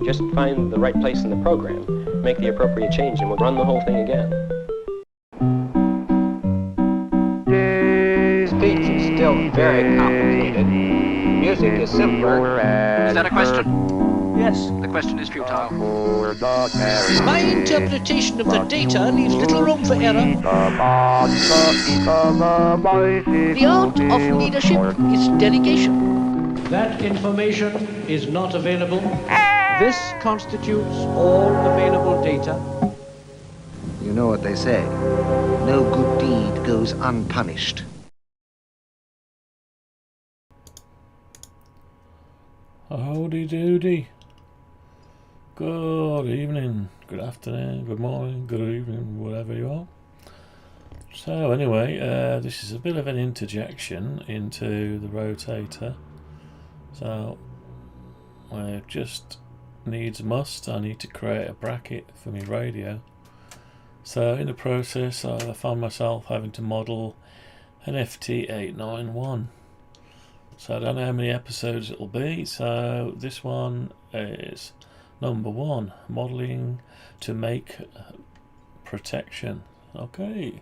Just find the right place in the program, make the appropriate change, and we'll run the whole thing again. Speech is still very complicated. Music is simpler. Is that a question? Yes. The question is futile. My interpretation of the data leaves little room for error. The art of leadership is delegation. That information is not available. This constitutes all available data. You know what they say. No good deed goes unpunished. Howdy doody. Good evening, good afternoon, good morning, good evening, whatever you are. So anyway, this is a bit of an interjection into the rotator. So I just needs must, I need to create a bracket for my radio. So in the process I found myself having to model an FT-891. So I don't know how many episodes it'll be, so this one is number 1, modeling to make protection. Okay,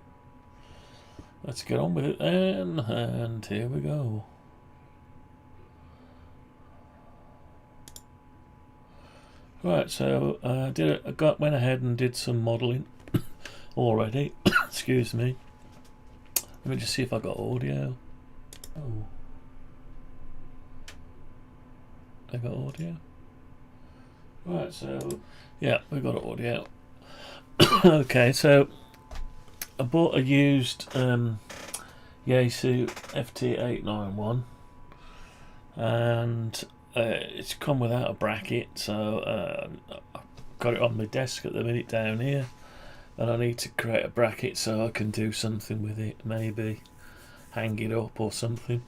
let's get on with it then, and here we go. Right, so went ahead and did some modeling already. Excuse me. Let me just see if I got audio. Oh, I got audio. Right, so yeah, we got audio. Okay, so I bought a used Yaesu FT-891, and it's come without a bracket, so I've got it on my desk at the minute down here, and I need to create a bracket so I can do something with it, maybe hang it up or something.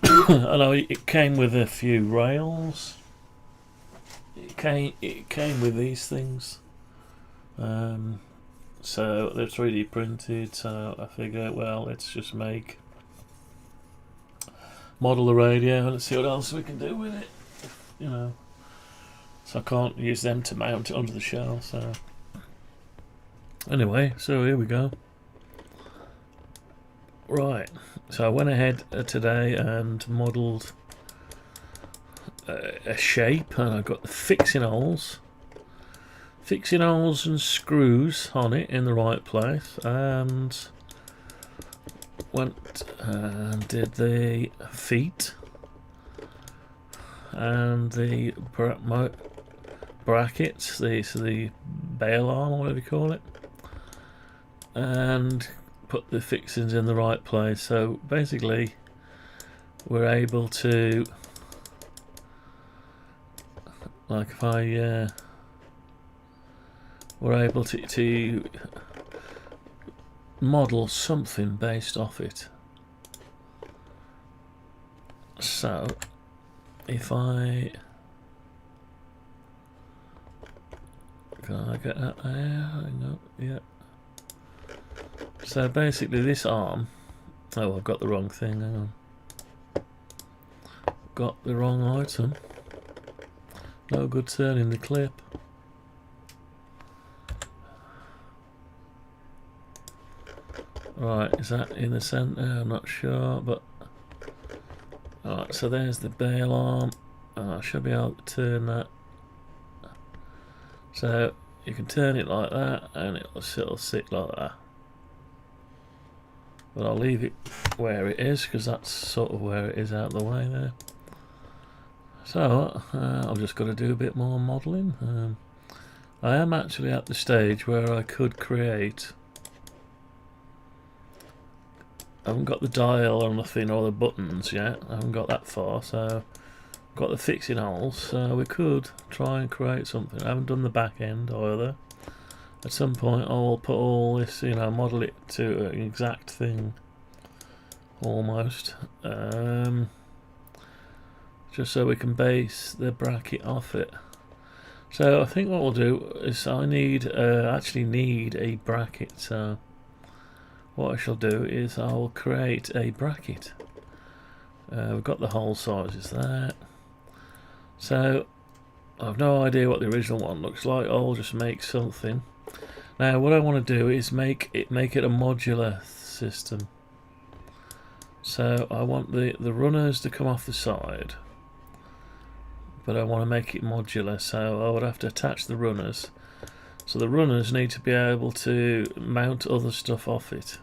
I know it came with a few rails. It came with these things, so they're 3D printed. So I figure, well, let's just model the radio and let's see what else we can do with it. You know, so I can't use them to mount it onto the shell. So anyway, so here we go. Right, so I went ahead today and modelled a shape, and I got the fixing holes and screws on it in the right place, and went and did the feet and the brackets, the bail arm, or whatever you call it, and put the fixings in the right place. So basically we're able to, like, if I we're able to model something based off it. So if can I get that there? Hang on. Yeah. So basically this arm, oh, I've got the wrong thing, hang on. Got the wrong item. No good turning the clip. Right, is that in the centre? I'm not sure, but alright, so there's the bail arm. I should be able to turn that. So you can turn it like that and it'll sit like that. But I'll leave it where it is because that's sort of where it is out of the way there. So I've just got to do a bit more modelling. I am actually at the stage where I could create. I haven't got the dial or nothing or the buttons yet. I haven't got that far, so I've got the fixing holes. So we could try and create something. I haven't done the back end either. At some point I will put all this, you know, model it to an exact thing, almost, just so we can base the bracket off it. So I think what we'll do is I actually need a bracket. So what I shall do is I will create a bracket. We've got the hole sizes there. So I've no idea what the original one looks like. I'll just make something. Now what I want to do is make it a modular system. So I want the runners to come off the side, but I want to make it modular, so I would have to attach the runners. So the runners need to be able to mount other stuff off it.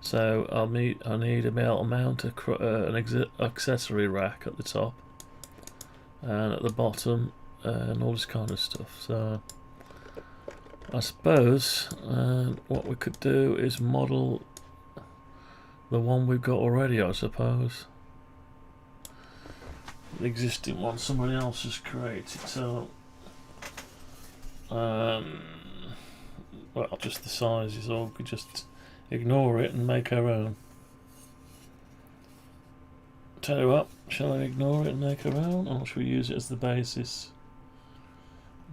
So I need to be able to mount an accessory rack at the top and at the bottom and all this kind of stuff. So I suppose what we could do is model the one we've got already, I suppose. The existing one somebody else has created, so well, just the sizes, or we could just ignore it and make our own. Tell you what, shall I ignore it and make our own, or should we use it as the basis?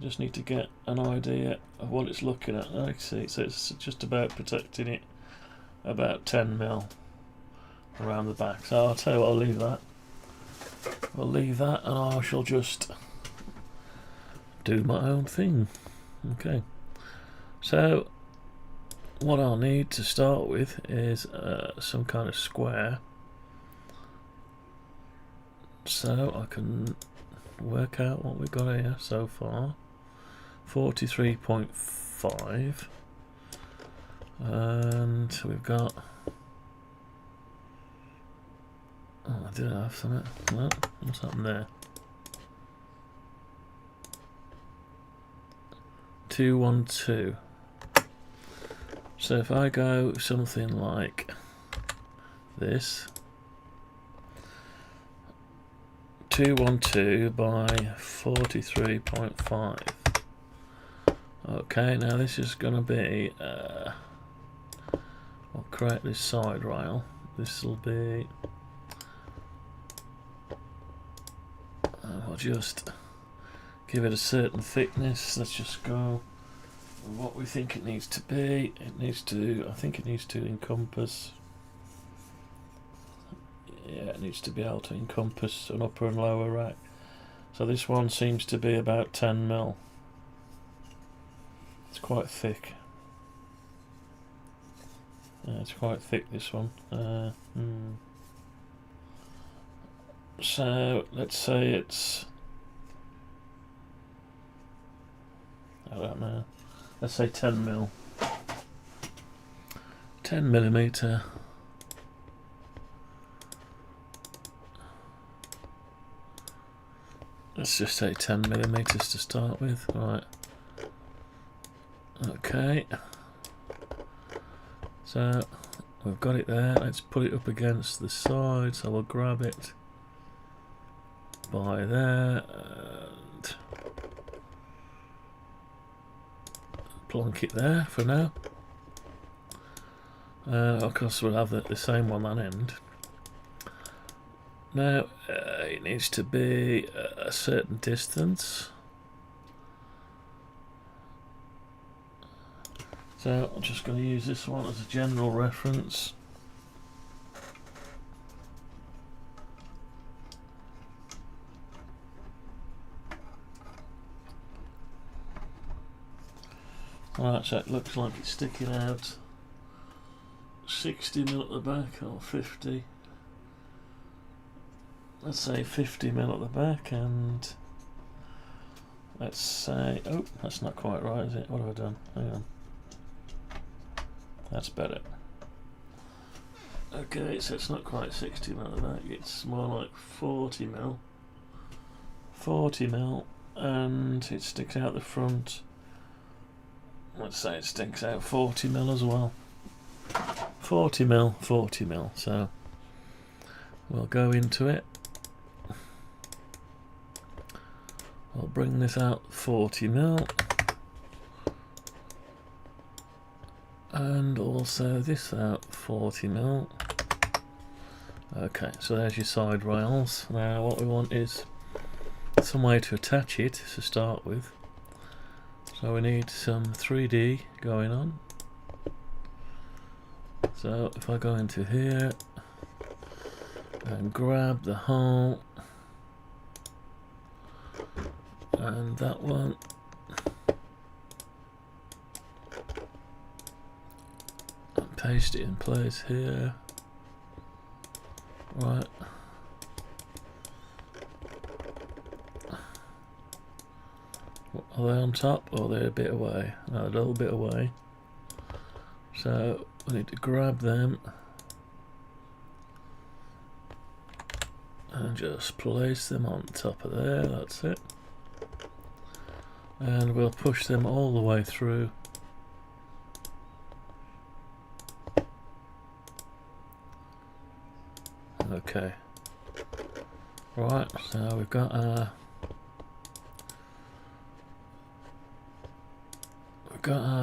Just need to get an idea of what it's looking at. I see, so it's just about protecting it about 10 mil around the back. So I'll tell you what, I'll leave that. We'll leave that and I shall just do my own thing. Okay, so what I'll need to start with is some kind of square, so I can work out what we've got here so far. 43.5, and we've got, oh, I did have something. No, what's happened there? 212. So if I go something like this, 212 by 43.5. Okay, now this is going to be, I'll create this side rail. This will be, I'll just give it a certain thickness. Let's just go with what we think it needs to be. It needs to, I think it needs to encompass, yeah, it needs to be able to encompass an upper and lower rack. So this one seems to be about 10 mil. It's quite thick. Yeah, it's quite thick, this one. So let's say it's, I don't know, let's say 10 mil. 10 millimeter. Let's just say 10 millimeters to start with. Right. Okay. So we've got it there. Let's put it up against the side. So we'll grab it by there and plonk it there for now. Of course we'll have the same on that end. Now it needs to be a certain distance. So I'm just going to use this one as a general reference. Right, so it looks like it's sticking out 60 mil at the back, or 50. Let's say 50 mil at the back, and let's say, oh, that's not quite right, is it? What have I done? Hang on. That's better. Okay, so it's not quite 60 mil at the back, it's more like 40 mil. 40 mil, and it sticks out the front. Let's say it sticks out 40 mil as well. 40 mil, 40 mil. So we'll go into it. I'll bring this out 40 mil. And also this out 40 mil. Okay, so there's your side rails. Now what we want is some way to attach it to start with. So we need some 3D going on. So if I go into here and grab the hole And that one. And paste it in place here. Right. Are they on top or are they a bit away? No, a little bit away. So we need to grab them and just place them on top of there. That's it. And we'll push them all the way through. Okay. Right, so we've got our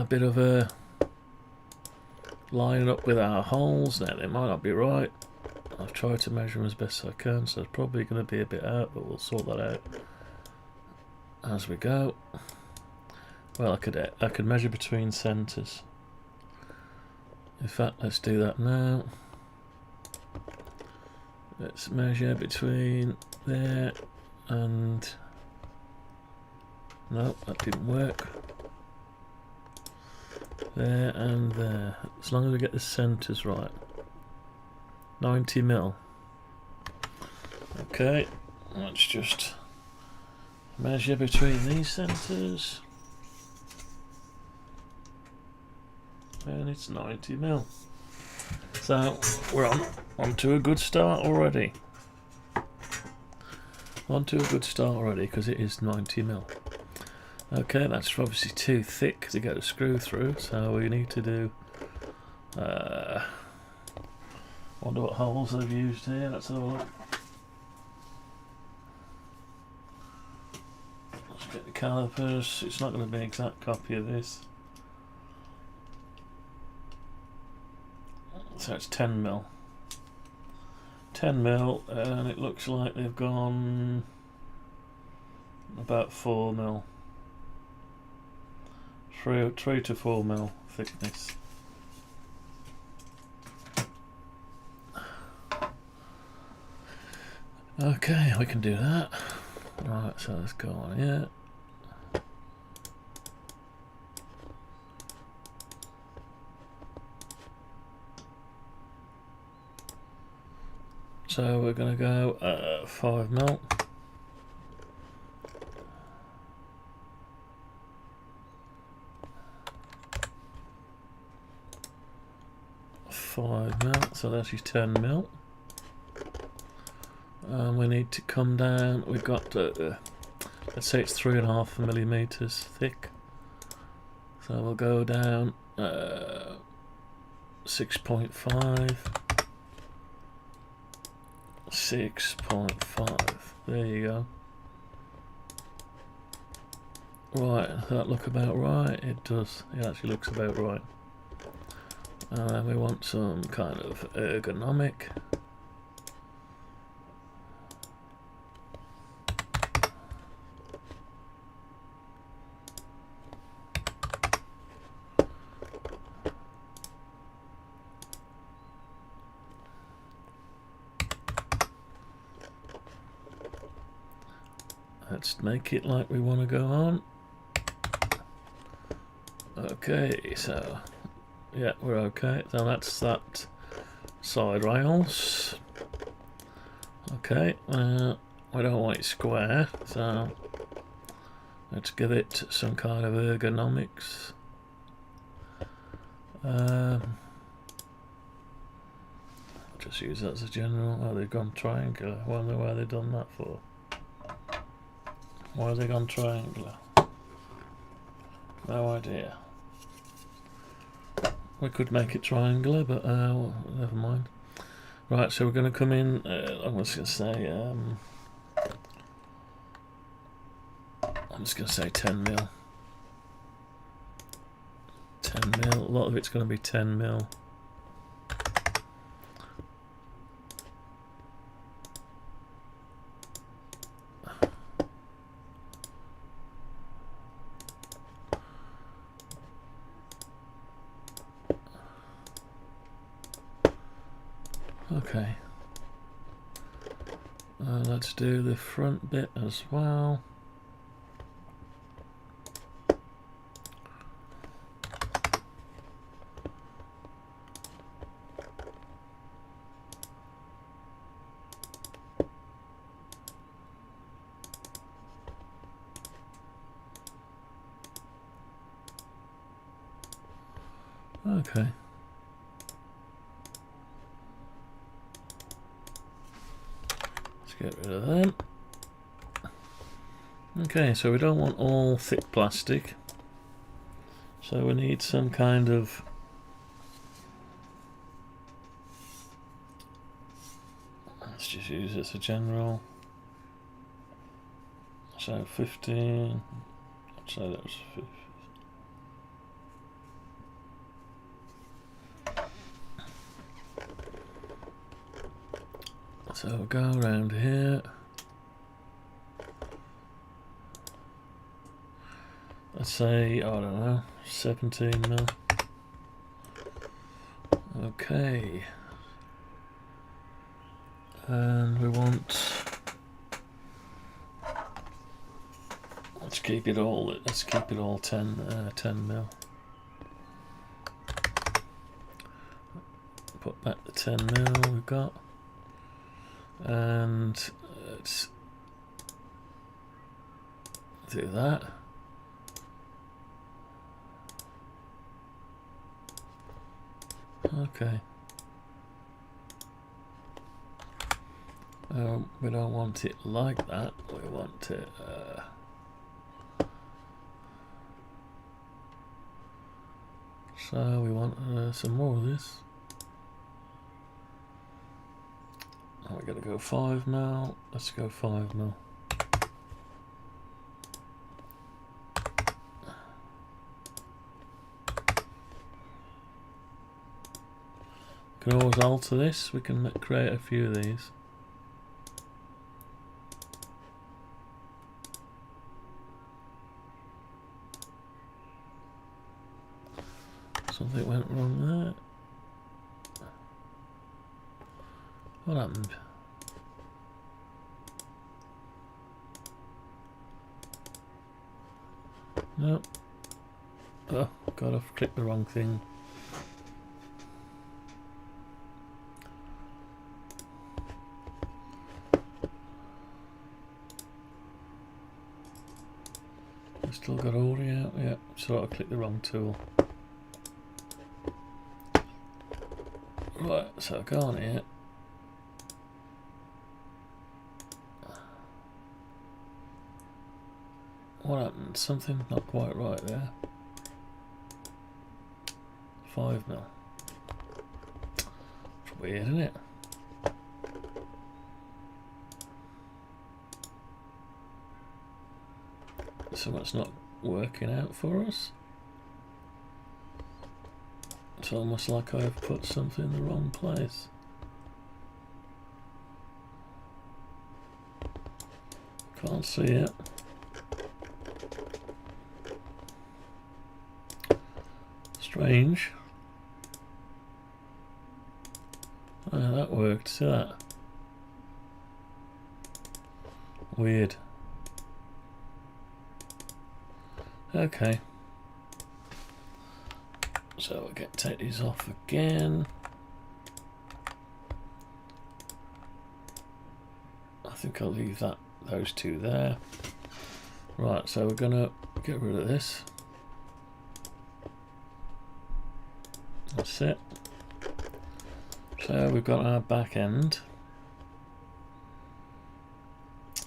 bit of a lining up with our holes. Now they might not be right. I've tried to measure them as best I can, so it's probably going to be a bit out, but we'll sort that out as we go. Well, I could measure between centres. In fact, let's do that now. Let's measure between there and... No, that didn't work. There and there. As long as we get the centres right. 90 mil. Okay, let's just measure between these centres. And it's 90 mil. So we're on to a good start already. On to a good start already because it is 90 mil. Okay, that's obviously too thick to get a screw through, so we need to do. Wonder what holes they've used here. Let's have a look. Let's get the calipers. It's not going to be an exact copy of this. So it's 10 mil. 10 mil, and it looks like they've gone about 4 mil. 3 to 4 mil thickness. Okay, we can do that. Right, so let's go on here. So we're going to go 5 mil. So that's your 10 mil. And we need to come down. We've got, let's say it's 3.5 millimeters thick. So we'll go down 6.5. 6.5. There you go. Right, does that look about right? It does. It actually looks about right. And then we want some kind of ergonomic. Let's make it like we want to go on. Okay, so yeah, we're okay. So that's that side rails. Okay, we don't want it square, so let's give it some kind of ergonomics. Just use that as a general. Oh, they've gone triangular. I wonder why they've done that for. Why have they gone triangular? No idea. We could make it triangular, but well, never mind. Right, so we're going to come in. I'm just going to say. I'm just going to say 10 mil. 10 mil. A lot of it's going to be 10 mil. Okay, let's do the front bit as well. Okay. Let's get rid of them. Okay, so we don't want all thick plastic. So we need some kind of let's just use it as a general. So 15. So that was 50. So we'll go around here. Let's say, I don't know, 17 mil. Okay. And we want, let's keep it all 10 mil. Put back the 10 mil we've got. And let's do that. Okay. We don't want it like that. We want it. So we want some more of this. Oh, we got to go 5 mil. Let's go 5 mil. We can always alter this. We can create a few of these. Something went wrong there. What happened? No. Oh, God, I've clicked the wrong thing. I've still got audio. Yeah, so I clicked the wrong tool. Right, so I go on here. What happened? Something not quite right there. 5 mil. It's weird, isn't it? Something's not working out for us. It's almost like I've put something in the wrong place. Can't see it. Strange. Oh, that worked. See that? Weird. Okay. So we'll take these off again. I think I'll leave those two there. Right, so we're gonna get rid of this. That's it. So we've got our back end.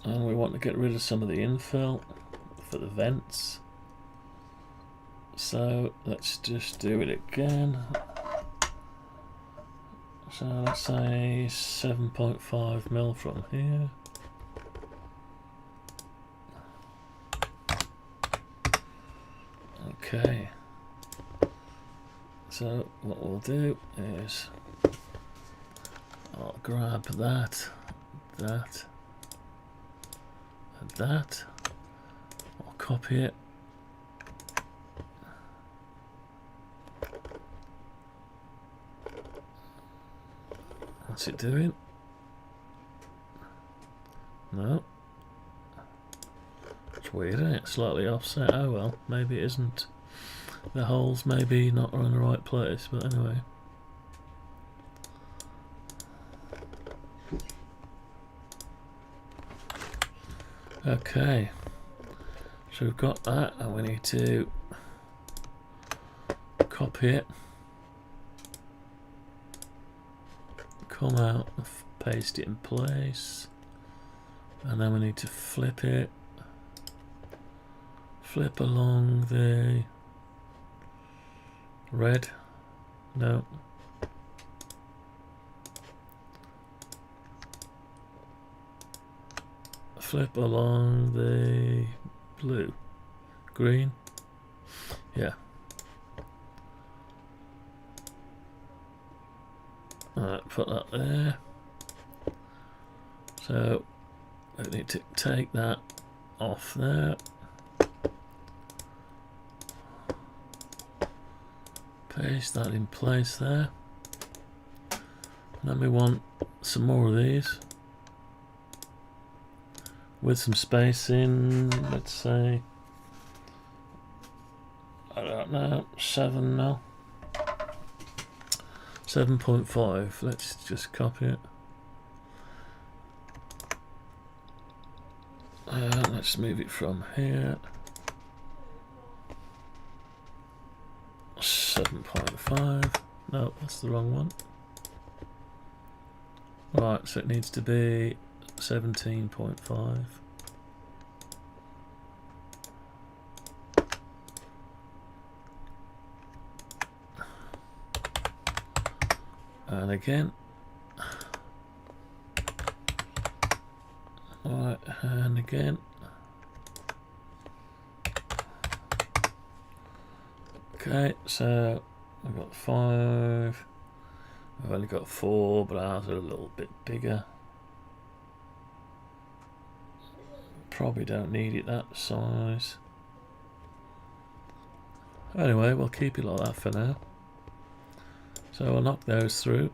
And we want to get rid of some of the infill for the vents. So let's just do it again. So let's say 7.5 mil from here. Okay. So what we'll do is I'll grab that, and that. I'll copy it. What's it doing? No. It's weird, isn't it? Slightly offset. Oh well, maybe it isn't. The holes maybe not in the right place, but anyway. Okay. So we've got that, and we need to copy it. come out and paste it in place, and then we need to flip it, flip along the red, no, flip along the blue, green, yeah. Alright, put that there. So I need to take that off there. Paste that in place there. And then we want some more of these with some spacing, let's say, I don't know, 7 mil. 7.5, let's just copy it. Let's move it from here. 7.5, no, that's the wrong one. Right, so it needs to be 17.5. And again. Alright, and again. Okay, so I've got 5. I've only got 4, but ours are a little bit bigger. Probably don't need it that size. Anyway, we'll keep it like that for now. So I'll knock those through.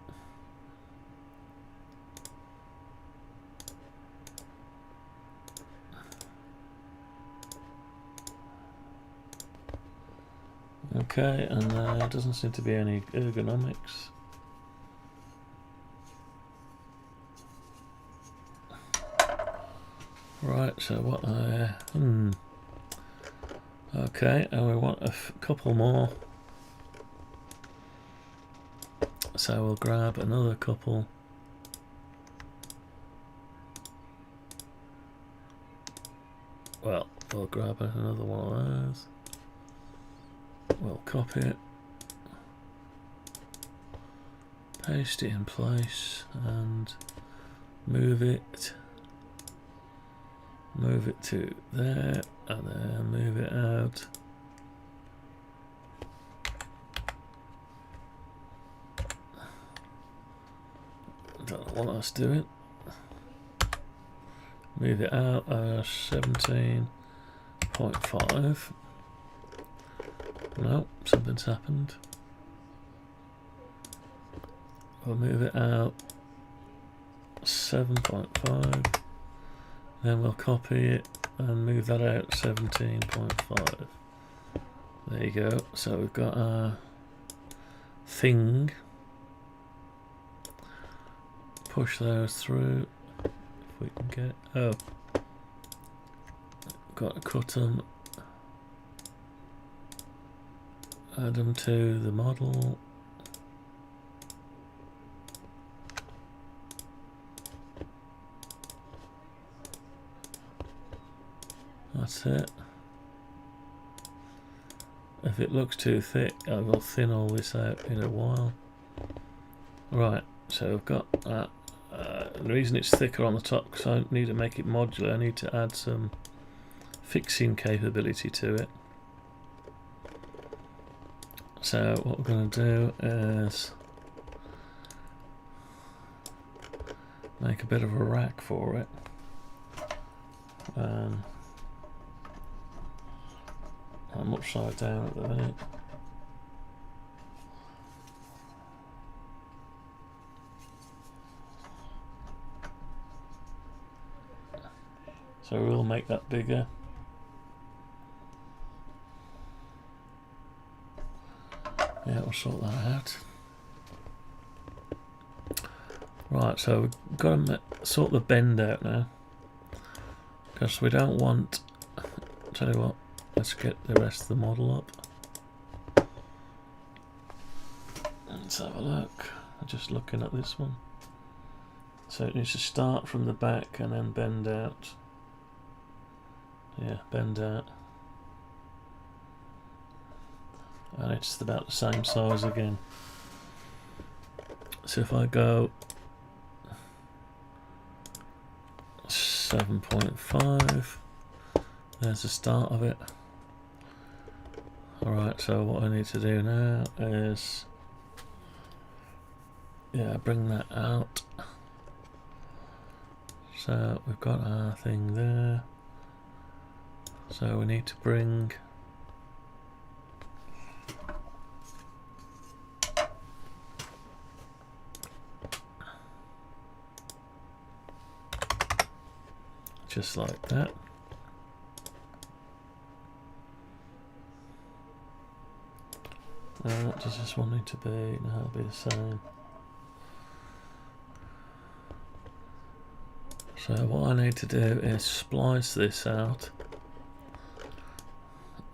Okay, and there doesn't seem to be any ergonomics. Right, so what okay, and we want a couple more. So we'll grab another couple. Well, we'll grab another one of those. We'll copy it, paste it in place, and move it to there, and then move it out. Don't know what I was doing. Move it out 17.5. No, something's happened. We'll move it out 7.5. Then we'll copy it and move that out 17.5. There you go. So we've got our thing. Push those through if we can get. Oh, got to cut them. Add them to the model. That's it. If it looks too thick, I will thin all this out in a while. Right, so I've got that. The reason it's thicker on the top, because I need to make it modular, I need to add some fixing capability to it. So what we're going to do is make a bit of a rack for it. I'm upside down at the minute. So we'll make that bigger. Yeah, we'll sort that out. Right, so we've got to sort the bend out now, because we don't want. Tell you what, let's get the rest of the model up. Let's have a look. I'm just looking at this one. So it needs to start from the back and then bend out. Yeah, bend out. And it's about the same size again. So if I go 7.5, there's the start of it. Alright, so what I need to do now is, yeah, bring that out. So we've got our thing there. So we need to bring just like that. What does this one need to be? No, it'll be the same. So what I need to do is splice this out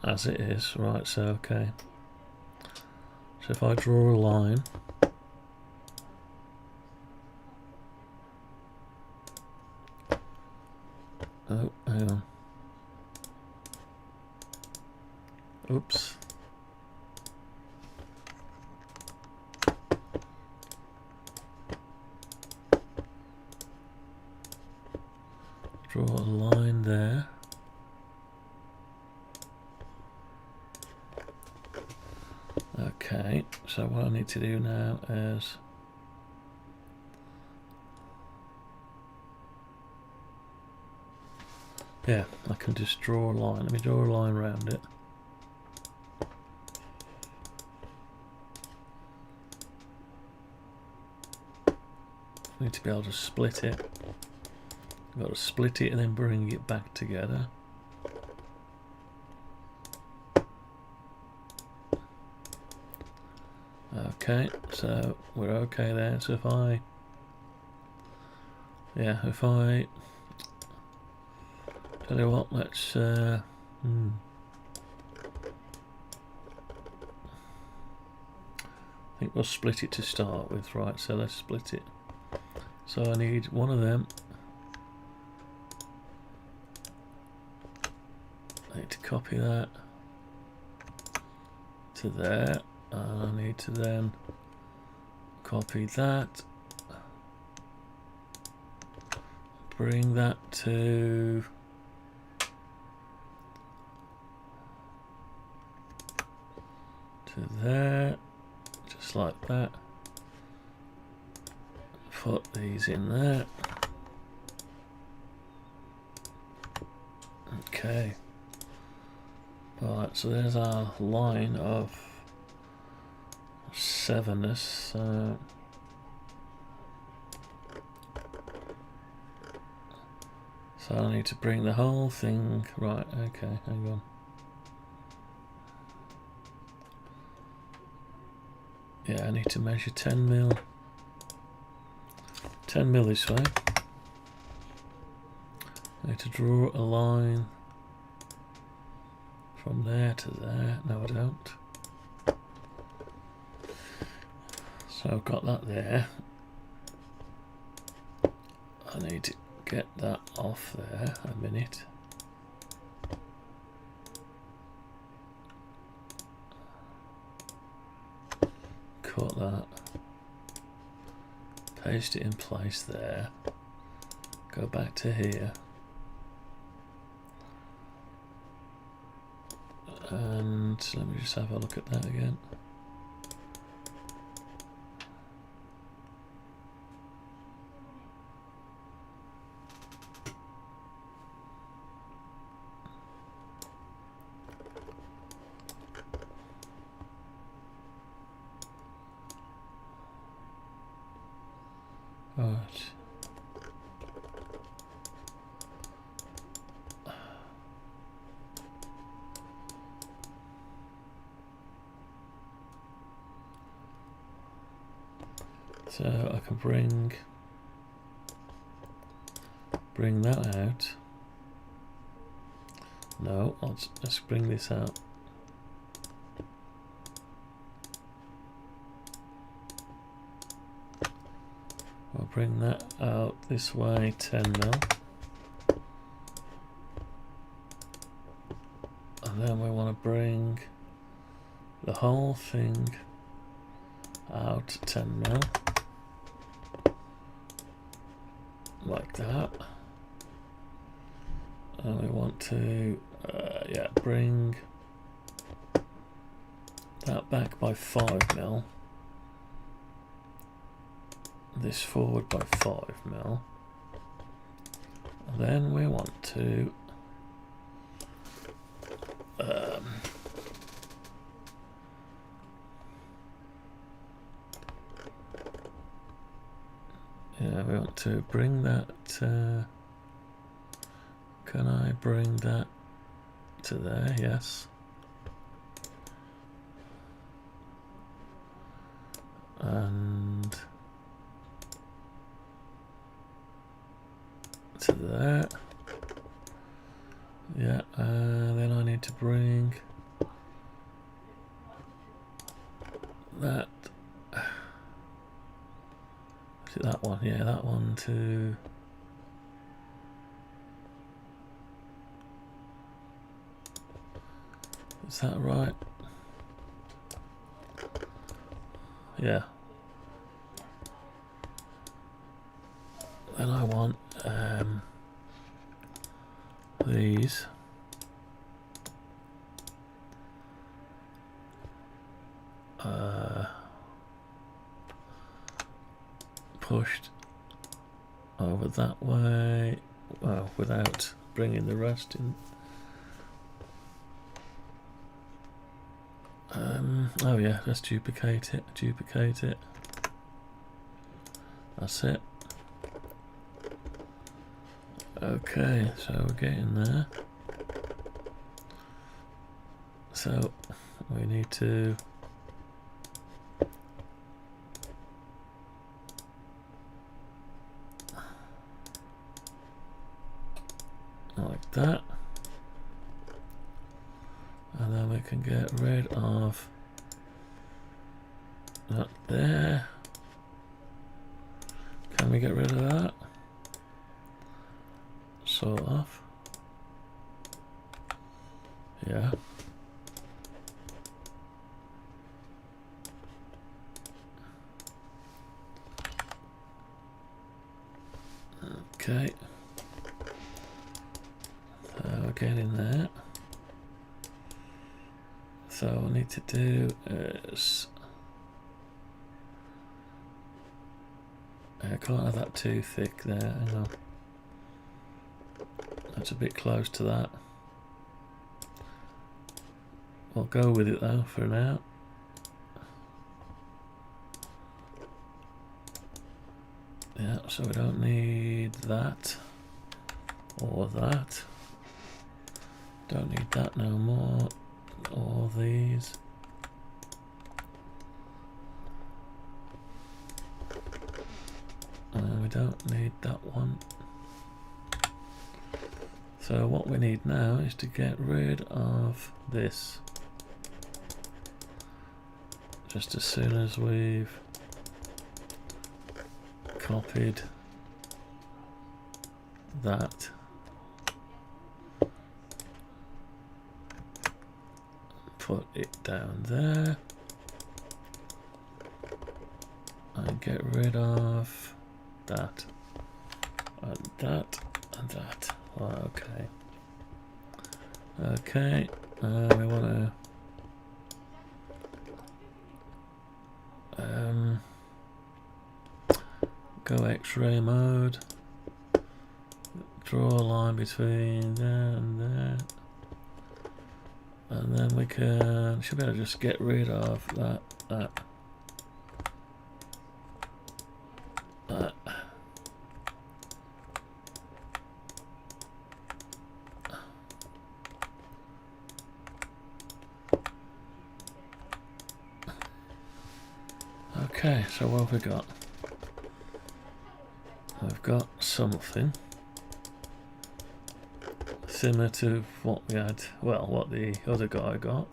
as it is. Right, so okay. So if I draw a line, oh, hang on. Oops. Draw a line there. Okay, so what I need to do now is yeah, I can just draw a line. Let me draw a line around it. I need to be able to split it. I've got to split it and then bring it back together. Okay, so we're okay there. So if I, yeah, if I tell you what, let's I think we'll split it to start with, right? So let's split it. So I need one of them. I need to copy that to there, and I need to then copy that, bring that to there, just like that. Put these in there. Okay. Right, so there's our line of 7ness. So I need to bring the whole thing, right, okay, hang on. Yeah, I need to measure 10 mil. 10 mil this way. I need to draw a line from there to there. No, I don't. So I've got that there. I need to get that off there a minute. Cut that. Paste it in place there. Go back to here. And let me just have a look at that again. Right. So I can bring that out. No, let's bring this out. I'll bring that out this way 10 mil. And then we want to bring the whole thing out 10 mil. Like that. And we want to bring that back by 5 mil. This forward by 5 mil. And then we want to we want to bring that can I bring that to there? Yes. And to there. Yeah, then I need to bring that. Is it that one? Yeah, that one to. Is that right? Yeah. Then I want these. Pushed over that way, well, without bringing the rest in. Oh yeah, let's duplicate it, that's it. Okay, so we're getting there. So we need to like that, and then we can get rid of that there. Can we get rid of that? Sort of. Yeah. Okay. So we're getting there. So what I need to do is I can't have that too thick there. Hang on. That's a bit close to that. We'll go with it though for now. Yeah, so we don't need that or that. Don't need that no more. All these. And we don't need that one. So what we need now is to get rid of this. Just as soon as we've copied that. Put it down there. And get rid of that. And that. And that. Okay. Okay. We want to go X-ray mode. Draw a line between there and there, and then we should be able to just get rid of that. Okay, so what have we got? We've got something similar to what we had, well, what the other guy got.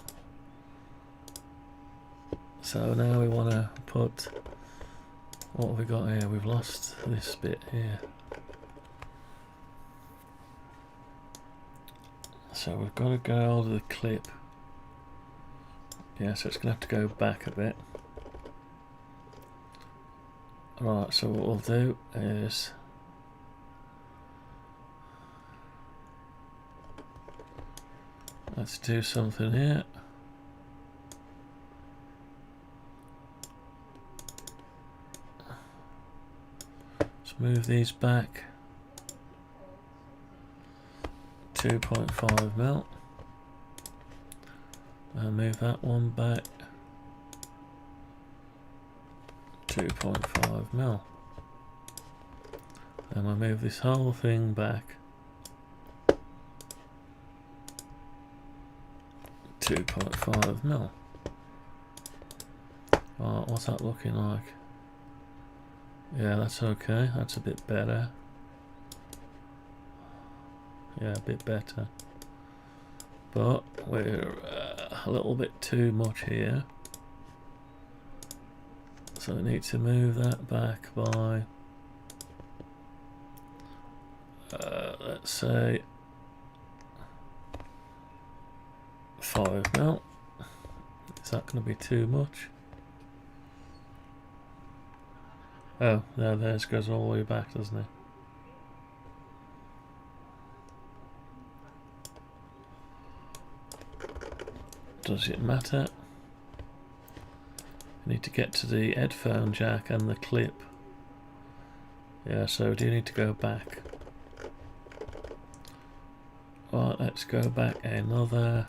So now we want to put What have we got here? We've lost this bit here. So we've got to go hold of the clip. Yeah, so it's going to have to go back a bit. Right, so what we'll do is let's do something here. Let's move these back 2.5 mil and move that one back 2.5 mil, and we'll move this whole thing back 2.5 mil. Right, what's that looking like? Yeah, that's okay, that's a bit better. Yeah, a bit better. But we're a little bit too much here. So we need to move that back by, let's say, 5 mil. Is that going to be too much? Oh, no, theirs goes all the way back, doesn't it? Does it matter? You need to get to the headphone jack and the clip. Yeah, so do you need to go back? Right, let's go back another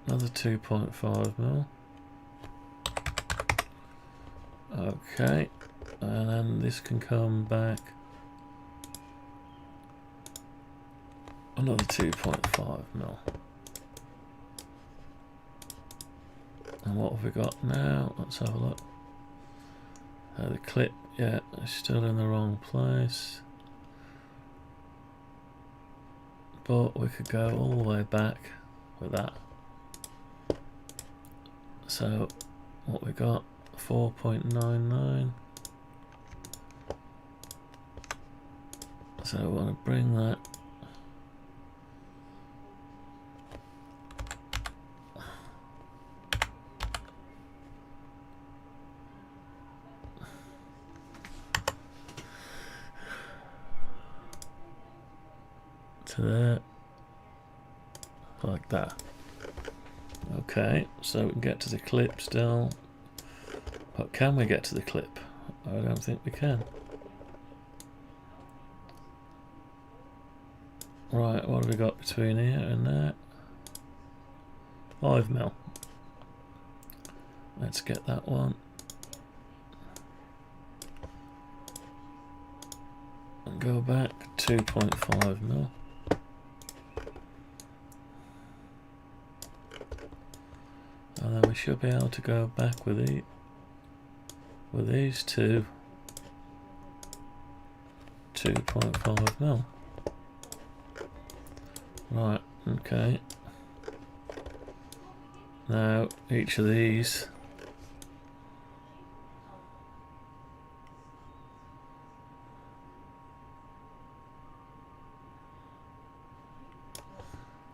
2.5 mil. Okay, and then this can come back another 2.5 mil. And what have we got now? Let's have a look. The clip, yeah, it's still in the wrong place. But we could go all the way back with that. So what we got, 4.99. So we want to bring that to there, like that. Okay, so we can get to the clip still, but can we get to the clip? I don't think we can. Right, what have we got between here and there? 5 mil. Let's get that one. And go back 2.5 mil. And then we should be able to go back with these two 2.5 mil. Right, okay. Now each of these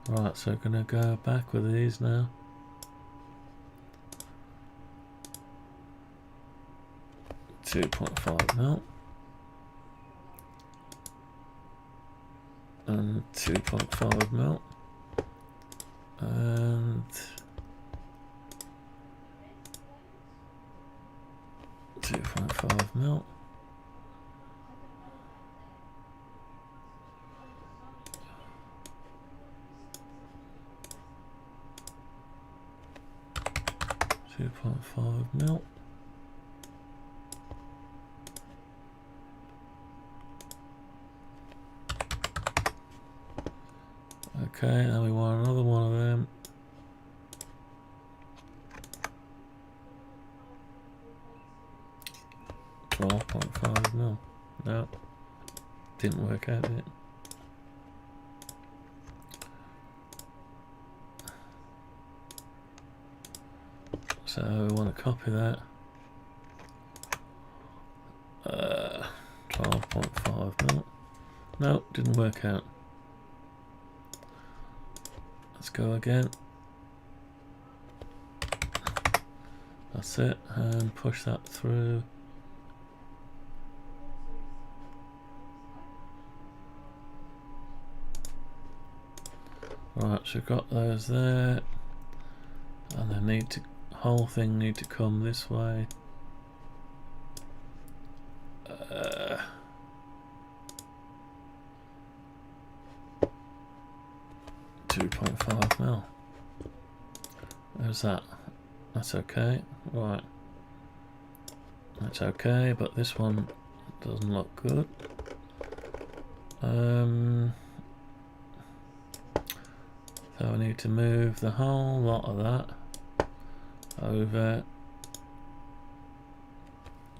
right, so we're gonna go back with these now. .5 mil and 2.5 mil and 2.5 mil. .5 mil. Okay, and we want another one of them. .5 mil. No, didn't work out, did it? So we want to copy that. 12.5 mil. No, didn't work out. Let's go again. That's it, and push that through. Right, so we've got those there, and they need to, whole thing need to come this way. 2.5 mil. There's that. That's okay. Right. That's okay, but this one doesn't look good. So I need to move the whole lot of that over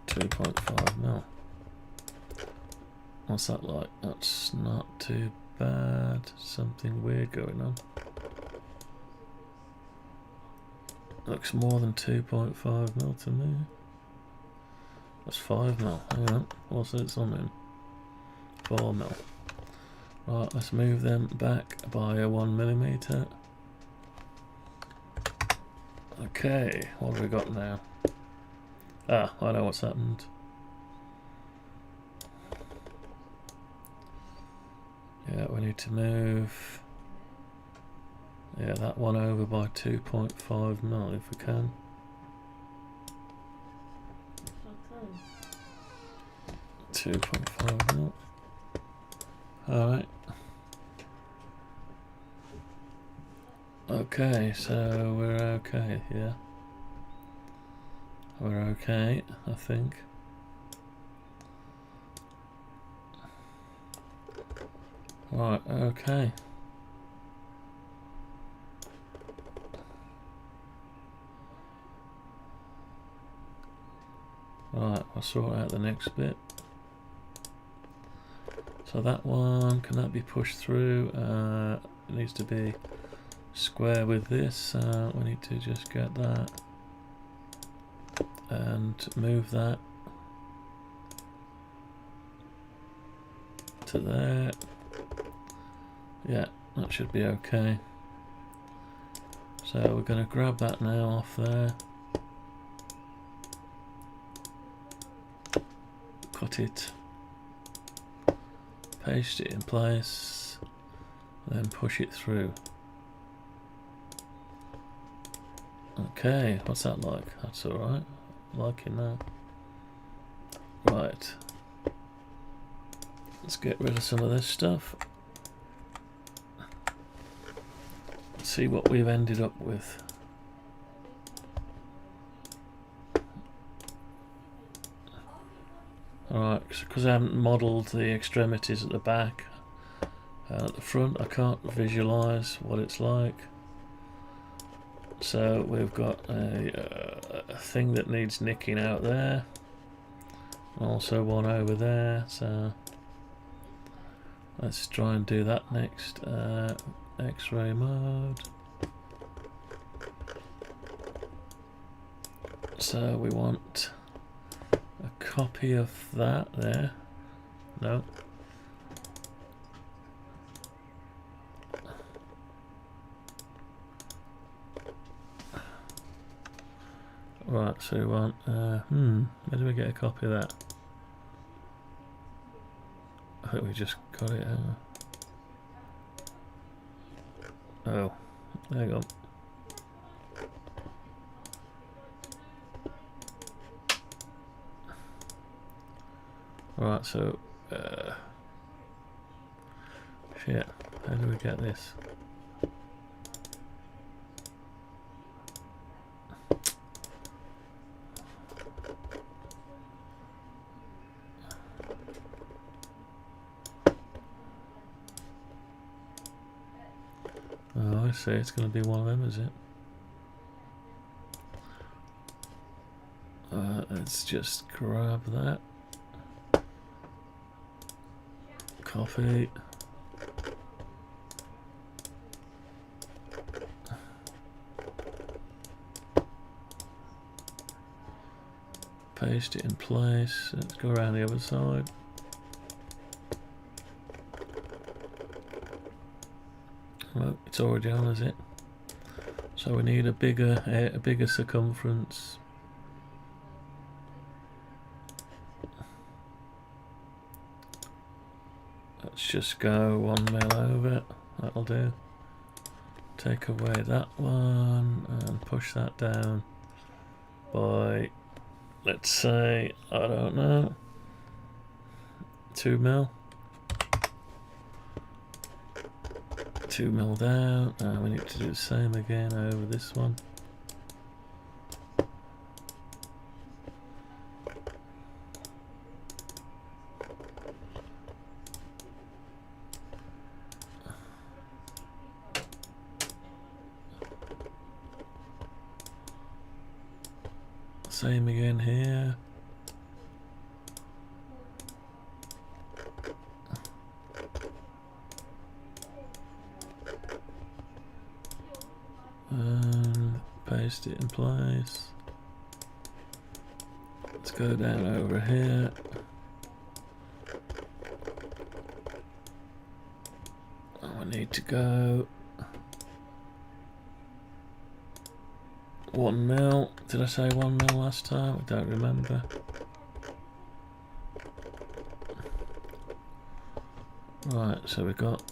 2.5 mil. What's that like? That's not too bad. Something weird going on. Looks more than 2.5 mil to me. That's 5 mil. Hang on. What's it on? 4 mil. Right, let's move them back by a 1 millimeter. Okay, what have we got now? Ah, I know what's happened. Yeah, we need to move, yeah, that one over by 2.5 mil if we can. Okay. 2.5 mil. Alright. Okay, so we're okay here. We're okay, I think. Right, okay. Right, I'll sort out the next bit. So that one, can that be pushed through? It needs to be square with this. We need to just get that and move that to there. Yeah, that should be okay. So we're going to grab that now off there, cut it, paste it in place, then push it through. Okay, what's that like? That's alright, liking that. Right, let's get rid of some of this stuff. See what we've ended up with. Alright, because I haven't modelled the extremities at the back and at the front, I can't visualise what it's like. So we've got a thing that needs nicking out there, also one over there, so let's try and do that next. X-ray mode. So we want a copy of that there. No. Right, so we want where do we get a copy of that? I think we just got it. Oh, hang on. Right, so shit, how do we get this? Oh, I see, it's going to be one of them, is it? Let's just grab that. Copy. paste it in place. Let's go around the other side. Well, it's already on, is it? So we need a bigger circumference. Let's just go 1 mil over. That'll do. Take away that one and push that down by, let's say, I don't know, 2 mil. 2 mil down, and we need to do the same again over this one. Same again here. And paste it in place. Let's go down over here. Oh, I need to go 1 mil. Did I say 1 mil last time? I don't remember. Right, so we've got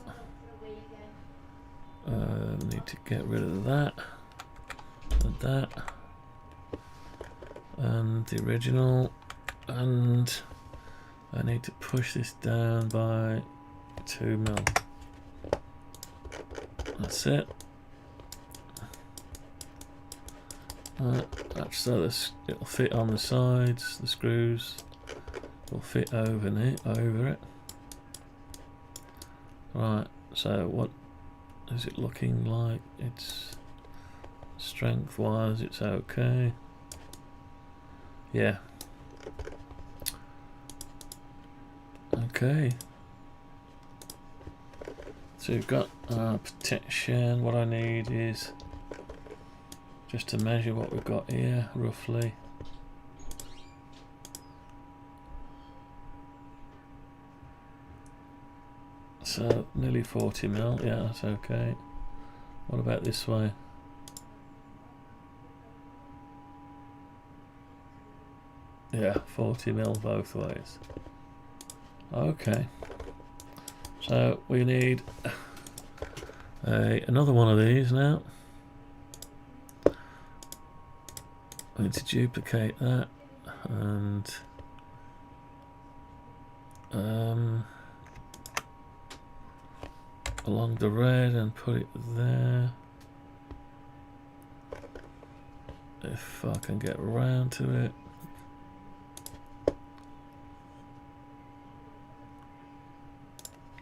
need to get rid of that and that and the original, and I need to push this down by 2 mil. That's it. That's so it'll fit on the sides. The screws will fit over it. Right. So what is it looking like? It's strength wise, it's okay. Yeah. Okay. So we've got protection. What I need is just to measure what we've got here, roughly. So nearly 40 mil, yeah, that's okay. What about this way? Yeah, 40 mil both ways. Okay. So we need another one of these now. I need to duplicate that and along the red and put it there. If I can get around to it.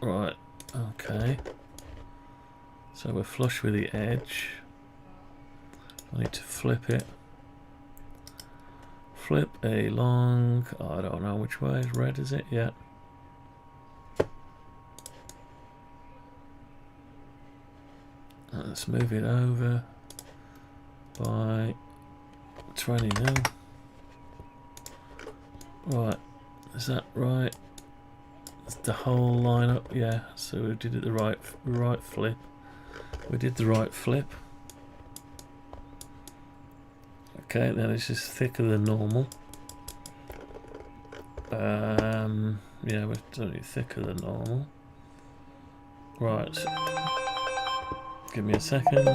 Right, okay. So we're flush with the edge. I need to flip it. Flip along, I don't know which way, is red is it? Yeah. Let's move it over by 20 mil. Right, is that right? Is the whole line up? Yeah, so we did it the right flip. We did the right flip. Okay, now this is thicker than normal. Yeah, we're only thicker than normal. Right, so give me a second.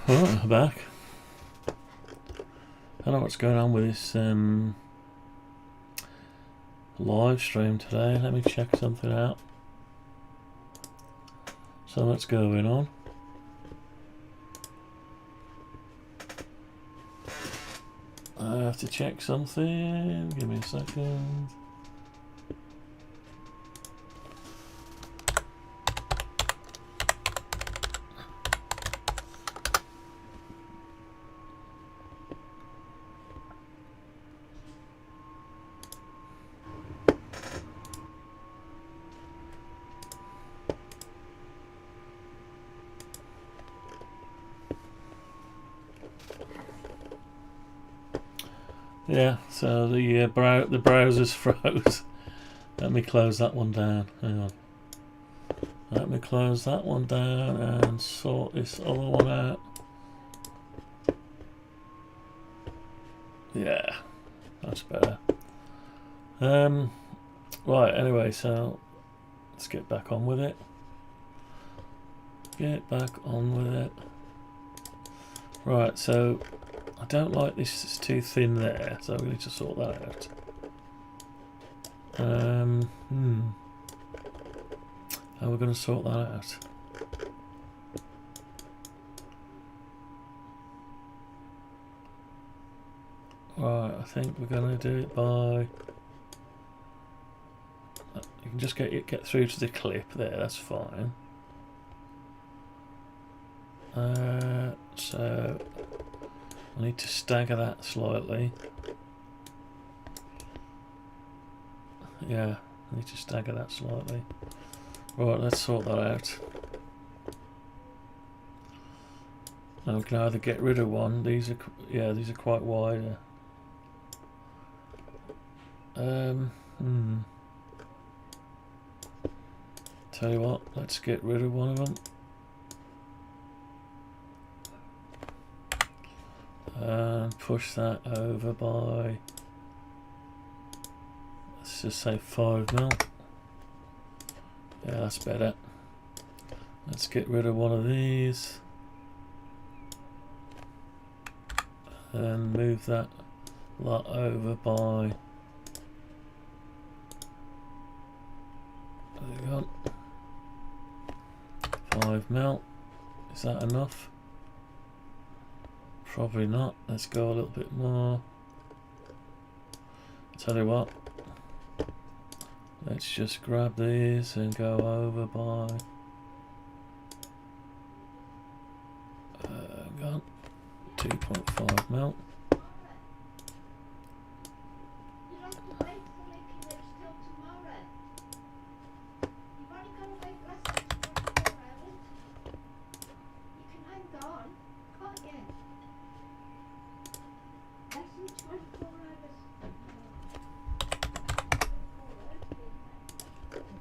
Alright, I'm back. I don't know what's going on with this live stream today. Let me check something out. So what's going on? I have to check something. Give me a second. Yeah, so the browser's froze. Let me close that one down. Hang on. Let me close that one down and sort this other one out. Yeah, that's better. Right, anyway, so let's get back on with it. Get back on with it. Right, so I don't like this, it's too thin there, so we need to sort that out. How are we going to sort that out? Right, I think we're going to do it by... You can just get through to the clip there, that's fine. So I need to stagger that slightly. Yeah, I need to stagger that slightly. Right, let's sort that out. Now we can either get rid of one. These are, yeah, these are quite wider. Tell you what, let's get rid of one of them. And push that over by, let's just say 5 mil. Yeah, that's better. Let's get rid of one of these and move that lot over by, there we go, 5 mil. Is that enough? Probably not. Let's go a little bit more. Tell you what, let's just grab these and go over by 2.5 mil.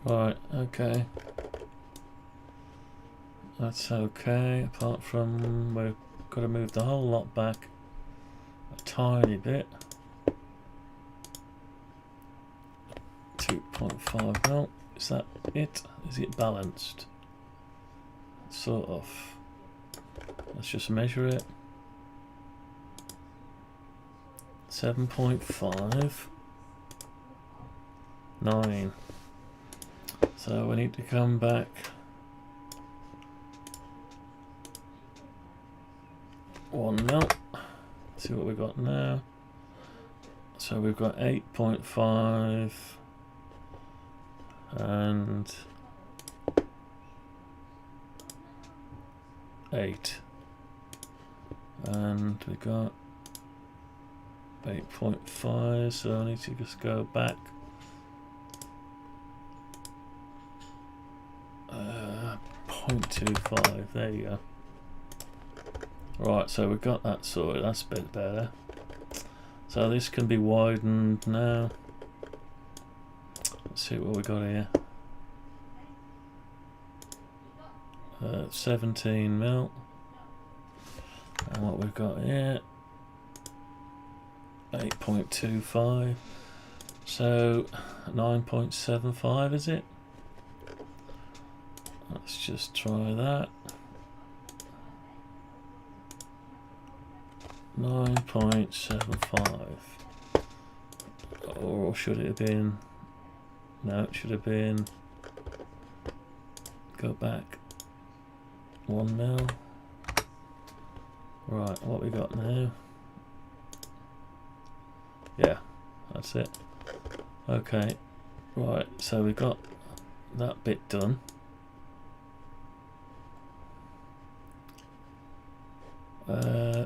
Right, okay. That's okay, apart from we've got to move the whole lot back a tiny bit. 2.5 mil. Is that it? Is it balanced? Sort of. Let's just measure it. 7.5. 9. So we need to come back 1 mil. See what we've got now. So we've got 8.5 and 8, and we got 8.5. So I need to just go back 0.25. There you go. Right, so we've got that sorted. That's a bit better. So this can be widened now. Let's see what we got here. 17 mil. And what we've got here, 8.25. So 9.75 is it? Let's just try that. 9.75. Or should it have been? No, it should have been. Go back 1 mil. Right, what we got now? Yeah, that's it. Okay, right, so we got that bit done.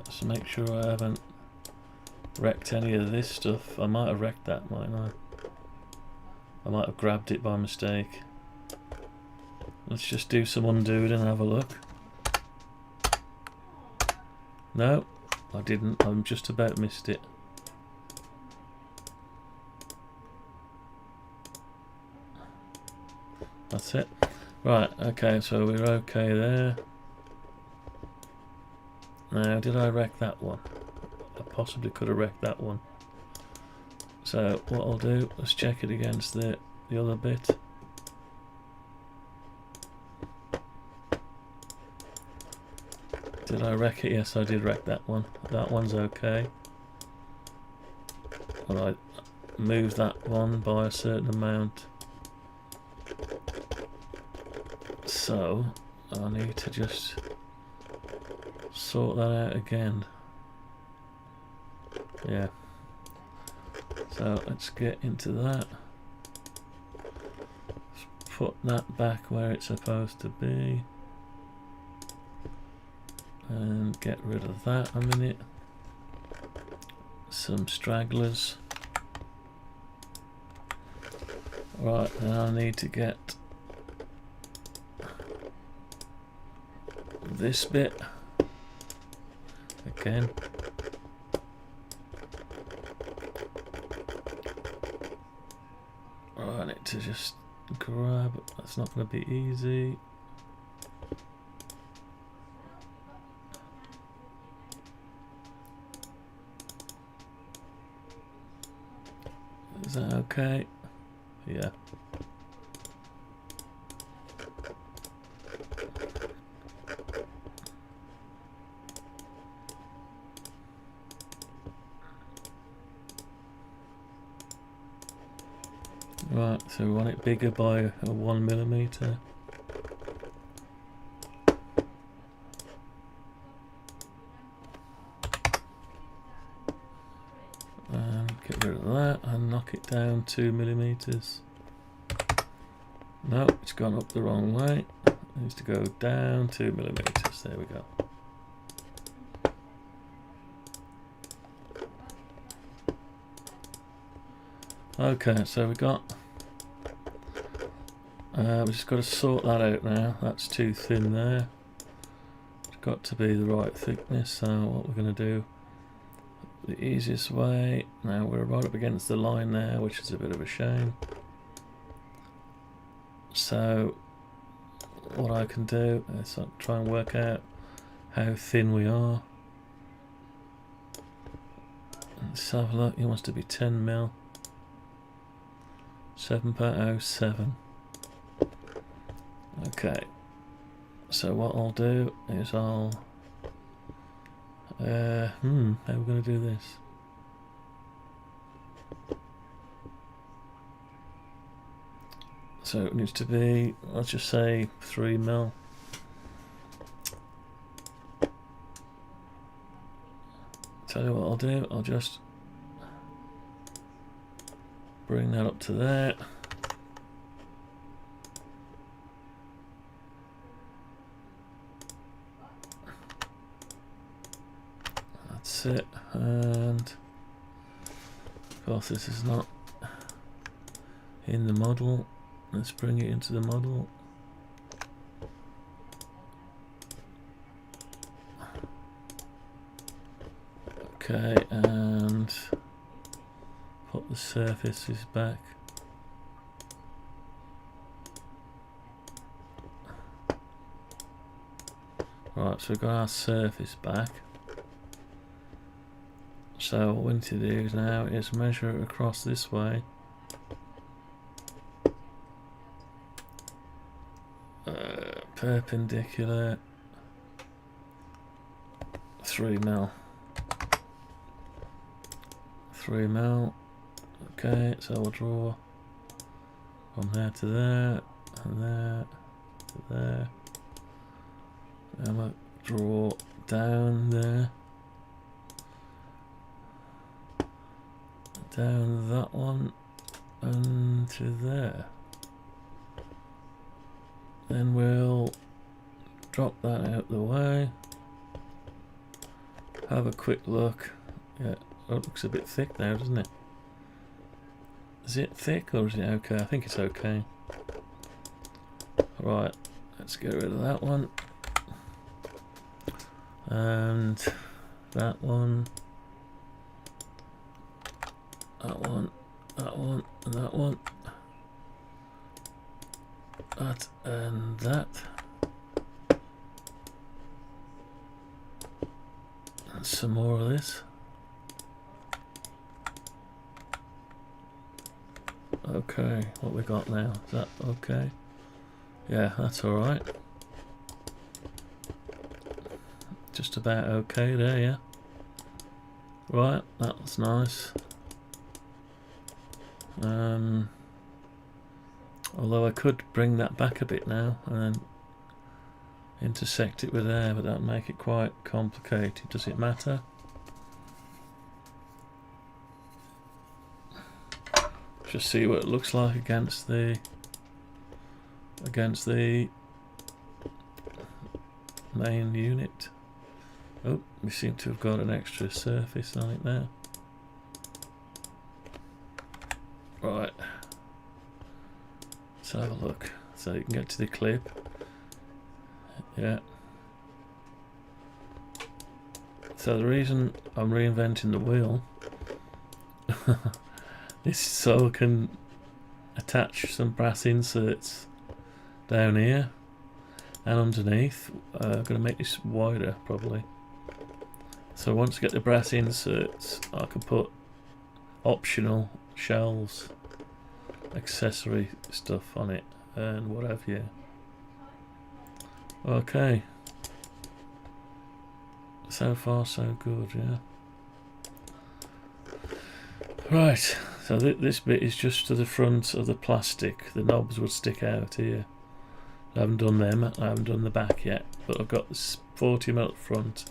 So make sure I haven't wrecked any of this stuff. I might have wrecked that, mightn't I? I might have grabbed it by mistake. Let's just do some undooing and have a look. No, I didn't. I'm just about missed it. That's it. Right, okay, so we're okay there. Now, did I wreck that one? I possibly could have wrecked that one. So, what I'll do, let's check it against the other bit. Did I wreck it? Yes, I did wreck that one. That one's okay. Well, I moved that one by a certain amount. So, I need to just sort that out again. Yeah. So, let's get into that. Let's put that back where it's supposed to be. And get rid of that a minute. Some stragglers. Right, now I need to get this bit again. Right, I need to just grab. That's not going to be easy. Is that okay? Yeah. Right, so we want it bigger by 1 millimeter. And get rid of that and knock it down 2 millimeters. No, it's gone up the wrong way. It needs to go down 2 millimeters. There we go. Okay, so we got. We've just got to sort that out now. That's too thin there. It's got to be the right thickness. So what we're going to do, the easiest way. Now we're right up against the line there, which is a bit of a shame. So what I can do is try and work out how thin we are. Let's have a look. It wants to be 10 mil. 7.07. Okay, so what I'll do is I'll how are we going to do this? So it needs to be, let's just say 3 mil. Tell you what I'll do, I'll just bring that up to there. That's it. And of course this is not in the model. Let's bring it into the model. Okay, and put the surfaces back. Right, so we've got our surface back. So what we need to do now is measure it across this way. Perpendicular 3 mil. 3 mil. Okay, so we'll draw from there to there, and there to there. And we'll draw down there, down that one, and to there. Then we'll drop that out the way. Have a quick look. Yeah, oh, it looks a bit thick now, doesn't it? Is it thick or is it okay? I think it's okay. Right, let's get rid of that one. And that one. That one. That one. And that one. That and that. And some more of this. Okay, what we got now? Is that okay? Yeah, that's alright. Just about okay there, yeah. Right, that was nice. Although I could bring that back a bit now and then intersect it with there, but that'd make it quite complicated. Does it matter? Just see what it looks like against the main unit. Oh, we seem to have got an extra surface on it now. Right. Let's have a look. So you can get to the clip. Yeah. So the reason I'm reinventing the wheel is so I can attach some brass inserts down here and underneath. I'm going to make this wider probably. So once I get the brass inserts, I can put optional shells, accessory stuff on it and what have you. Okay. So far so good, yeah. Right, so this bit is just to the front of the plastic. The knobs would stick out here. I haven't done them, I haven't done the back yet, but I've got this 40mm at the front,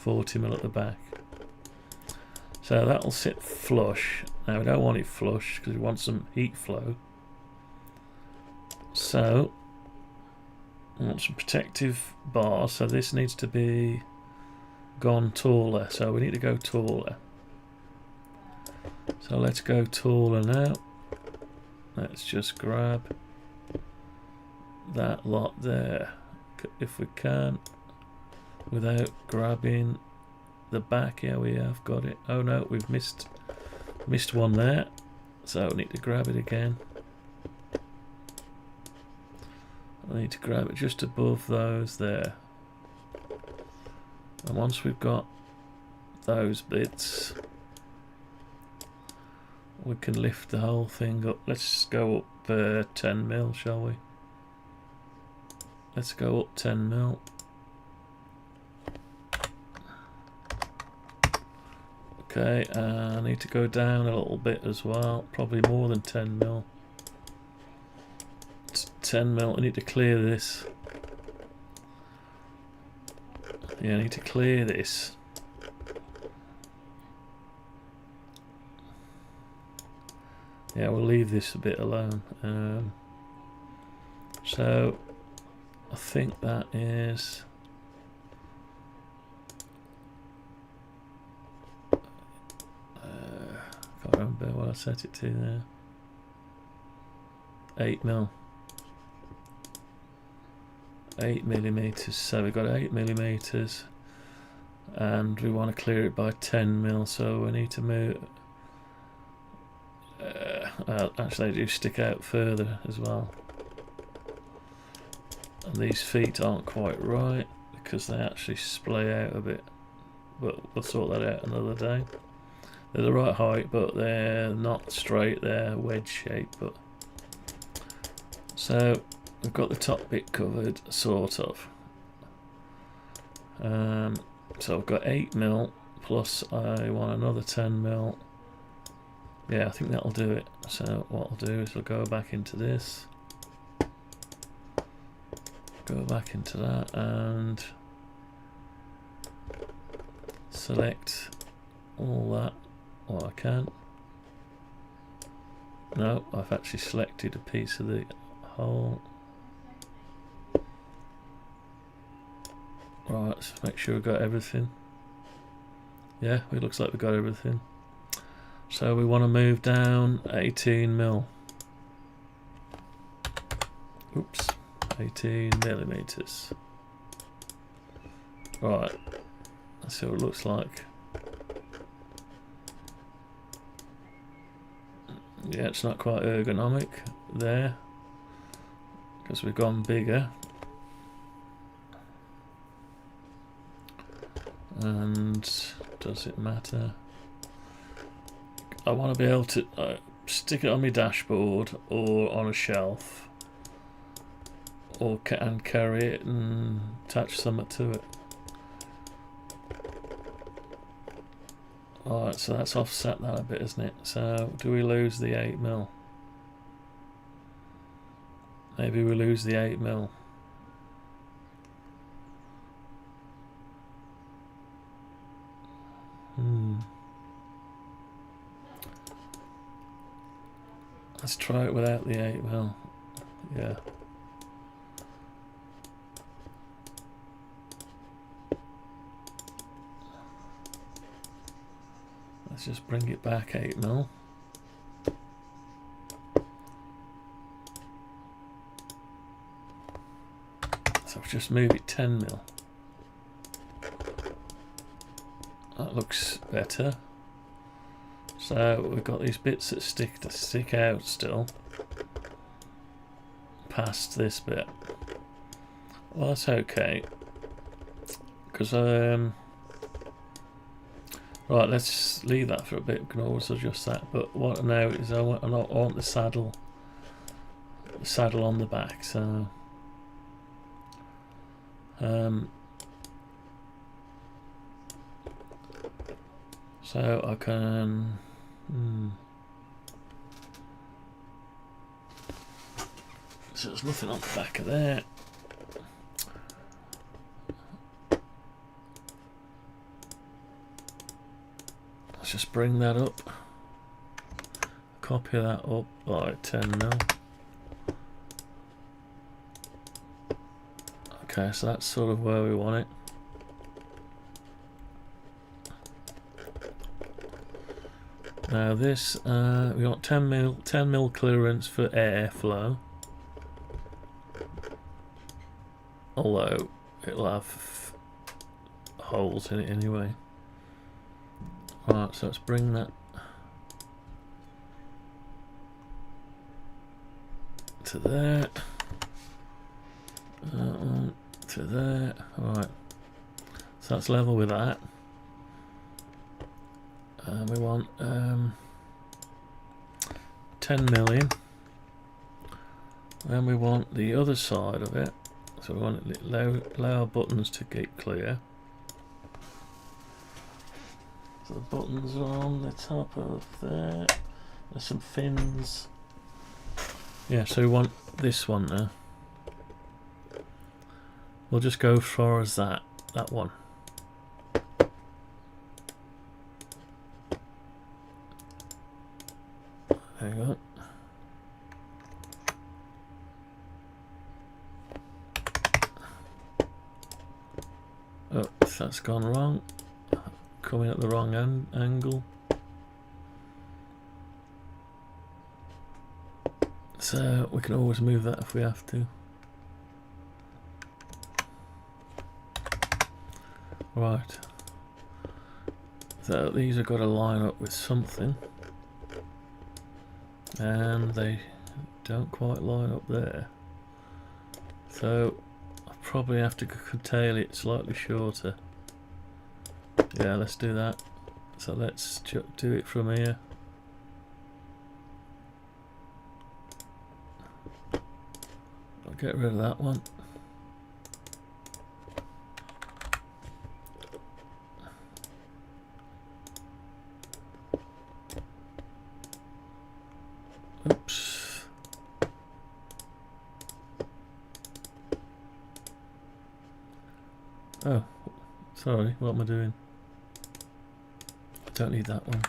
40mm at the back. So that'll sit flush. Now we don't want it flush because we want some heat flow. So I want some protective bars, so this needs to be gone taller, so we need to go taller. So let's go taller now. Let's just grab that lot there if we can without grabbing the back. Yeah, we have got it. Oh no, we've missed one there, so we need to grab it again. I need to grab it just above those there, and once we've got those bits we can lift the whole thing up. Let's go up 10mm, shall we? Let's go up 10mm. Okay, I need to go down a little bit as well, probably more than 10mm. It's 10mm. I need to clear this. Yeah, I need to clear this. Yeah, we'll leave this a bit alone. So I think that is can't remember what I set it to there. 8mm. 8mm. So we've got 8mm, and we want to clear it by 10mm. So we need to move. Actually, they do stick out further as well, and these feet aren't quite right because they actually splay out a bit, but we'll sort that out another day. They're the right height, but they're not straight, they're wedge shaped. But so we've got the top bit covered, sort of. So I've got 8mm plus I want another 10mm. Yeah, I think that'll do it. So what I'll do is I'll go back into this, go back into that, and select all that. Well, I can. No, I've actually selected a piece of the whole. Right, let's make sure we've got everything. Yeah, it looks like we've got everything. So we want to move down 18 mil. Oops, 18 millimeters. Right, let's see what it looks like. Yeah, it's not quite ergonomic there because we've gone bigger. And does it matter? I want to be able to stick it on my dashboard or on a shelf, or and carry it and attach something to it. Alright, so that's offset that a bit, isn't it? So do we lose the 8 mil? Maybe we lose the 8 mil. Let's try it without the 8 mil. Yeah. Let's just bring it back 8 mil. So just move it 10 mil. That looks better. So we've got these bits that stick out still past this bit. Well, that's okay, because right, let's leave that for a bit. We can always adjust that. But what now is I want the saddle on the back. So so I can. So there's nothing on the back of there. Let's just bring that up. Copy that up by 10 mil. Okay, so that's sort of where we want it. Now this, we want 10 mil clearance for airflow. Although it'll have holes in it anyway. Right, so let's bring that to there. To there. Alright. So that's level with that. And we want 10 million. Then we want the other side of it. So we want to allow our buttons to get clear. So the buttons are on the top of there. There's some fins. Yeah, so we want this one now. We'll just go as far as that one. Hang on. Oh, that's gone wrong. Coming at the wrong angle. So we can always move that if we have to. Right. So these have got to line up with something. And they don't quite line up there. So I probably have to curtail it slightly shorter. Yeah, let's do that. So let's do it from here. I'll get rid of that one. Oh, sorry, what am I doing? I don't need that one.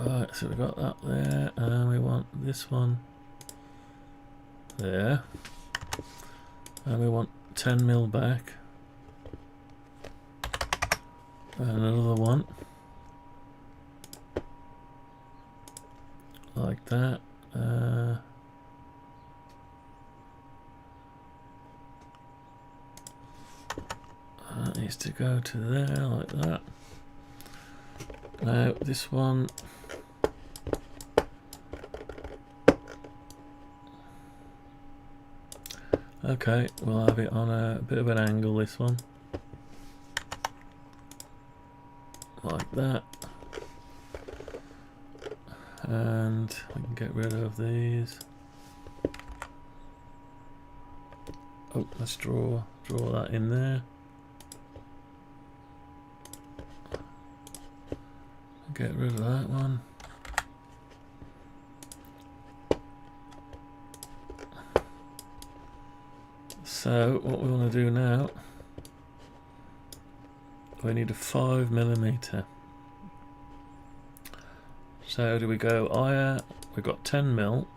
Alright, so we got that there, and we want this one there, and we want 10 mil back, and another one like that. That needs to go to there like that. Now this one, okay, we'll have it on a bit of an angle, this one, like that, and we can get rid of these. Oh, let's draw that in there. Get rid of that one. So what we want to do now, we need a 5mm. So do we go higher? We've got 10 mil.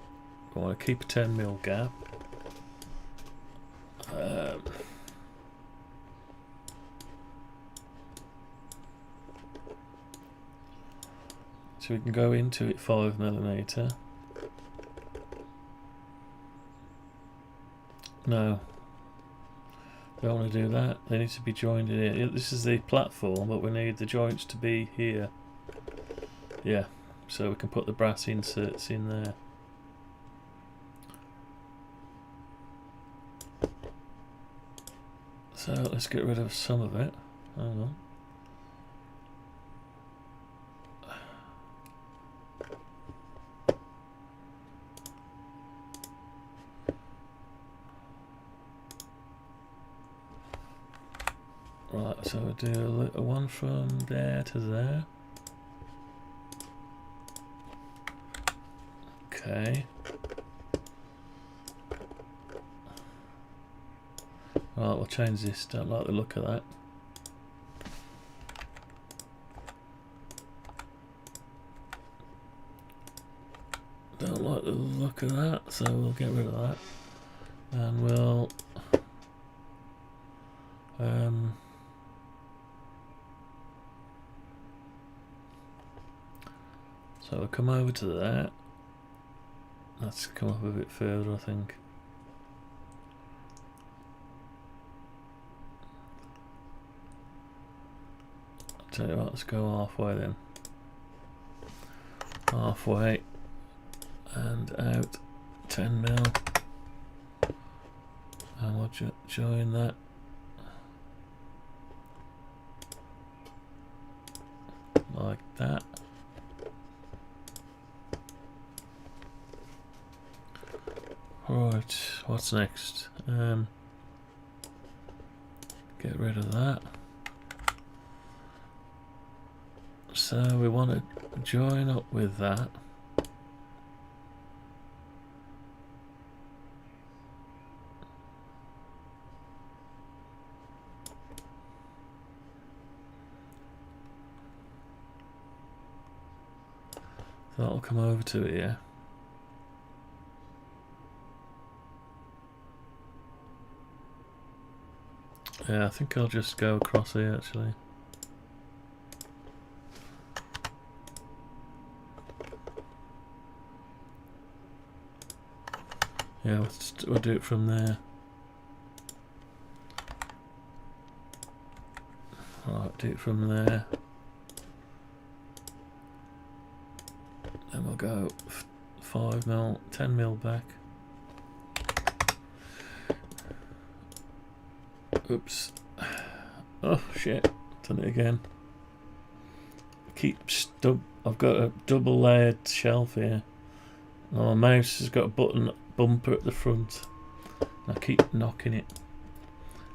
We want to keep a 10 mil gap. So we can go into it 5mm. No, don't want to do that. They need to be joined in here. This is the platform, but we need the joints to be here. Yeah, so we can put the brass inserts in there. So let's get rid of some of it. Hang on. Right, so we'll do a little one from there to there. Okay. Right, we'll change this. Don't like the look of that. Don't like the look of that, so we'll get rid of that. And we'll so we'll come over to that. Let's come up a bit further, I think. I'll tell you what, let's go halfway then. Halfway and out 10 mil. And we'll join that. Like that. Right, what's next? Get rid of that. So we want to join up with that. That'll come over to here. Yeah, I think I'll just go across here actually. Yeah, we'll do it from there. Right, do it from there. Then we'll go 5 mil, 10 mil back. Oops. Oh shit, done it again. I've got a double layered shelf here. My mouse has got a bumper at the front. And I keep knocking it.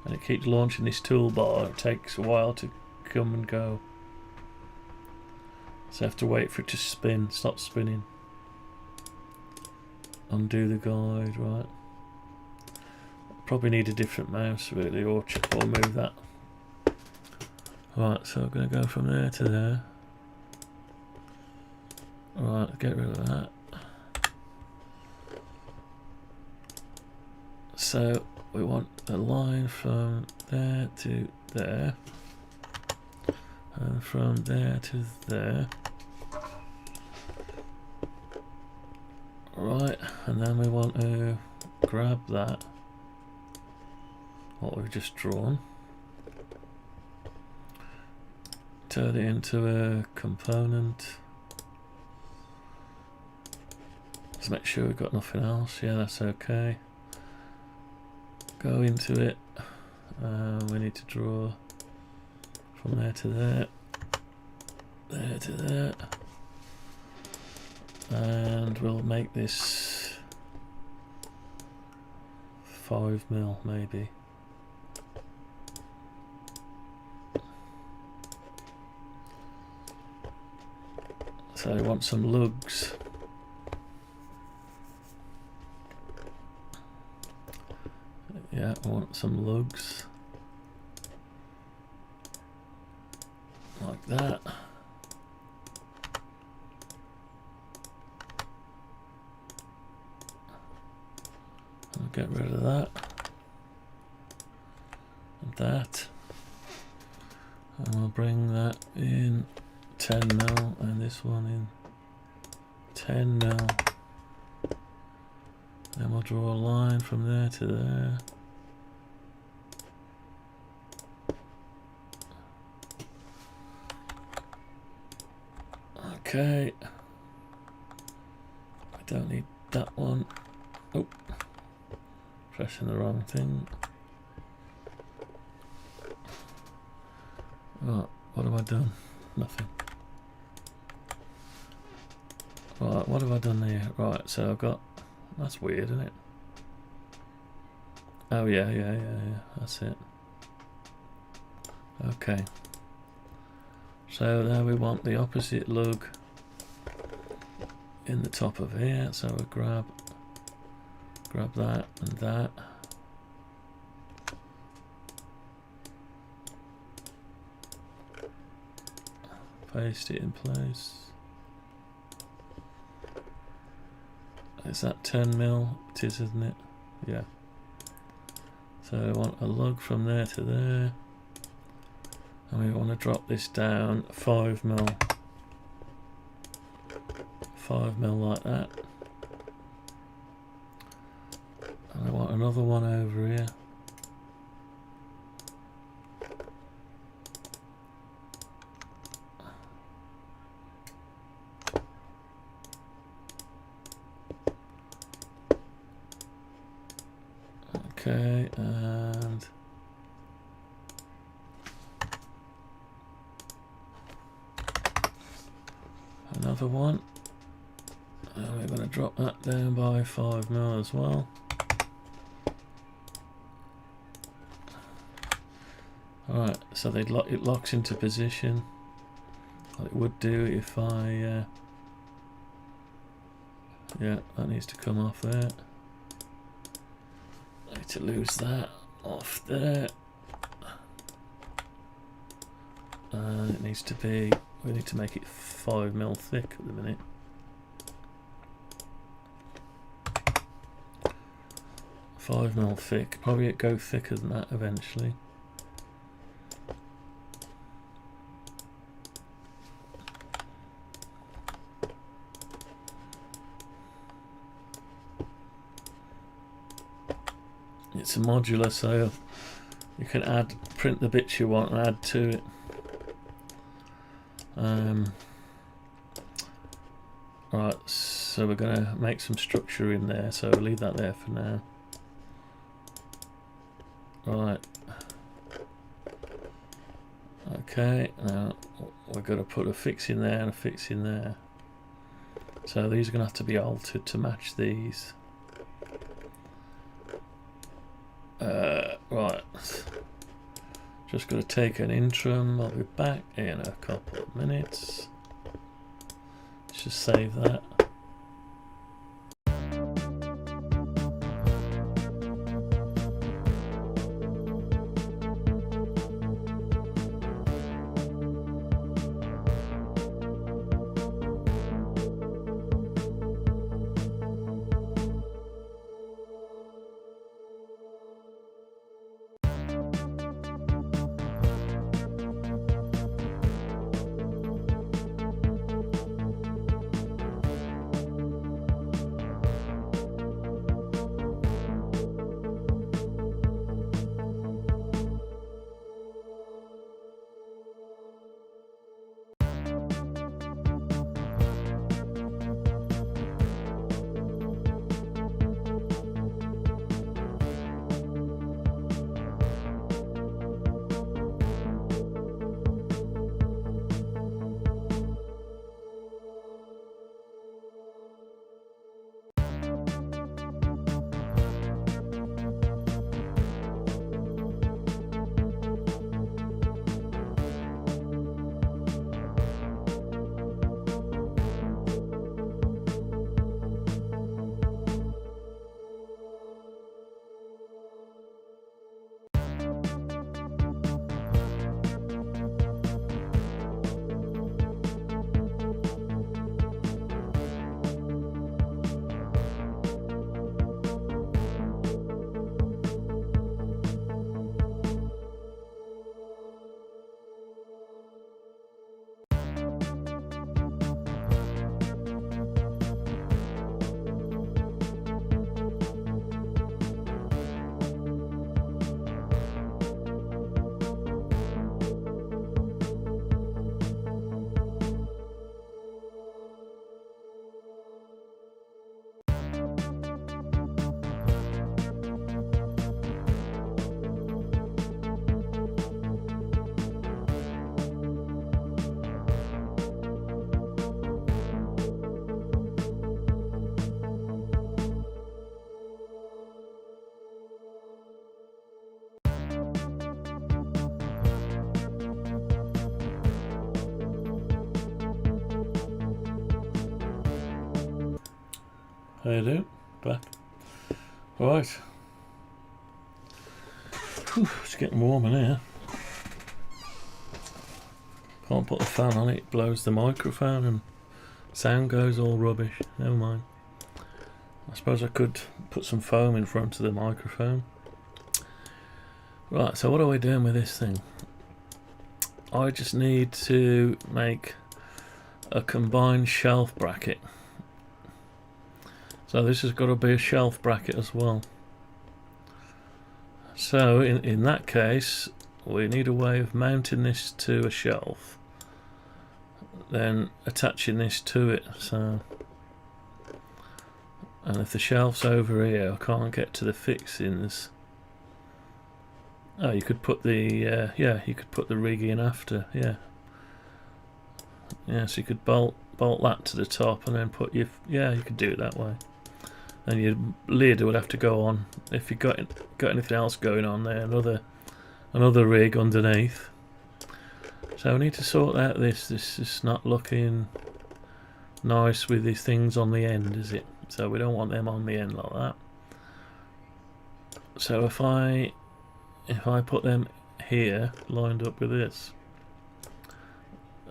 And it keeps launching this toolbar. It takes a while to come and go. So I have to wait for it to spin, stop spinning. undo the guide, right. Probably need a different mouse really, or move that. Right, so I'm going to go from there to there. Right, get rid of that. So we want a line from there to there, and from there to there. Right, and then we want to grab that, what we've just drawn, turn it into a component. Let's make sure we've got nothing else. Yeah, that's okay. Go into it. We need to draw from there to there, there to there, and we'll make this 5mm maybe. So I want some lugs. Yeah, I want some lugs like that. I'll get rid of that and that, and we'll bring that in 10mm and this one in 10mm. Then we'll draw a line from there to there. Okay, I don't need that one. Oh, pressing the wrong thing. Right, what have I done? Nothing. Right, what have I done here? Right, so I've got, that's weird, isn't it? Oh yeah, that's it. Okay. So now we want the opposite lug in the top of here, so we grab that and that. Paste it in place. Is that 10mm? It is, isn't it? Yeah. So I want a lug from there to there. And we want to drop this down 5mm. 5mm like that. And I want another one over here. Okay, and another one, and we're going to drop that down by 5mm as well. Alright, so it locks into position, like it would do if I yeah, that needs to come off there. I need to lose that off there, and it needs to be, we need to make it 5mm thick at the minute. Five mil thick, probably it go thicker than that eventually. It's a modular, so you can print the bits you want and add to it. Right, so we're going to make some structure in there, so we'll leave that there for now. Right. Okay, now we're going to put a fix in there and a fix in there. So these are going to have to be altered to match these. Right, just going to take an interim. I'll be back in a couple of minutes. Let's just save that. How you doing? Back. Right. Whew, it's getting warm in here. Can't put the fan on it, it blows the microphone and sound goes all rubbish. Never mind. I suppose I could put some foam in front of the microphone. Right, so what are we doing with this thing? I just need to make a combined shelf bracket. So this has got to be a shelf bracket as well. So in that case, we need a way of mounting this to a shelf, then attaching this to it. So, and if the shelf's over here, I can't get to the fixings. Oh, you could put the you could put the rig in after. So you could bolt that to the top and then put your you could do it that way. And your lid would have to go on if you got anything else going on there. Another rig underneath. So we need to sort out this. This is not looking nice with these things on the end, is it? So we don't want them on the end like that. So if I put them here, lined up with this,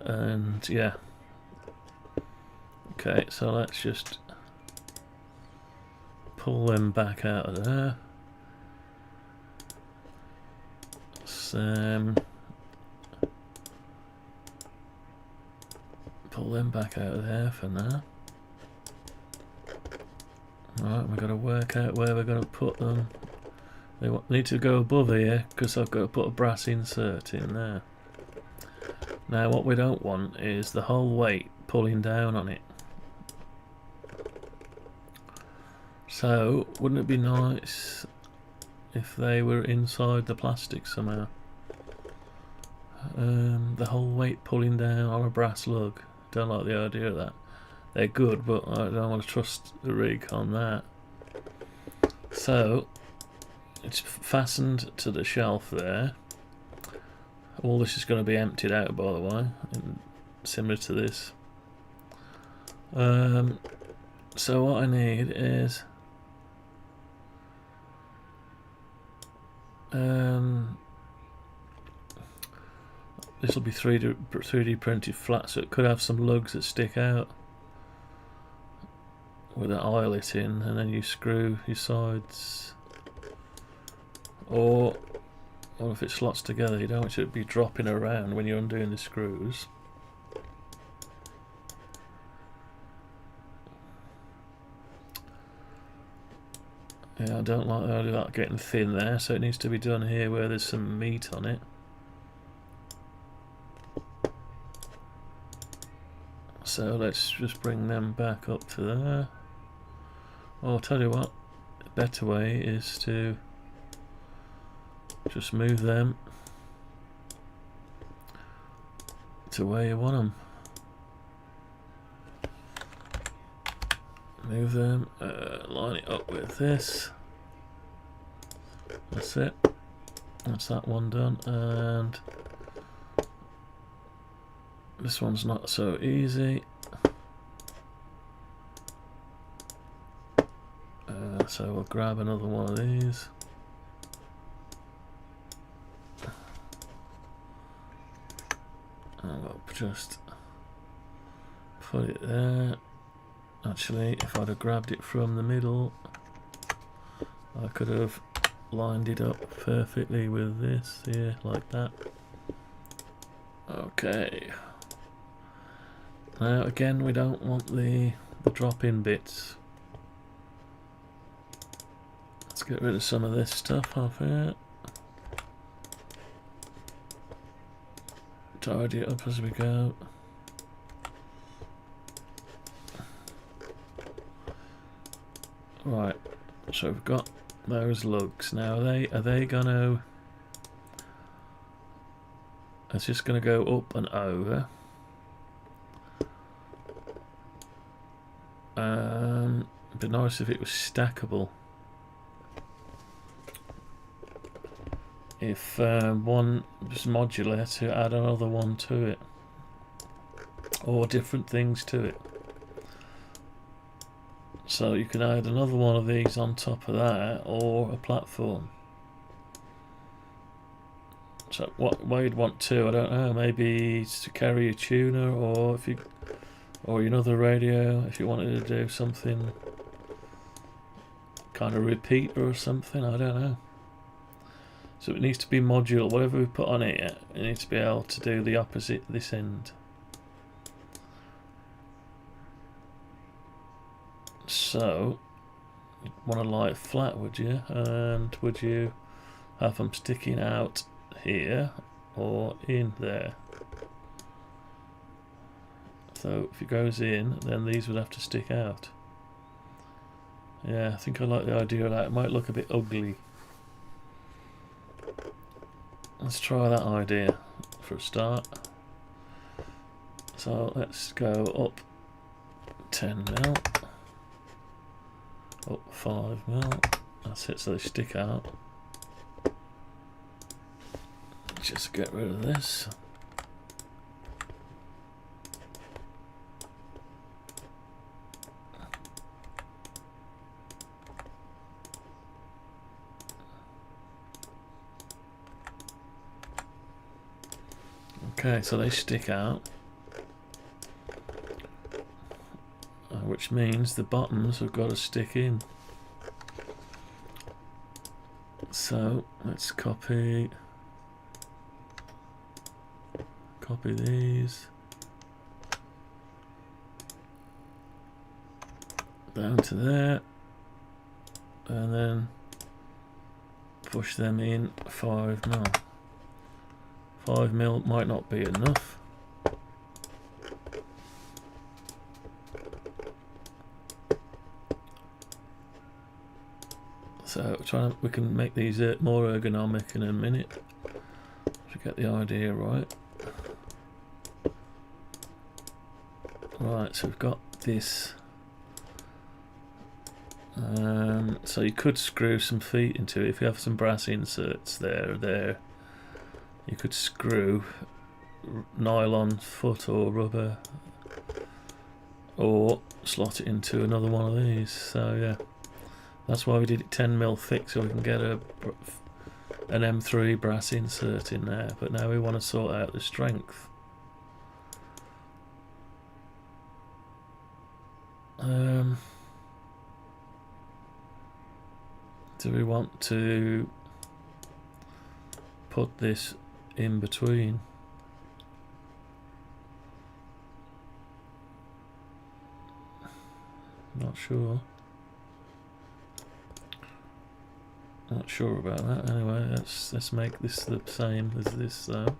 and okay, so let's just pull them back out of there. Pull them back out of there for now. Right, we've got to work out where we're going to put them. They need to go above here because I've got to put a brass insert in there. Now what we don't want is the whole weight pulling down on it. So wouldn't it be nice if they were inside the plastic somehow? The whole weight pulling down on a brass lug. Don't like the idea of that. They're good, but I don't want to trust the rig on that. So it's fastened to the shelf there. All this is going to be emptied out, by the way, similar to this. So what I need is this will be 3D printed flat, so it could have some lugs that stick out with an eyelet in, and then you screw your sides. Or if it slots together, you don't want it to be dropping around when you're undoing the screws. Yeah, I don't like the idea of that getting thin there, so it needs to be done here where there's some meat on it. So let's just bring them back up to there. Oh, I'll tell you what, the better way is to just move them to where you want them. Move them, line it up with this. That's it. That's that one done, and this one's not so easy. So we'll grab another one of these. And we'll just put it there. Actually, if I'd have grabbed it from the middle, I could have lined it up perfectly with this here, like that. Okay. Now again, we don't want the drop-in bits. Let's get rid of some of this stuff off here. Tidy it up as we go. Right, so we've got those lugs. Now are they gonna? It's just gonna go up and over. It'd be nice if it was stackable. If one was modular, to add another one to it, or different things to it. So you can add another one of these on top of that, or a platform. So why you'd want two, I don't know. Maybe it's to carry a tuner, or if you, or another radio if you wanted to do something kind of repeater or something. I don't know. So it needs to be modular. Whatever we put on it, it needs to be able to do the opposite this end. So you'd want to lie it flat, would you? And would you have them sticking out here or in there? So if it goes in, then these would have to stick out. Yeah, I think I like the idea of that. It might look a bit ugly. Let's try that idea for a start. So let's go up 10 mil, up 5 mil. That's it, so they stick out. Just get rid of this. Okay, so they stick out, which means the bottoms have got to stick in. So let's copy these down to there, and then push them in 5 mil. 5 mil might not be enough. So we can make these more ergonomic in a minute to get the idea right. Right, so we've got this. So you could screw some feet into it if you have some brass inserts there. You could screw nylon foot or rubber, or slot it into another one of these. So yeah, that's why we did it 10 mil thick, so we can get an M3 brass insert in there. But now we want to sort out the strength. Do we want to put this in between? Not sure. Not sure about that. Anyway, let's make this the same as this though.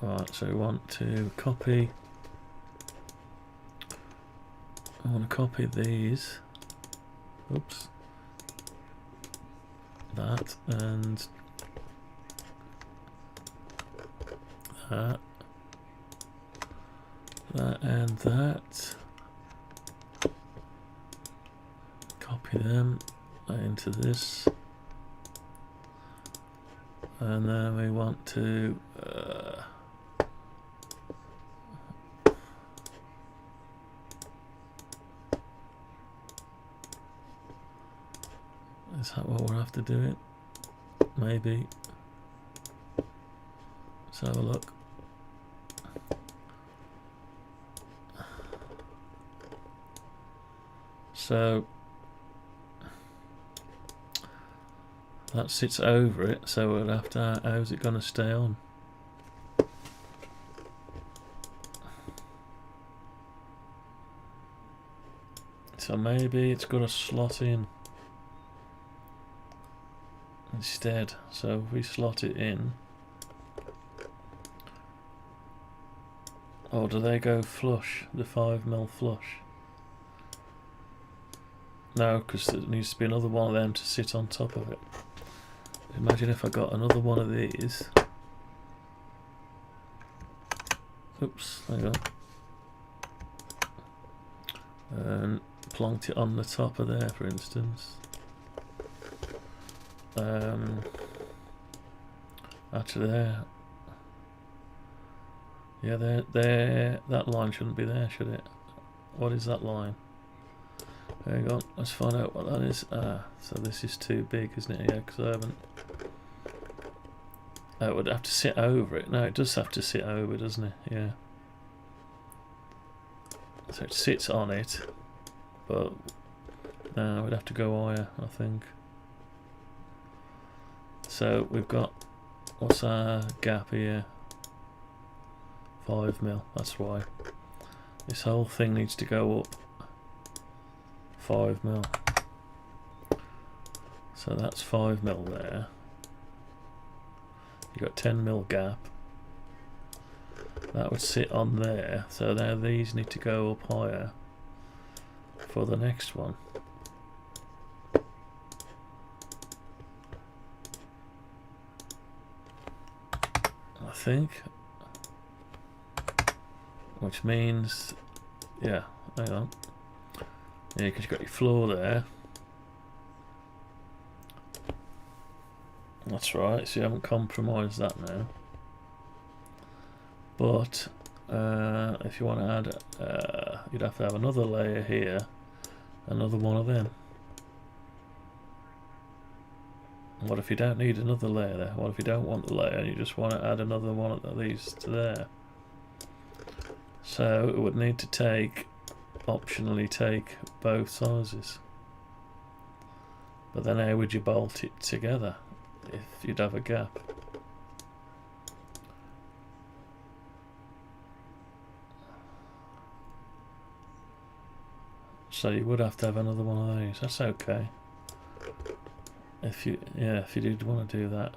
Right, so we want to copy. I want to copy these. Oops. That and that. That and that. Copy them into this. And then we want to is that what we'll have to do it? Maybe. Let's have a look. So that sits over it, so we'll have to, how's it going to stay on? So maybe it's got to slot in instead. So if we slot it in, or do they go flush, the 5 mil flush? No, because there needs to be another one of them to sit on top of it. Imagine if I got another one of these. Oops, hang on. And plonked it on the top of there, for instance. Actually there. Yeah, there, that line shouldn't be there, should it? What is that line? Hang on, let's find out what that is. So this is too big, isn't it? Yeah, because I haven't. It would have to sit over it. No, it does have to sit over, doesn't it? Yeah. So it sits on it, but no, we'd have to go higher, I think. So we've got, what's our gap here? 5 mil. That's why. This whole thing needs to go up 5 mil. So that's 5 mil there. You've got 10 mil gap. That would sit on there. So now these need to go up higher for the next one. I think. Which means, yeah, hang on. Yeah, because you've got your floor there. That's right, so you haven't compromised that now. But if you want to add, you'd have to have another layer here, another one of them. What if you don't need another layer there? What if you don't want the layer and you just want to add another one of these to there? So it would need to take, optionally take both sizes. But then how would you bolt it together if you'd have a gap? So you would have to have another one of these. That's okay. If you did want to do that.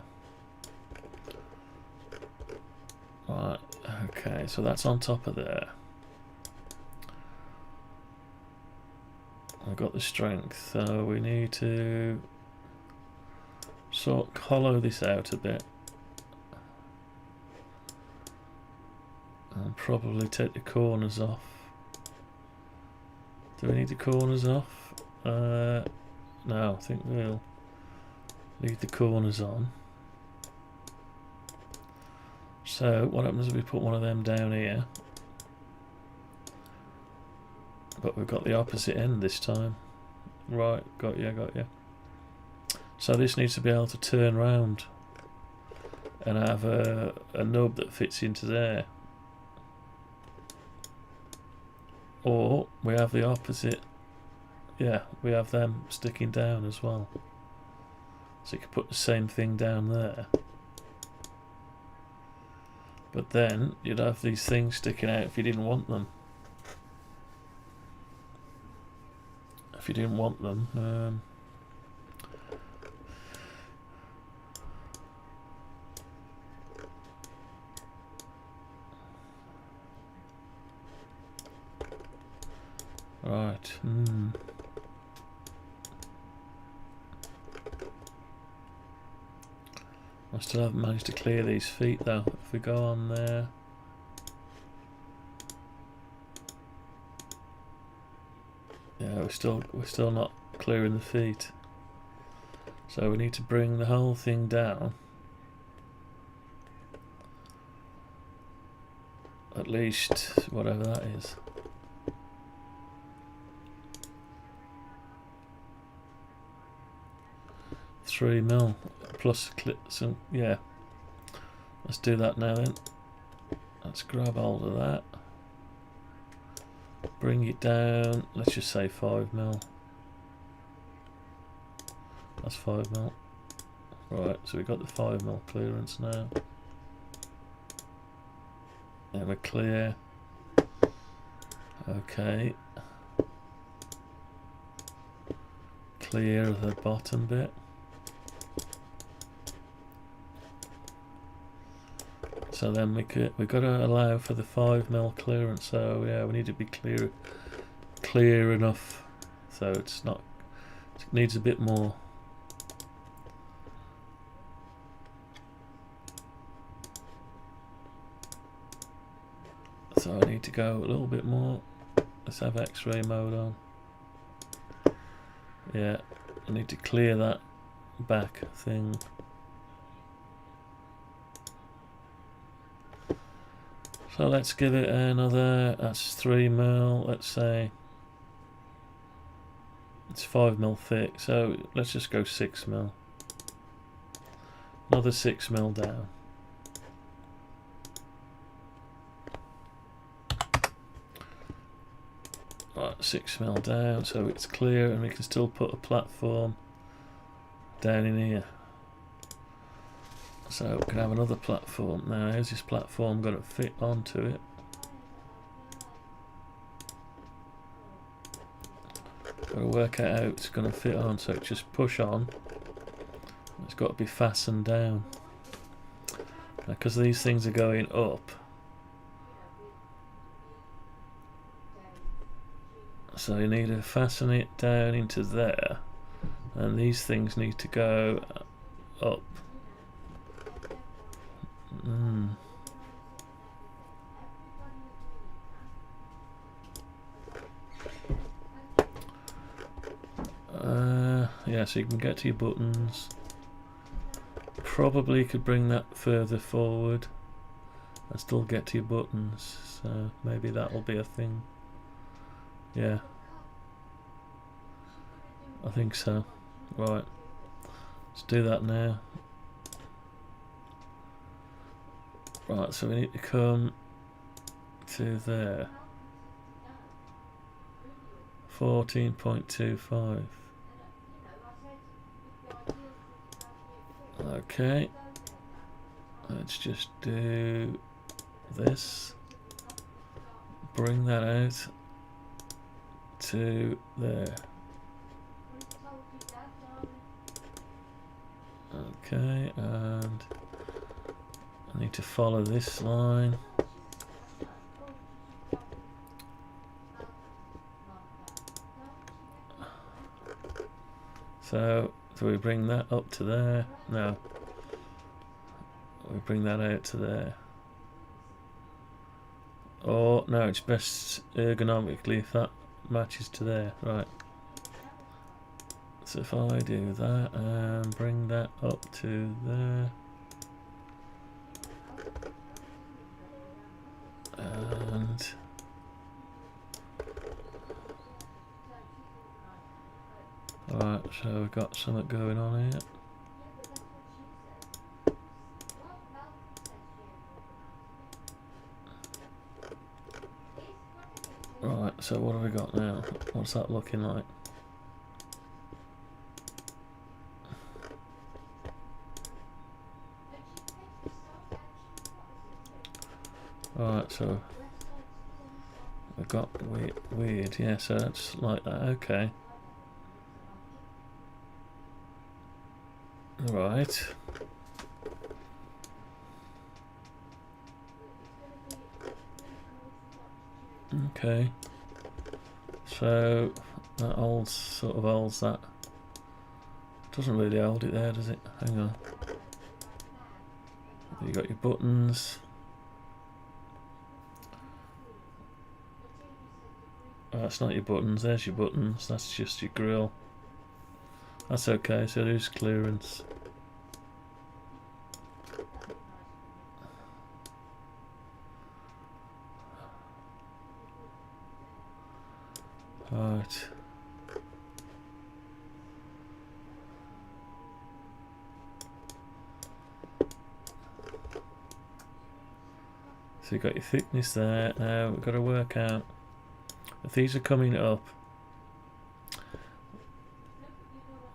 Right, okay, so that's on top of there. I've got the strength, so we need to sort of hollow this out a bit. And probably take the corners off. Do we need the corners off? No, I think we'll leave the corners on. So what happens if we put one of them down here? But we've got the opposite end this time. Right, got you. So this needs to be able to turn round and have a nub that fits into there. Or we have the opposite. Yeah, we have them sticking down as well. So you could put the same thing down there. But then you'd have these things sticking out if you didn't want them. If you didn't want them. Right. I still haven't managed to clear these feet though. If we go on there. Yeah, we're still not clearing the feet. So we need to bring the whole thing down. At least whatever that is. $3 mil plus some, yeah. Let's do that now then. Let's grab hold of that. Bring it down. Let's just say 5 mil. That's 5 mil. Right, so we've got the 5 mil clearance now. Then we're clear. Okay. Clear the bottom bit. So then we've got to allow for the 5 mil clearance. So yeah, we need to be clear enough. So it's not. It needs a bit more. So I need to go a little bit more. Let's have X-ray mode on. Yeah, I need to clear that back thing. So let's give it another, that's 3mm, let's say it's 5mm thick, so let's just go 6mm. Another 6mm down. Right, 6mm down, so it's clear, and we can still put a platform down in here. So we can have another platform. Now, how's this platform going to fit onto it? Got to work out how it's going to fit on. So just push on. It's got to be fastened down. Because these things are going up. So you need to fasten it down into there. And these things need to go up. Yeah, so you can get to your buttons. Probably could bring that further forward and still get to your buttons, so maybe that'll be a thing. Yeah, I think so. Right, let's do that now. Right, so we need to come to there. 14.25. Okay, let's just do this. Bring that out to there. Okay, and I need to follow this line. So do we bring that up to there? No. We bring that out to there. Or no, it's best ergonomically if that matches to there. Right. So if I do that and bring that up to there. And alright, so we've got something going on here. Right, so what have we got now? What's that looking like? Alright, so we've got weird, yeah, so that's like that, okay. Right. Okay. So that sort of holds that. Doesn't really hold it there, does it? Hang on. You got your buttons. Oh, that's not your buttons, there's your buttons, that's just your grill. That's okay, so there's clearance. Right. So you've got your thickness there. Now we've got to work out if these are coming up.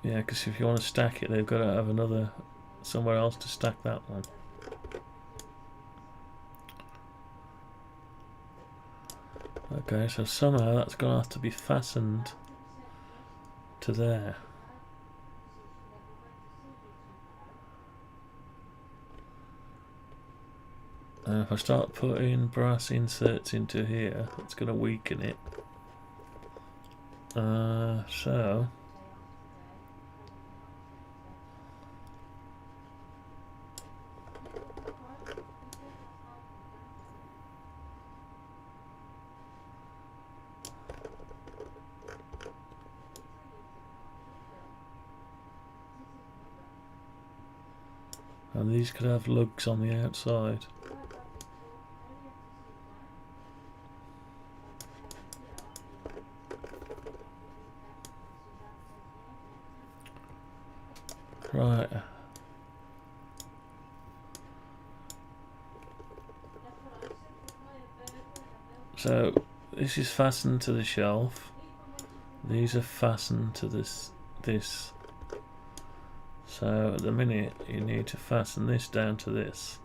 Yeah, because if you want to stack it, they've got to have another somewhere else to stack that one. Okay, so somehow that's going to have to be fastened to there. And if I start putting brass inserts into here, it's going to weaken it. So and these could have lugs on the outside. Right. So this is fastened to the shelf. These are fastened to this. So at the minute you need to fasten this down to this.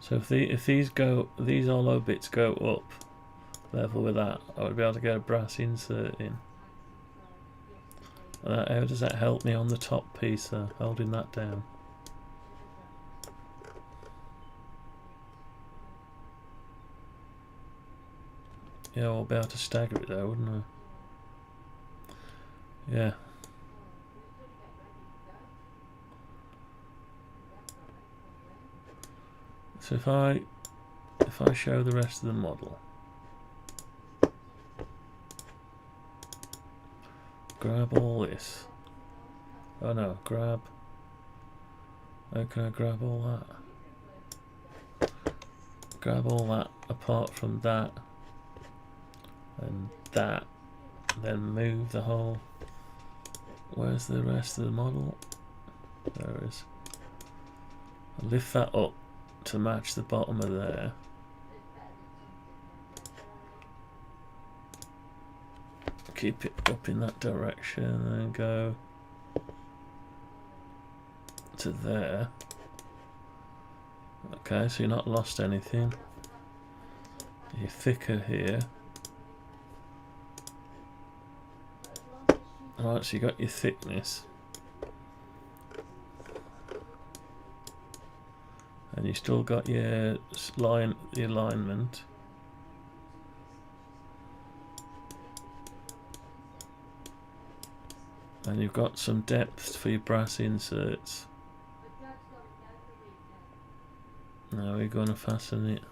So if these hollow bits go up level with that, I would be able to get a brass insert in. How does that help me on the top piece, holding that down? Yeah, I'll be able to stagger it there, wouldn't I? Yeah. So if I show the rest of the model, grab all this. Oh no, grab. How can I grab all that? Grab all that apart from that and that, then move the whole. Where's the rest of the model? There it is. I'll lift that up to match the bottom of there. Keep it up in that direction and go to there. Okay, so you're not lost anything. You're thicker here. Alright, so you got your thickness. And you still got your alignment. And you've got some depth for your brass inserts. Now we're going to fasten it.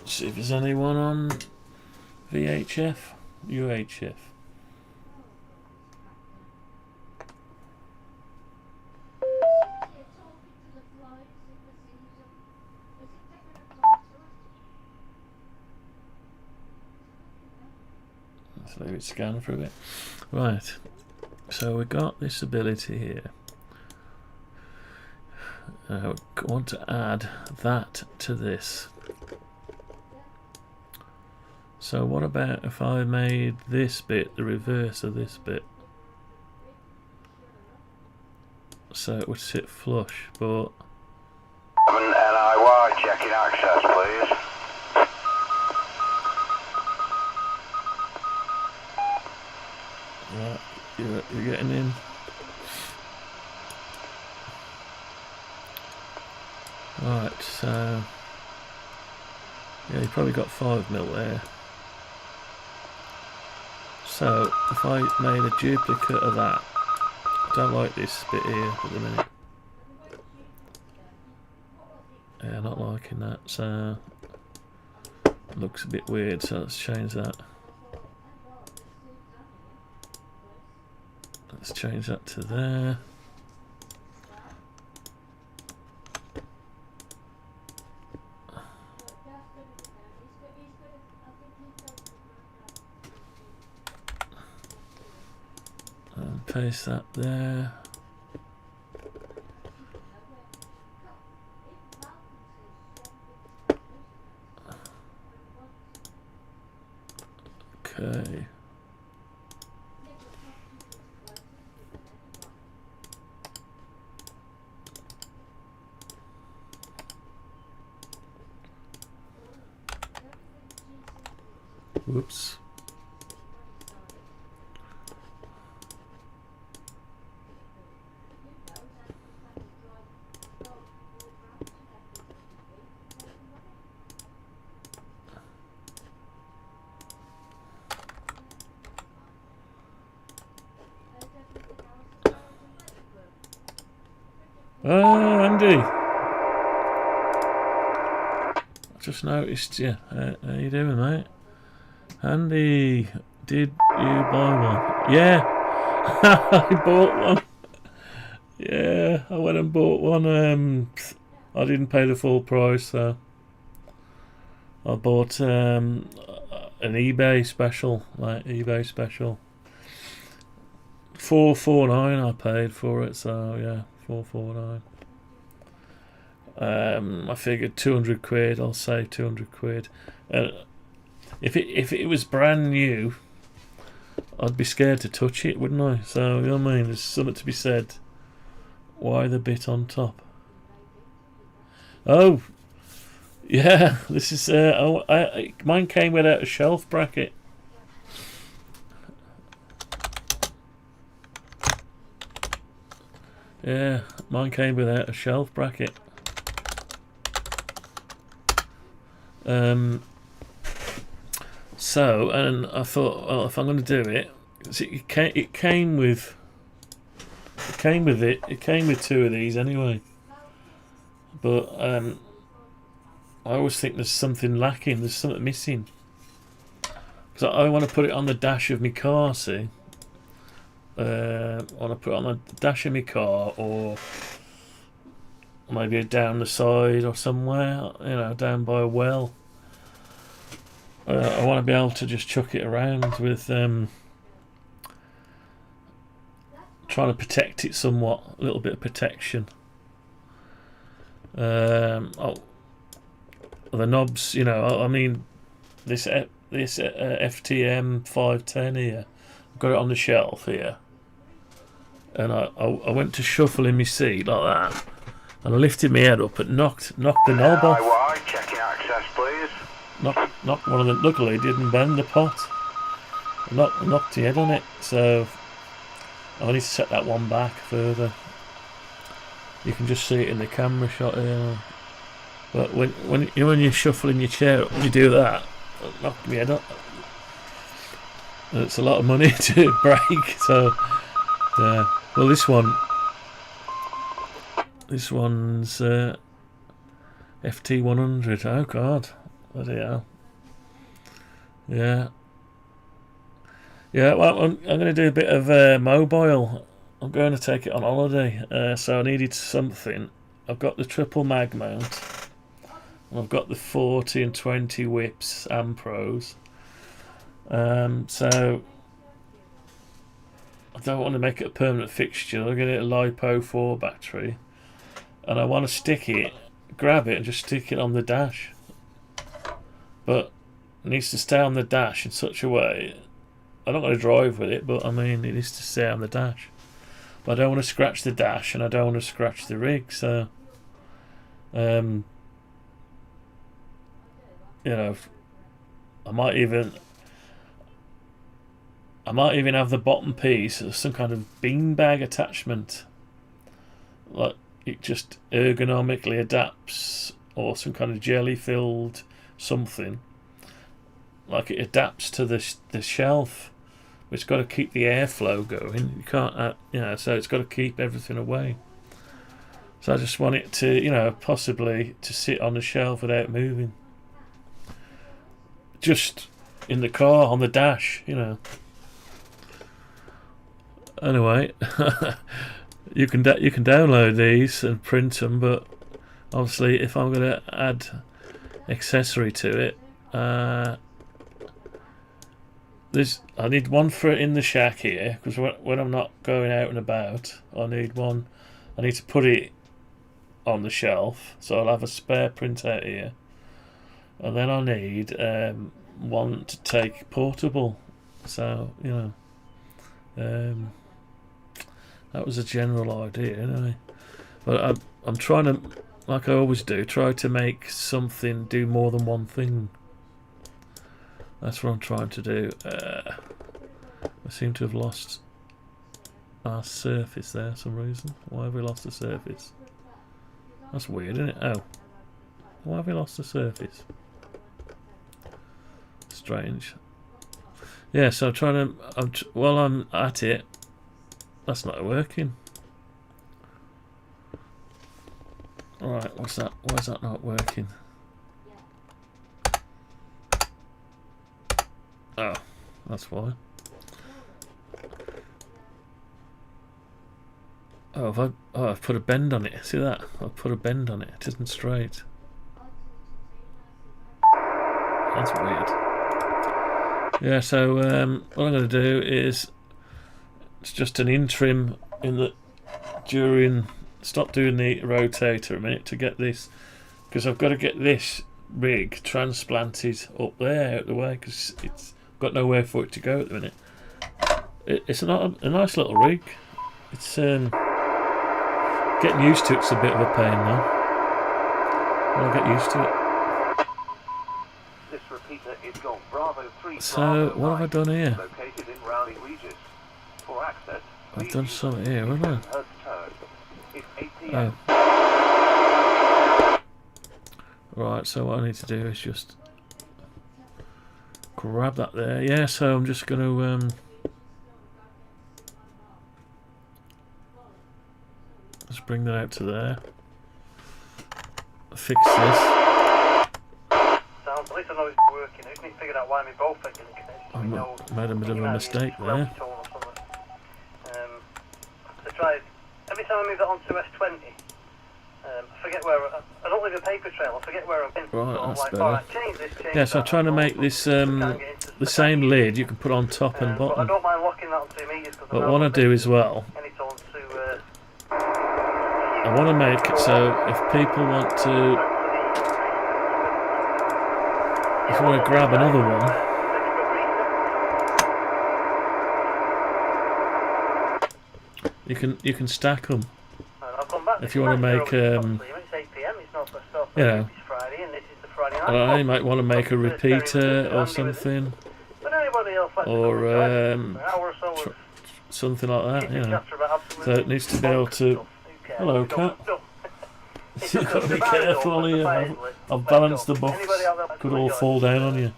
See if there's anyone on VHF, UHF. Let's leave it scan for a bit. Right, so we've got this ability here. I want to add that to this. So what about if I made this bit the reverse of this bit? So it would sit flush, but... NIY checking access, please. Right, you're getting in. Right, so... yeah, you probably got 5mm there. So, if I made a duplicate of that, I don't like this bit here at the minute. Yeah, not liking that, so it looks a bit weird, so let's change that. Let's change that to there. And paste that there. Okay. Whoops. Oh, Andy. I just noticed you. How you doing, mate? Andy, did you buy one? Yeah, I bought one. Yeah, I went and bought one. I didn't pay the full price, so I bought an eBay special, like eBay special. $449 I paid for it, so yeah, $449. I figured 200 quid. I'll say 200 quid. If it was brand new, I'd be scared to touch it, wouldn't I? So you know what I mean. There's something to be said. Why the bit on top? Oh, yeah. This is mine came without a shelf bracket. Yeah, mine came without a shelf bracket. So, and I thought, well, if I'm going to do it, it came with two of these anyway. But I always think there's something lacking. There's something missing. Because I want to put it on the dash of my car. See, I want to put it on the dash of my car, or maybe down the side or somewhere. You know, down by a well. I want to be able to just chuck it around with trying to protect it somewhat, a little bit of protection. The knobs, you know, I mean, this FTM-510 here, I've got it on the shelf here, and I went to shuffle in my seat like that, and I lifted my head up and knocked the knob off. Checking access, please. Knocked one of them. Luckily, it didn't bend the pot. I knocked the head on it, so I need to set that one back further. You can just see it in the camera shot here. But when you're shuffling your chair up, when you do that, it knocked my head up. And it's a lot of money to break. So, well, this one's FT-100. Oh God. Bloody hell. Yeah. Yeah, well, I'm going to do a bit of mobile. I'm going to take it on holiday, so I needed something. I've got the triple mag mount, and I've got the 40 and 20 whips and pros. So I don't want to make it a permanent fixture. I'm going to get a LiPo 4 battery, and I want to stick it, grab it, and just stick it on the dash. But it needs to stay on the dash in such a way. I'm not going to drive with it, but I mean, it needs to stay on the dash. But I don't want to scratch the dash, and I don't want to scratch the rig, so you know, I might even have the bottom piece as some kind of beanbag attachment, like it just ergonomically adapts, or some kind of jelly filled something, like it adapts to the shelf. It's got to keep the airflow going. You can't, you know, so it's got to keep everything away. So I just want it to, you know, possibly to sit on the shelf without moving, just in the car on the dash, you know. Anyway, you can download these and print them, but obviously, if I'm going to add accessory to it, I need one for it in the shack here, because when I'm not going out and about, I need one. I need to put it on the shelf, so I'll have a spare printout here, and then I need one to take portable. So you know, that was a general idea anyway. But I'm trying to, like I always do, try to make something do more than one thing. That's what I'm trying to do. I seem to have lost our surface there for some reason. Why have we lost the surface? That's weird, isn't it? Oh. Why have we lost the surface? Strange. Yeah, so I'm trying to... while I'm at it, that's not working. Alright, what's that? Why is that not working? Oh, that's why. Oh, I've put a bend on it. See that? I've put a bend on it. It isn't straight. That's weird. Yeah, so what I'm going to do is it's just an interim in the during. Stop doing the rotator a minute to get this, because I've got to get this rig transplanted up there out of the way because it's got nowhere for it to go at the minute. It's not a nice little rig. It's getting used to it's a bit of a pain now. I'll get used to it. This repeater is Golf Bravo 3 So what have I done here? located in Raleigh Regis. For access, I've done something here, haven't I? Hertz turn. It's 8 p.m. Oh. Right, so what I need to do is just grab that there. Yeah, so I'm just going to just bring that out to there. Fix this. Sounds, at least I know it's working. I just need to figure out why my both are getting connected. I made a bit of a mistake there. I tried every time I move that onto S20. I forget where I don't leave a paper trail. I forget where I've been. Right, so that's like, better. right, change this, change Yeah, so I'm that. trying to make this the same lid you can put on top and But I bottom. don't mind locking that on 2 meters. But what I do as well, Any tone to. I want to make it so if people want to, if you want to grab another one, you can stack them. If you want to make you know, I might want to make a repeater or something, or something like that, you know. So it needs to be able to. Hello, cat. You've got to be careful here. I've balanced the box. Could all fall down on you.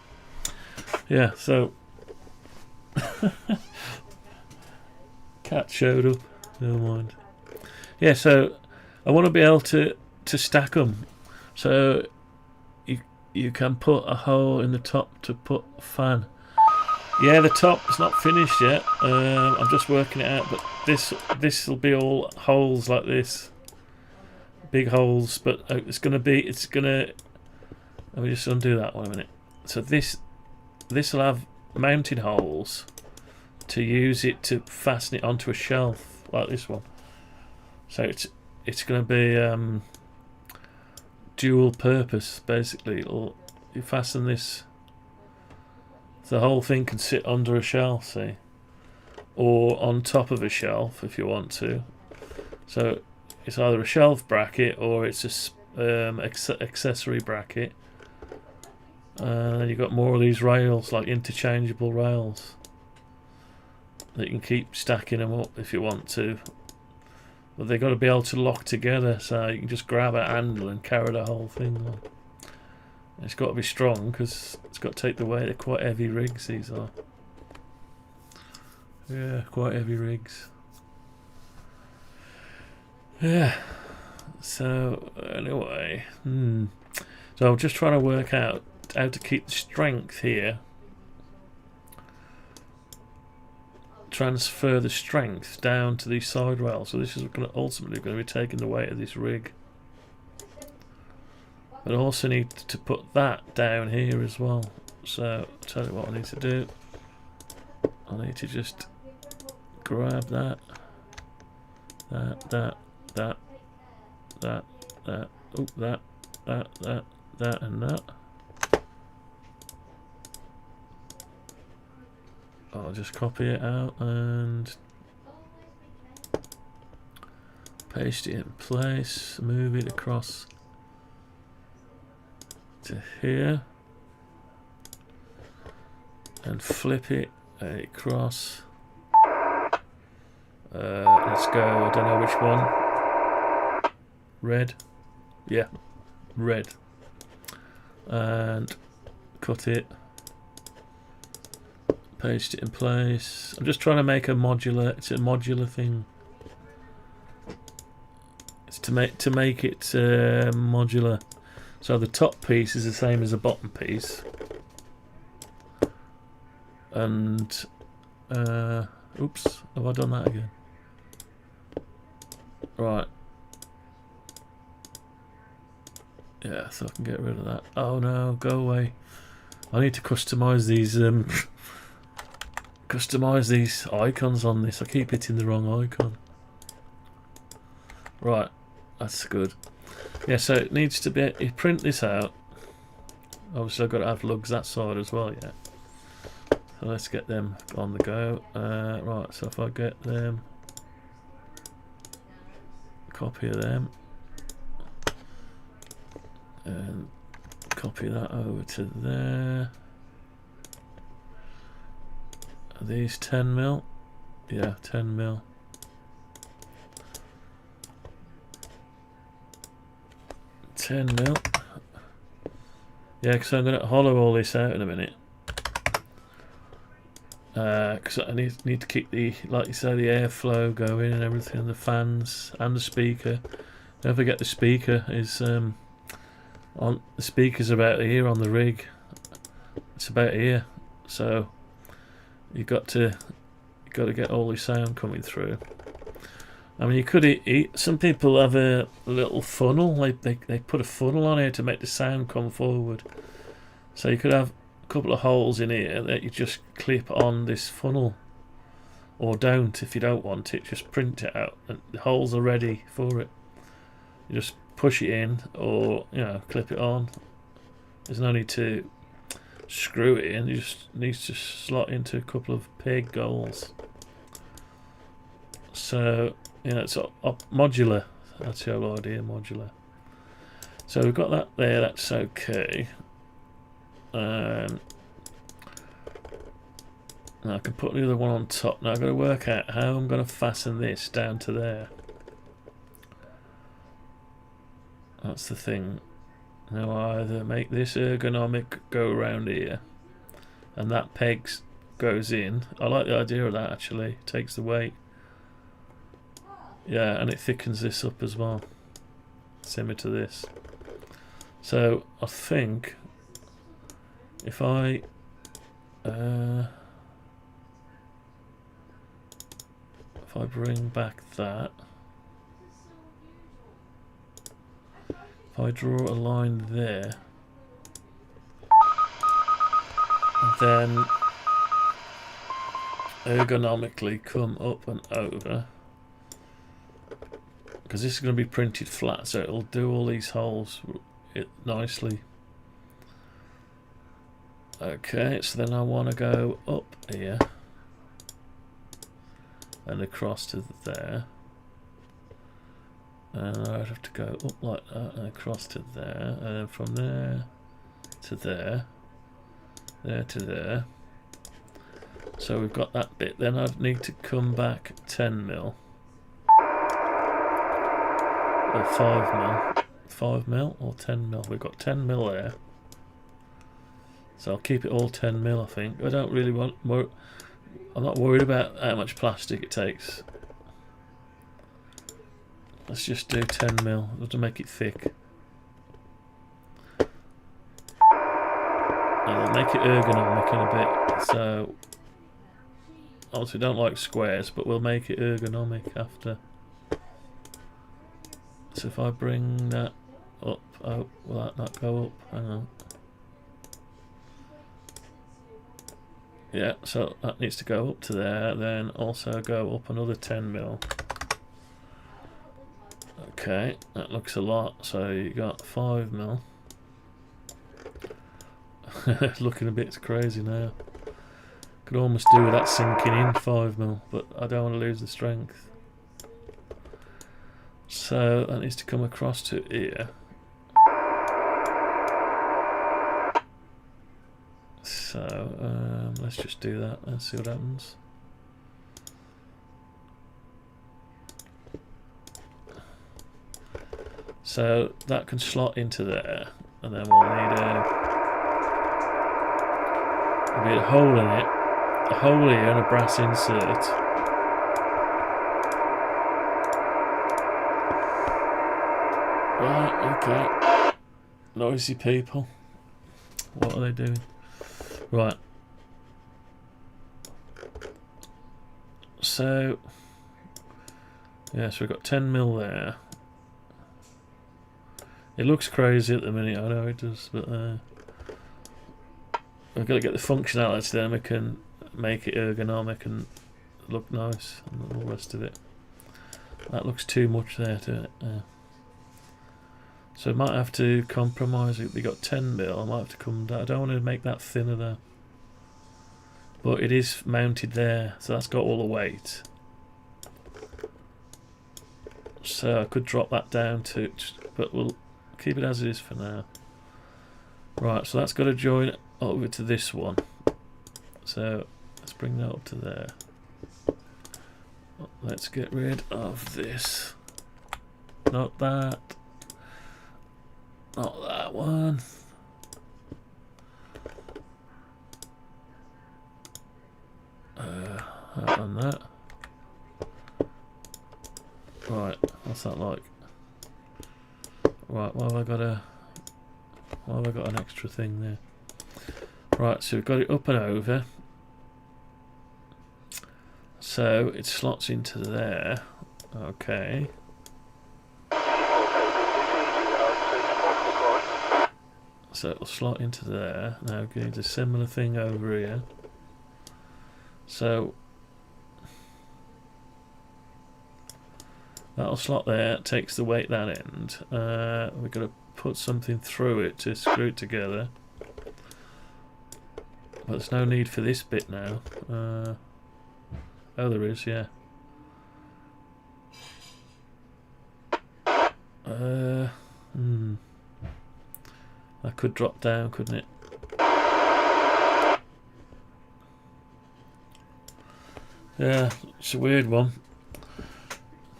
Yeah, so cat showed up. Never mind. Yeah, so I want to be able to stack them. So you can put a hole in the top to put a fan. Yeah, the top is not finished yet. I'm just working it out, but this will be all holes like this, big holes. But it's gonna. Let me just undo that one a minute. So this will have mounting holes to use it to fasten it onto a shelf like this one. So it's going to be dual purpose basically. You fasten this. The whole thing can sit under a shelf, see, or on top of a shelf if you want to. So it's either a shelf bracket or it's a accessory bracket. And you've got more of these rails, like interchangeable rails, that you can keep stacking them up if you want to. But they've got to be able to lock together, so you can just grab a handle and carry the whole thing on. It's got to be strong because it's got to take the weight. They're quite heavy rigs, these are. Yeah, quite heavy rigs. Yeah. So anyway, so I'm just trying to work out how to keep the strength here. Transfer the strength down to these side rails. So this is ultimately going to be taking the weight of this rig. But I also need to put that down here as well. So I'll tell you what I need to do. I need to just grab that, that, and that. I'll just copy it out and paste it in place, move it across to here. and flip it across. Let's go, I don't know which one. Red. Yeah, red. And cut it. Paste it in place. I'm just trying to make a modular. It's a modular thing. It's to make it modular. So the top piece is the same as the bottom piece. And oops, have I done that again? Right. Yeah, so I can get rid of that. Oh no, go away. I need to customize these icons on this. I keep hitting the wrong icon. Right, that's good. Yeah, so it needs to be, you print this out. Obviously I've got to have lugs that side as well, yeah. So let's get them on the go. Right, so if I get them, copy of them, and copy that over to there. Are these 10mm? Yeah, 10mm. Yeah, because I'm going to hollow all this out in a minute. Because I need to keep the, like you say, the airflow going and everything, the fans and the speaker. Don't forget the speaker is on. The speaker's about here on the rig. It's about here, so you've got to get all the sound coming through. I mean, you could some people have a little funnel, like they put a funnel on here to make the sound come forward. So you could have a couple of holes in here that you just clip on this funnel, or don't if you don't want it. Just print it out, and the holes are ready for it. You just push it in, or clip it on. There's no need to screw it in. You just needs to slot into a couple of peg holes. So it's modular. That's the whole idea, modular. So we've got that there. That's okay. Now I can put the other one on top. Now I've got to work out how I'm going to fasten this down to there. That's the thing. Now I either make this ergonomic go around here, and that peg goes in. I like the idea of that actually. It takes the weight. Yeah, and it thickens this up as well. Similar to this. So I think if I bring back that, if I draw a line there, then ergonomically come up and over, because this is going to be printed flat, so it'll do all these holes nicely. Okay, so then I want to go up here and across to there, and I'd have to go up like that and across to there, and then from there to there, there to there. So we've got that bit. Then I'd need to come back 10mm or 5mm. 5mm or 10mm. We've got 10mm there. So I'll keep it all 10mm, I think. I don't really want more. I'm not worried about how much plastic it takes. Let's just do 10mm to make it thick. And I'll make it ergonomic in a bit. So obviously, don't like squares, but we'll make it ergonomic after. So if I bring that up, oh, will that not go up? Hang on. Yeah, so that needs to go up to there, then also go up another 10mm. Okay, that looks a lot. So you got 5mm. Looking a bit crazy now. Could almost do with that sinking in 5mm, but I don't want to lose the strength. So that needs to come across to here. So let's just do that and see what happens. So that can slot into there, and then we'll need a hole in it, a hole here and a brass insert. Right, okay. Noisy people. What are they doing? Right. So, yeah, so we've got 10 mil there. It looks crazy at the minute, I know it does, but we've got to get the functionality, then we can make it ergonomic and look nice and all the rest of it. That looks too much there to it. So I might have to compromise it. We got 10 mil, I might have to come down. I don't want to make that thinner though. But it is mounted there, so that's got all the weight. So I could drop that down to, but we'll keep it as it is for now. Right, so that's got to join over to this one. So let's bring that up to there. Let's get rid of this. Not that. Not that one. That and that. Right, what's that like? Right, why have I got an extra thing there? Right, so we've got it up and over. So it slots into there. Okay. So it'll slot into there. Now we need a similar thing over here. So that'll slot there, it takes the weight that end. We've got to put something through it to screw it together. But there's no need for this bit now. Oh, there is, yeah. That could drop down, couldn't it? Yeah, it's a weird one.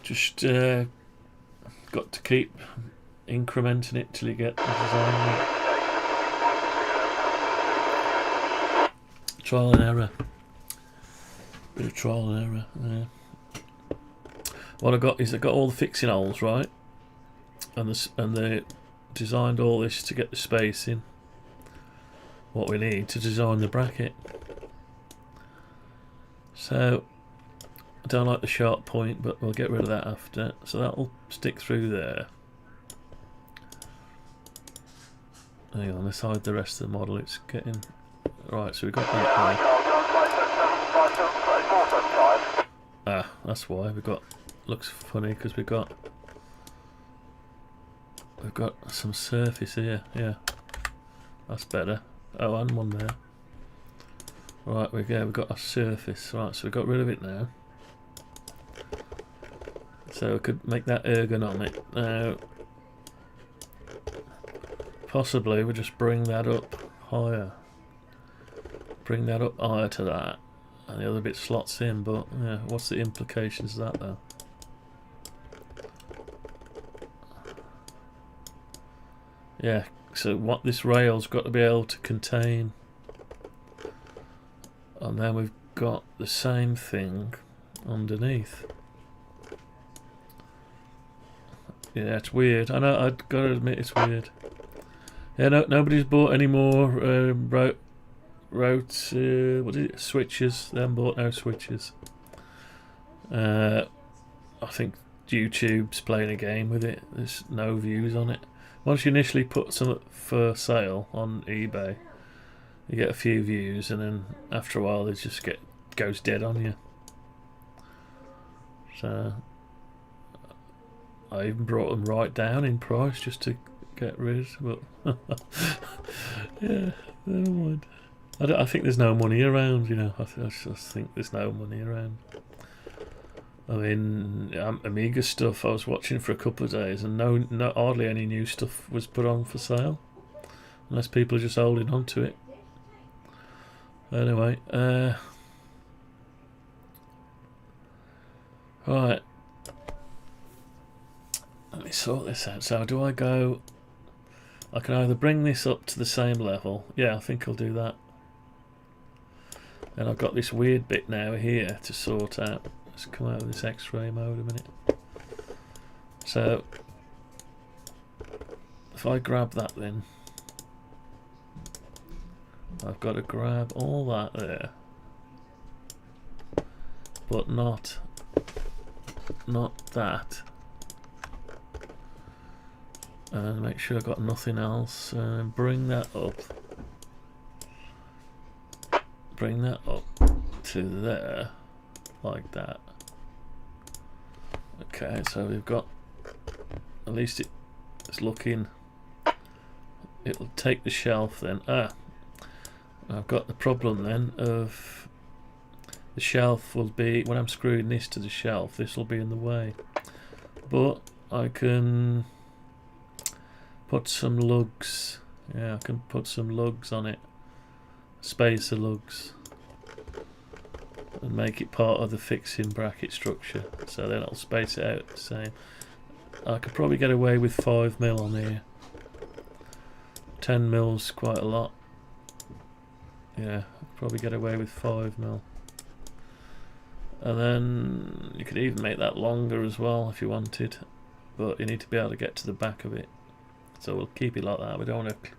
Just got to keep incrementing it till you get the design right. Trial and error. Bit of trial and error. Yeah. What I got is I got all the fixing holes right, and they designed all this to get the spacing. What we need to design the bracket. So I don't like the sharp point, but we'll get rid of that after. So that'll stick through there. Hang on, let's hide the rest of the model. It's getting right. So we've got that there. Ah, that's why we've got. Looks funny because we've got some surface here. Yeah, that's better. Oh, and one there. Right, we've got a surface. Right, so we've got rid of it now. So we could make that ergonomic. Now, possibly we'll just bring that up higher. Bring that up higher to that. And the other bit slots in, but yeah, what's the implications of that though? Yeah, so what this rail's got to be able to contain. And then we've got the same thing underneath. Yeah, it's weird. I know, I've got to admit it's weird. Yeah, no, nobody's bought any more what is it? Switches. They haven't bought no switches. I think YouTube's playing a game with it. There's no views on it. Once you initially put some for sale on eBay, you get a few views, and then after a while it just goes dead on you. So I even brought them right down in price just to get rid, but yeah, never mind. I think there's no money around, you know. I just think there's no money around. I mean, Amiga stuff I was watching for a couple of days, and no hardly any new stuff was put on for sale, unless people are just holding on to it. Anyway, right. Let me sort this out. So do I go... I can either bring this up to the same level. Yeah, I think I'll do that. And I've got this weird bit now here to sort out. Let's come out of this X-ray mode a minute. So, if I grab that then, I've got to grab all that there. But not that. And make sure I've got nothing else. And bring that up. Bring that up to there. Like that. Okay, so we've got, at least it's looking, it'll take the shelf then. I've got the problem then of the shelf will be, when I'm screwing this to the shelf, this will be in the way. But I can put some lugs, yeah, I can put some lugs on it, spacer lugs, and make it part of the fixing bracket structure, so then I'll space it out the same. I could probably get away with 5mm on here. 10mm quite a lot. Yeah, I'd probably get away with 5mm. And then you could even make that longer as well if you wanted, but you need to be able to get to the back of it. So we'll keep it like that. We don't want to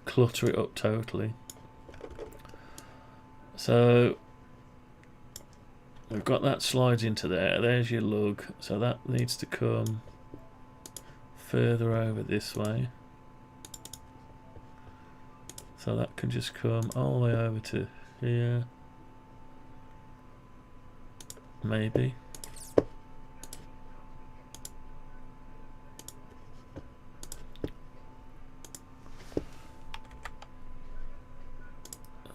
clutter it up totally. So we've got that slides into there. There's your lug. So that needs to come further over this way. So that can just come all the way over to here. Maybe.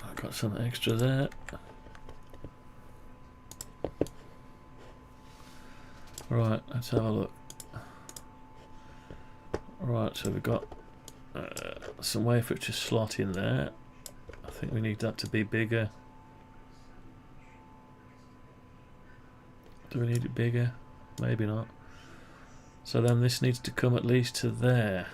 I've got some extra there. Right, let's have a look. Right, so we've got some way for it to slot in there. I think we need that to be bigger. Do we need it bigger? Maybe not. So then this needs to come at least to there.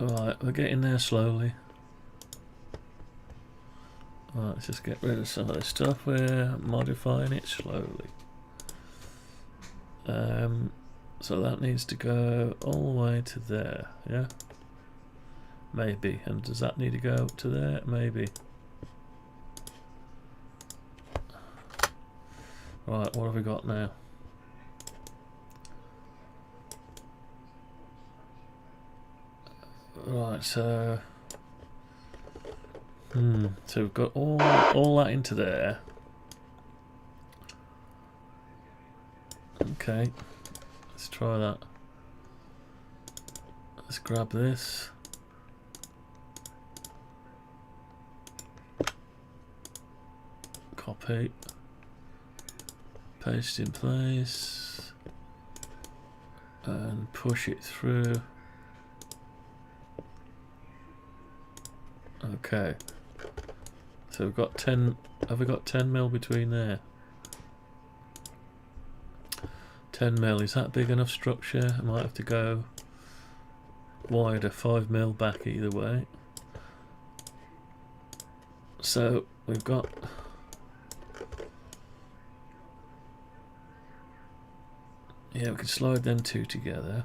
Alright, we're getting there slowly. Alright, let's just get rid of some of this stuff. We're modifying it slowly. So that needs to go all the way to there, yeah? Maybe. And does that need to go up to there? Maybe. Right, what have we got now? Right, so so we've got all that into there. Okay, let's try that. Let's grab this. Copy. Paste in place. And push it through. Okay. So we've got 10, have we got 10mm between there? 10mm, is that big enough structure? I might have to go wider, 5mm back either way. So we've got, yeah, we can slide them two together.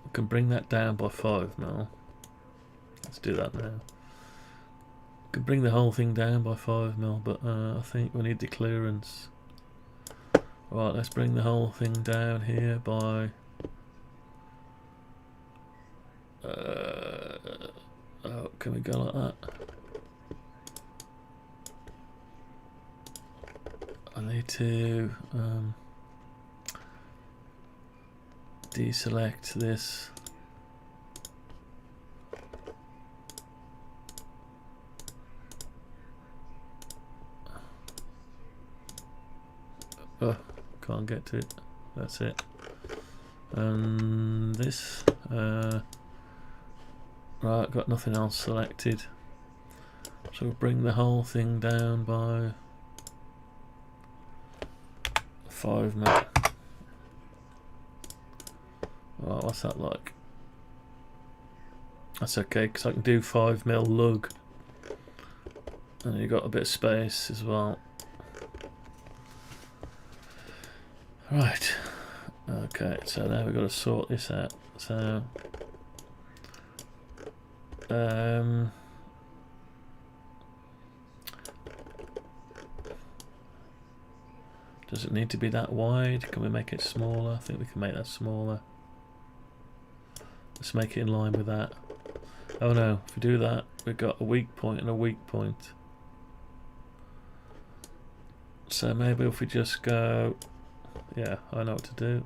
We can bring that down by 5mm. Let's do that now. We can bring the whole thing down by 5mm, but I think we need the clearance. Right, let's bring the whole thing down here by oh, can we go like that? I need to deselect this. Oh, can't get to it. That's it. And this Right, got nothing else selected. So we'll bring the whole thing down by 5 mil. Right, what's that like? That's okay, because I can do 5 mil lug. And you got a bit of space as well. Right. Okay, so now we've got to sort this out. So does it need to be that wide? Can we make it smaller? I think we can make that smaller. Let's make it in line with that. Oh no, if we do that, we've got a weak point and a weak point. So maybe if we just go, yeah, I know what to do.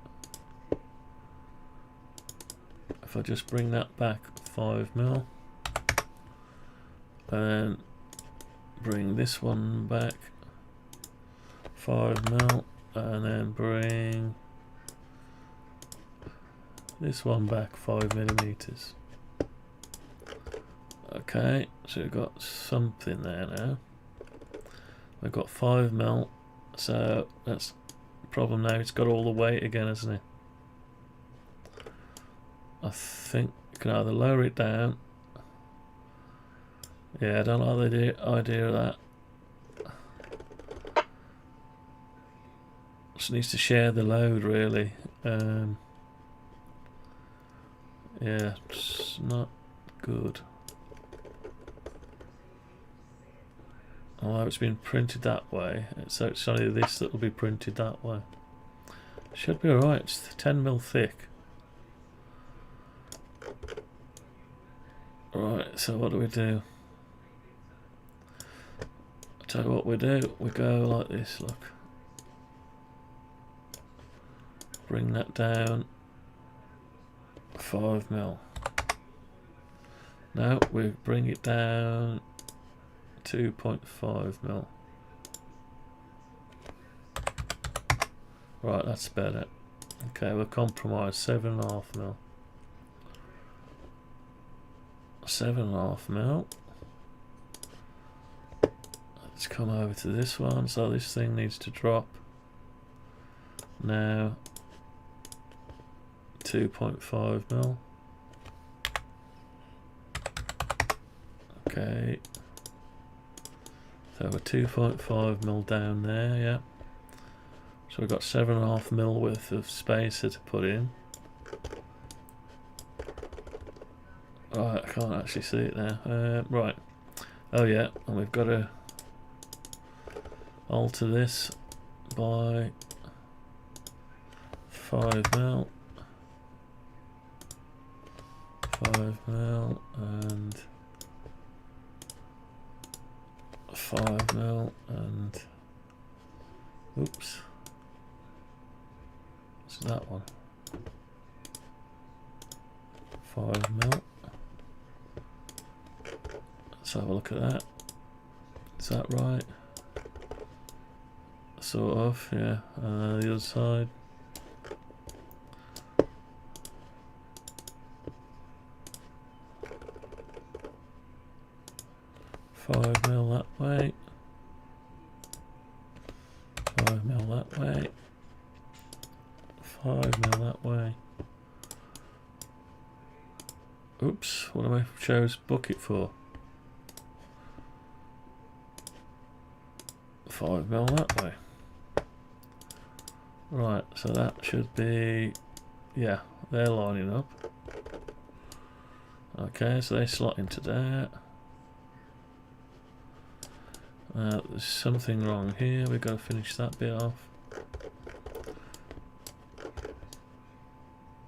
If I just bring that back 5 mil, and bring this one back 5 mil, and then bring this one back 5 millimeters. Okay, so we've got something there now. We've got 5 mil, so that's the problem now. It's got all the weight again, hasn't it? I think you can either lower it down. Yeah, I don't like the idea of that. Just needs to share the load, really. Yeah, it's not good. Although it's been printed that way, so it's only this that will be printed that way. Should be alright, it's 10 mil thick. Right, so what do we do? I'll tell you what we do, we go like this, look. Bring that down 5 mil. Now we bring it down 2.5 mil. Right, that's better. Okay, we'll compromise 7.5 mil. 7.5 mil. Let's come over to this one. So this thing needs to drop. Now 2.5 mil. Okay. So we're 2.5 mil down there, yeah. So we've got 7.5 mil worth of spacer to put in. Right, I can't actually see it now. Right. Oh yeah, and we've got to alter this by 5 mil. 5 mil and 5 mil and oops, it's that one. 5 mil. Let's have a look at that. Is that right? Sort of, yeah. The other side. $5 mil that way. 5 mil that way. 5 mil that way. Oops, what am I chose bucket for? 5 mil that way. Right, so that should be, yeah, they're lining up. Okay, so they slot into there. There's something wrong here, we've got to finish that bit off.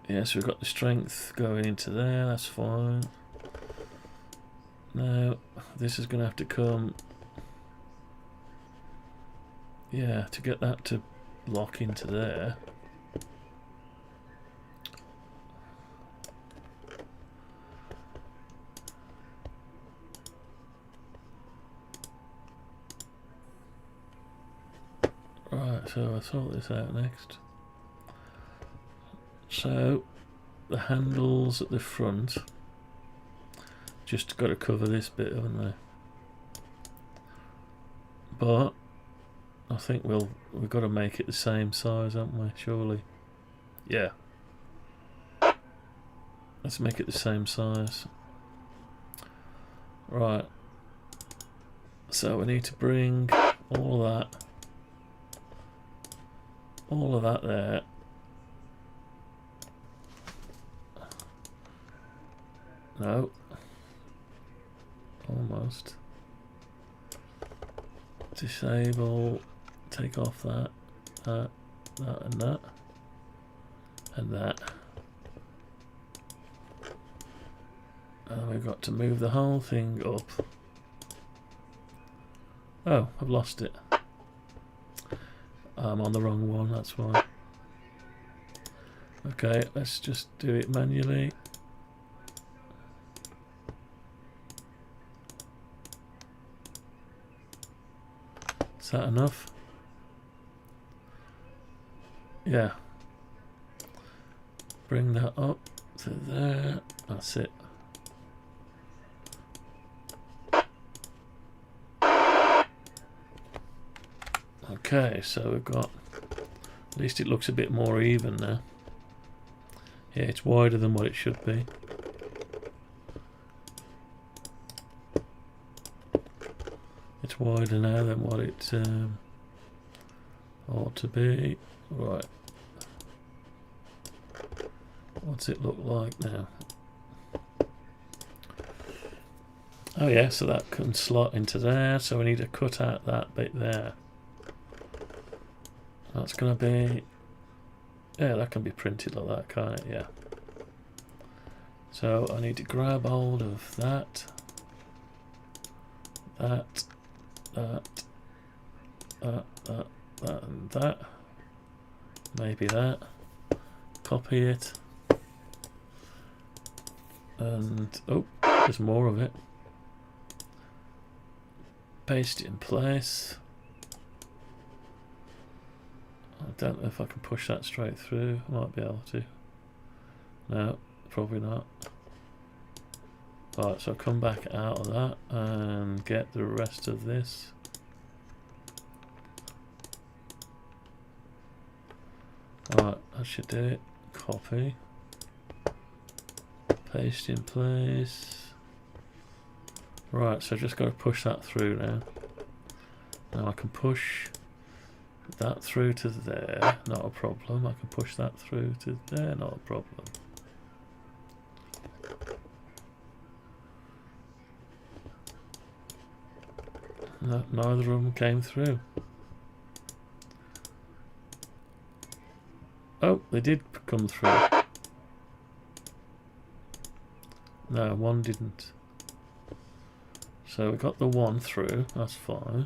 Yes, we've got the strength going into there, that's fine. Now, this is going to have to come, yeah, to get that to lock into there. Right, so I'll sort this out next. So the handles at the front, just got to cover this bit, haven't they? But I think we've got to make it the same size, haven't we? Surely. Yeah. Let's make it the same size. Right. So we need to bring all of that there. No. Almost. Disable. Take off that, and that. And that. And we've got to move the whole thing up. Oh, I've lost it. I'm on the wrong one, that's why. Okay, let's just do it manually. Is that enough? Yeah. Bring that up to there. That's it. Okay, so we've got, at least it looks a bit more even now. Yeah, it's wider than what it should be. It's wider now than what it ought to be. Right. What's it look like now? Oh yeah, so that can slot into there, so we need to cut out that bit there. That's going to be, yeah, that can be printed like that, can't it? Yeah. So I need to grab hold of that, that, and that. Maybe that. Copy it. And, oh, there's more of it. Paste it in place. I don't know if I can push that straight through. I might be able to. No, probably not. Right, so I'll come back out of that and get the rest of this. Right, that should do it. Copy. Paste in place. Right, so I've just got to push that through now. Now I can push that through to there, not a problem. I can push that through to there, not a problem. No, neither of them came through. Oh, they did come through. No, one didn't. So we got the one through, that's fine.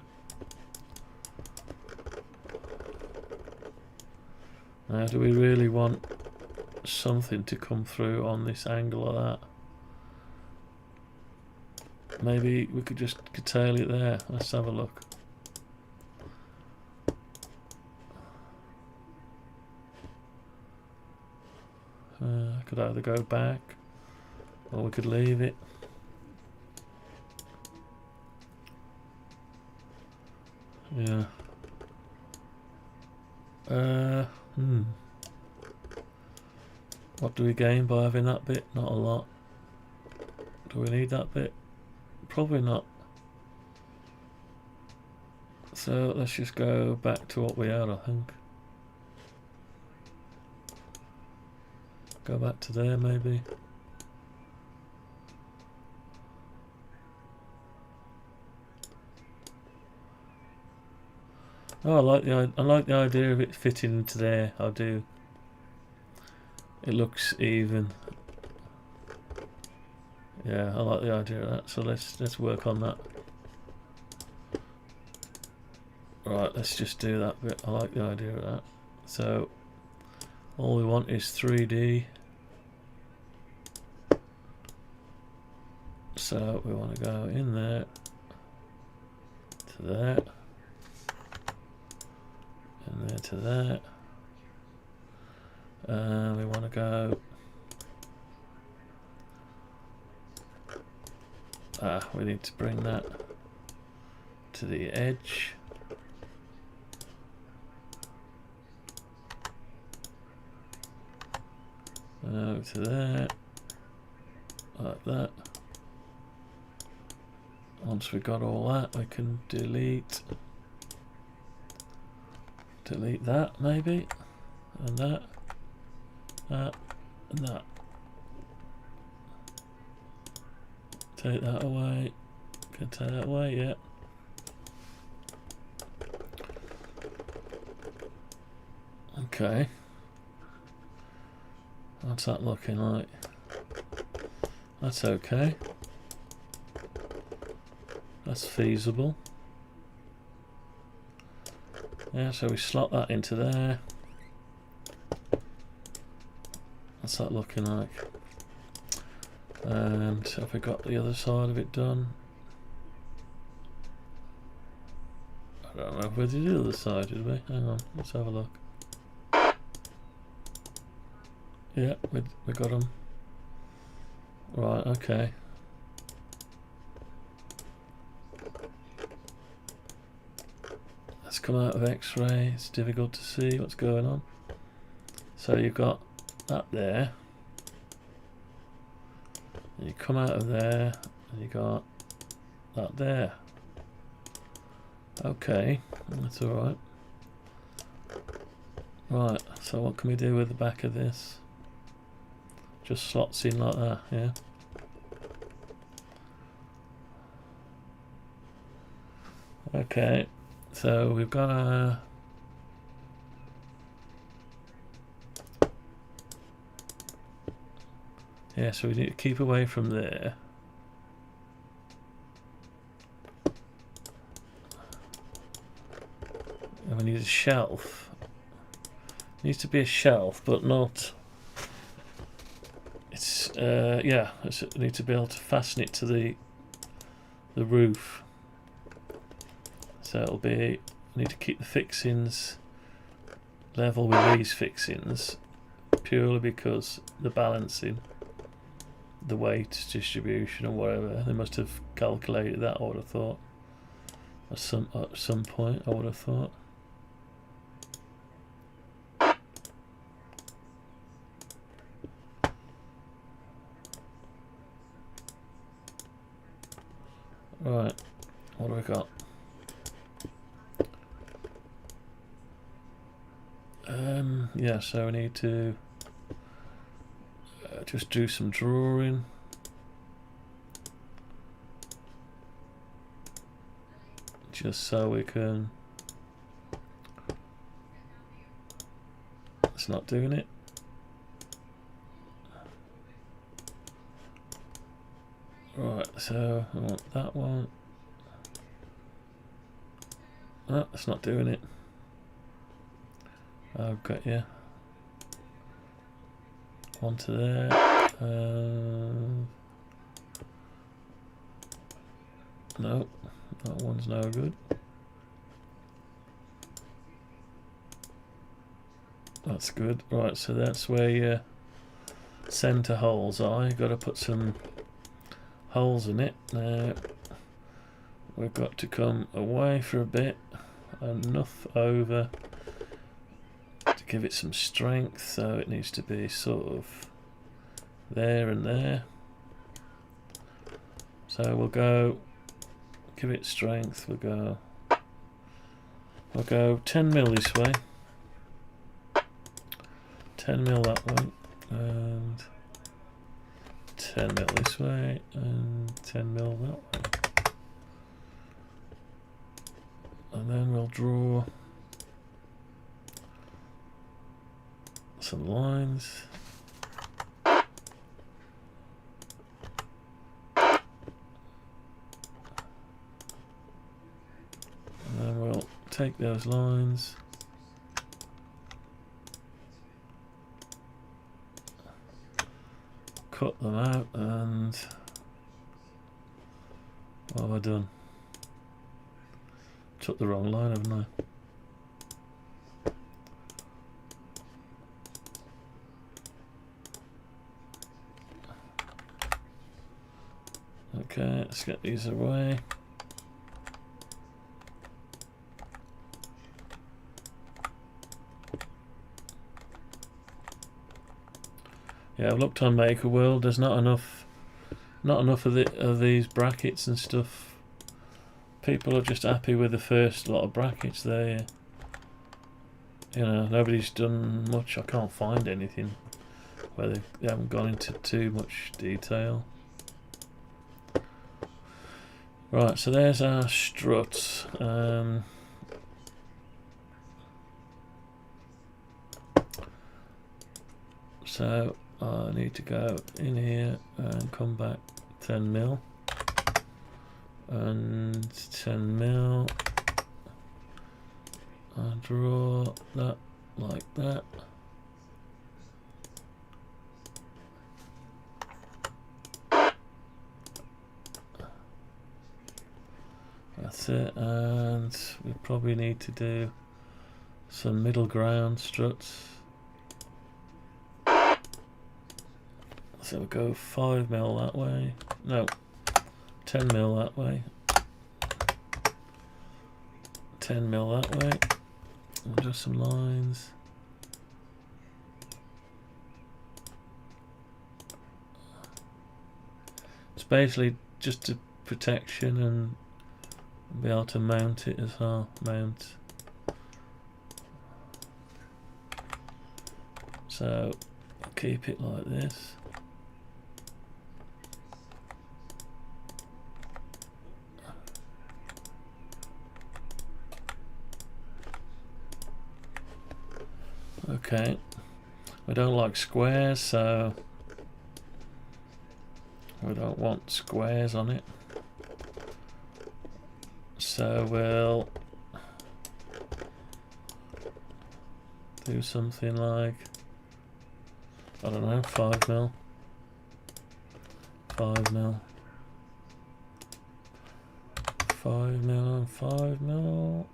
Now do we really want something to come through on this angle of that? Maybe we could just curtail it there. Let's have a look. Could either go back or we could leave it. Yeah. What do we gain by having that bit? Not a lot. Do we need that bit? Probably not. So let's just go back to what we had, I think. Go back to there maybe. Oh, I like the idea of it fitting into there. I do. It looks even. Yeah, I like the idea of that. So let's work on that. Right, let's just do that bit. I like the idea of that. So all we want is 3D. So we want to go in there to there. And there to there. We want to go We need to bring that to the edge. To there, like that. Once we've got all that, we can delete that maybe, and that, and that. Take that away. Can take that away, yeah. Okay. What's that looking like? That's okay. That's feasible. Yeah, so we slot that into there. What's that looking like? And have we got the other side of it done? I don't know if we did the other side, did we? Hang on, let's have a look. Yeah, we got them. Right, okay. Let's come out of X-ray. It's difficult to see what's going on. So you've got that there. And you come out of there, and you got that there. Okay, that's alright. Right, so what can we do with the back of this? Just slots in like that, yeah. Okay, so we've got a yeah, so we need to keep away from there. And we need a shelf. It needs to be a shelf, but not. It's yeah. We need to be able to fasten it to the roof. So it'll be. We need to keep the fixings level with these fixings, purely because the balancing, the weight distribution or whatever. They must have calculated that. I would have thought at some point. I would have thought. Right, what do we got? Yeah, so we need to just do some drawing. Just so we can. It's not doing it. Right, so I want that one. Oh, it's not doing it. I've got you. One to there. No, that one's no good. That's good. Right, so that's where your centre holes are. You've got to put some holes in it. Now we've got to come away for a bit, enough over to give it some strength, so it needs to be sort of there and there. So we'll go, give it strength, we'll go 10 mil this way, 10 mil that way, and 10 mil this way, and 10 mil that way. And then we'll draw some lines. And then we'll take those lines, cut them out, and what have I done? Took the wrong line, haven't I? Okay, let's get these away. Yeah, I've looked on MakerWorld. There's not enough of these brackets and stuff. People are just happy with the first lot of brackets there. You know, nobody's done much. I can't find anything where they haven't gone into too much detail. Right, so there's our strut. So I need to go in here and come back 10 mil and 10 mil. I draw that like that. That's it, and we probably need to do some middle ground struts. So we'll go 5 mil that way. No, 10 mil that way. 10 mil that way. We'll do some lines. It's basically just a protection and be able to mount it as well. Mount. So I'll keep it like this. Okay, we don't like squares, so we don't want squares on it. So we'll do something like, I don't know, 5 mil. 5 mil. 5 mil and 5 mil.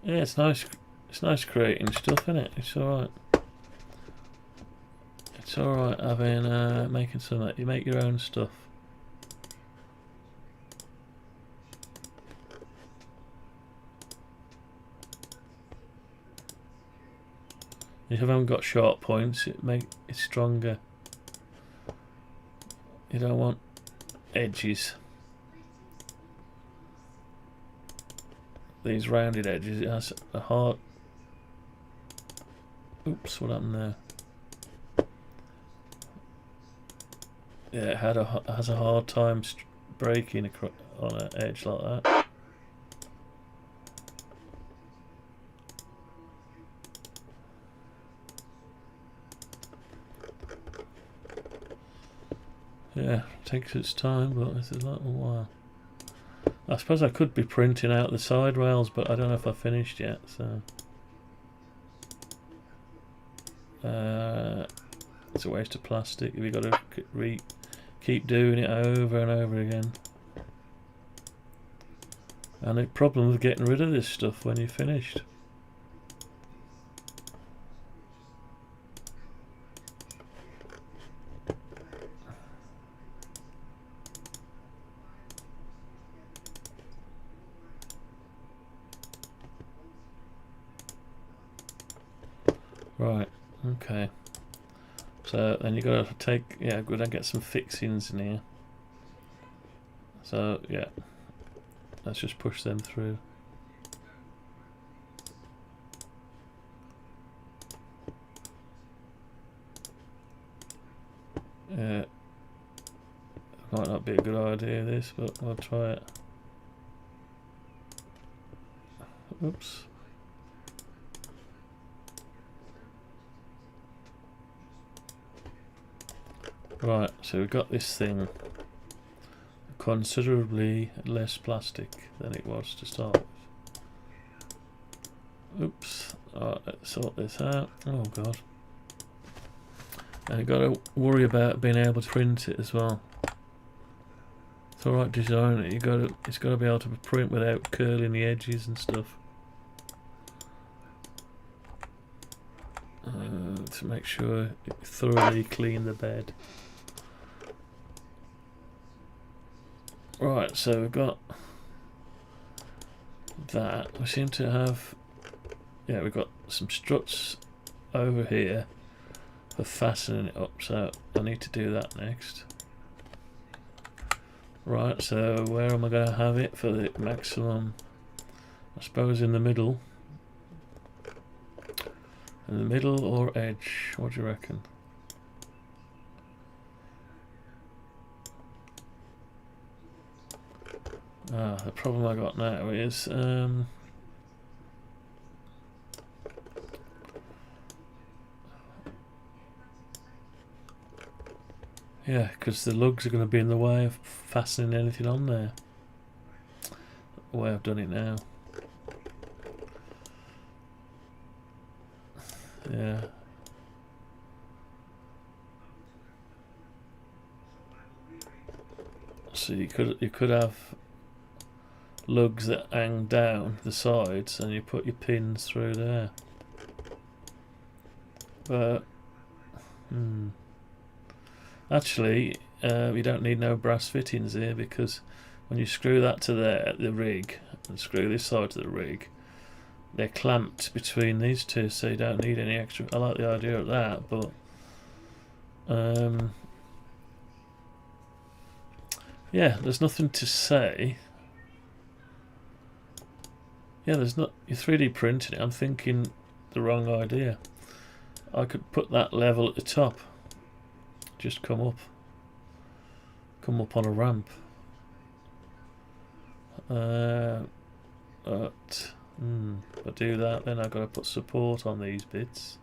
Yeah, it's nice. It's nice creating stuff, isn't it? It's all right. It's all right having making some. You make your own stuff. If you haven't got sharp points, it's stronger. You don't want edges. These rounded edges, it has a hard. Oops, what happened there? Yeah, it has a hard time breaking on an edge like that. Yeah, it takes its time, but it's a little while. I suppose I could be printing out the side rails, but I don't know if I finished yet, so it's a waste of plastic if you've got to keep doing it over and over again. And the problem with getting rid of this stuff when you're finished. Right, okay. So then you got to take, yeah, good, I get some fixings in here. So yeah, let's just push them through. Yeah, might not be a good idea this, but we'll try it. Oops. Right, so we've got this thing considerably less plastic than it was to start with. Oops. Alright, let's sort this out. Oh god. And you've got to worry about being able to print it as well. For right design, it's got to be able to print without curling the edges and stuff. To make sure it thoroughly clean the bed. Right, so we've got that. We seem to have, yeah, we've got some struts over here for fastening it up, so I need to do that next. Right, so where am I going to have it for the maximum? I suppose in the middle. In the middle or edge? What do you reckon? The problem I got now is yeah, because the lugs are going to be in the way of fastening anything on there. The way I've done it now. Yeah. So you could have lugs that hang down the sides, and you put your pins through there. But actually, you don't need no brass fittings here, because when you screw that to the rig, and screw this side to the rig, they're clamped between these two, so you don't need any extra. I like the idea of that, but yeah, there's nothing to say. Yeah, there's not. You're 3D printing it. I'm thinking the wrong idea. I could put that level at the top. Just come up on a ramp. If I do that, then I've got to put support on these bits.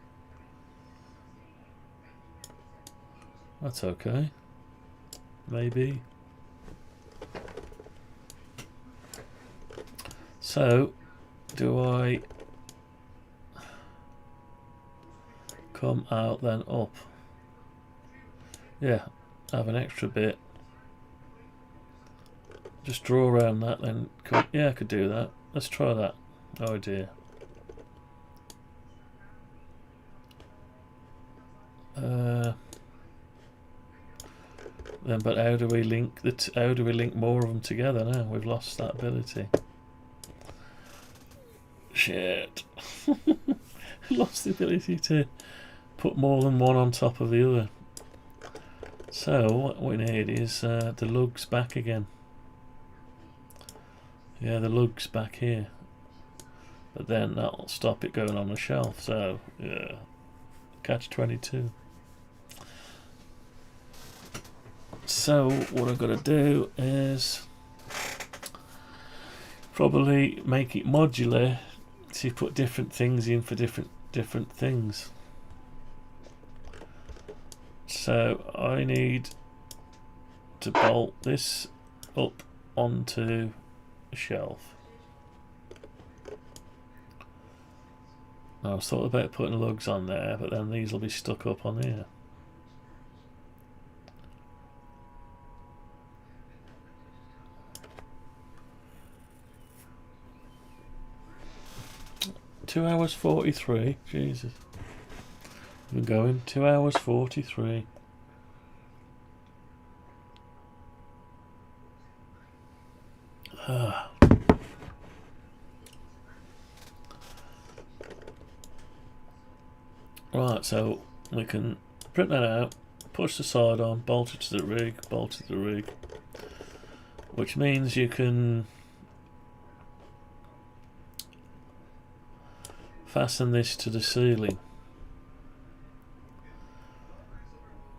That's okay. Maybe. So, do I come out then up? Yeah, have an extra bit. Just draw around that, then come. Yeah, I could do that. Let's try that. Oh dear. Then, but how do we link how do we link more of them together now? We've lost that ability. Shit. Lost the ability to put more than one on top of the other. So what we need is the lugs back again. Yeah, the lugs back here. But then that'll stop it going on the shelf. So yeah, catch-22. So what I've got to do is probably make it modular to put different things in for different things. So I need to bolt this up onto a shelf. I was thought about putting lugs on there, but then these will be stuck up on here. Two hours 43. Jesus. We're going 2 hours 43. Right, so we can print that out, push the side on, bolt it to the rig, bolt it to the rig, which means you can fasten this to the ceiling.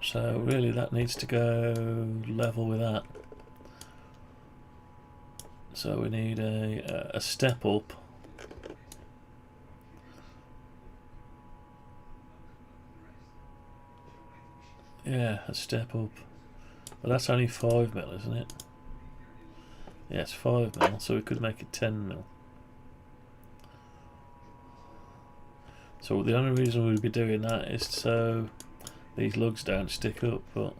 So really that needs to go level with that. So we need a step up. Yeah, a step up. But that's only 5mm, isn't it? Yeah, it's 5mm, so we could make it 10mm. So the only reason we'd be doing that is so these lugs don't stick up, but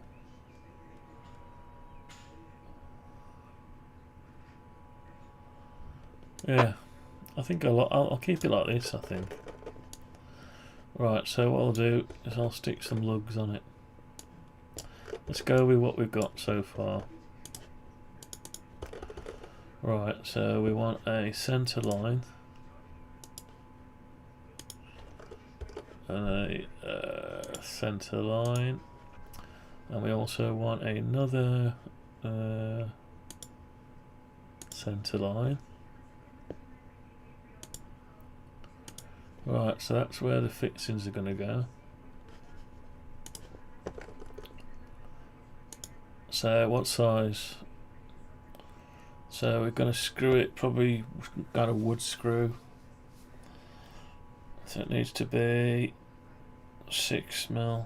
Yeah, I think I'll keep it like this, I think. Right, so what I'll do is I'll stick some lugs on it. Let's go with what we've got so far. Right, so we want a centre line and a centre line, and we also want another centre line. Right, so that's where the fixings are going to go. So what size? So we're going to screw it, probably got a wood screw. So it needs to be 6mm.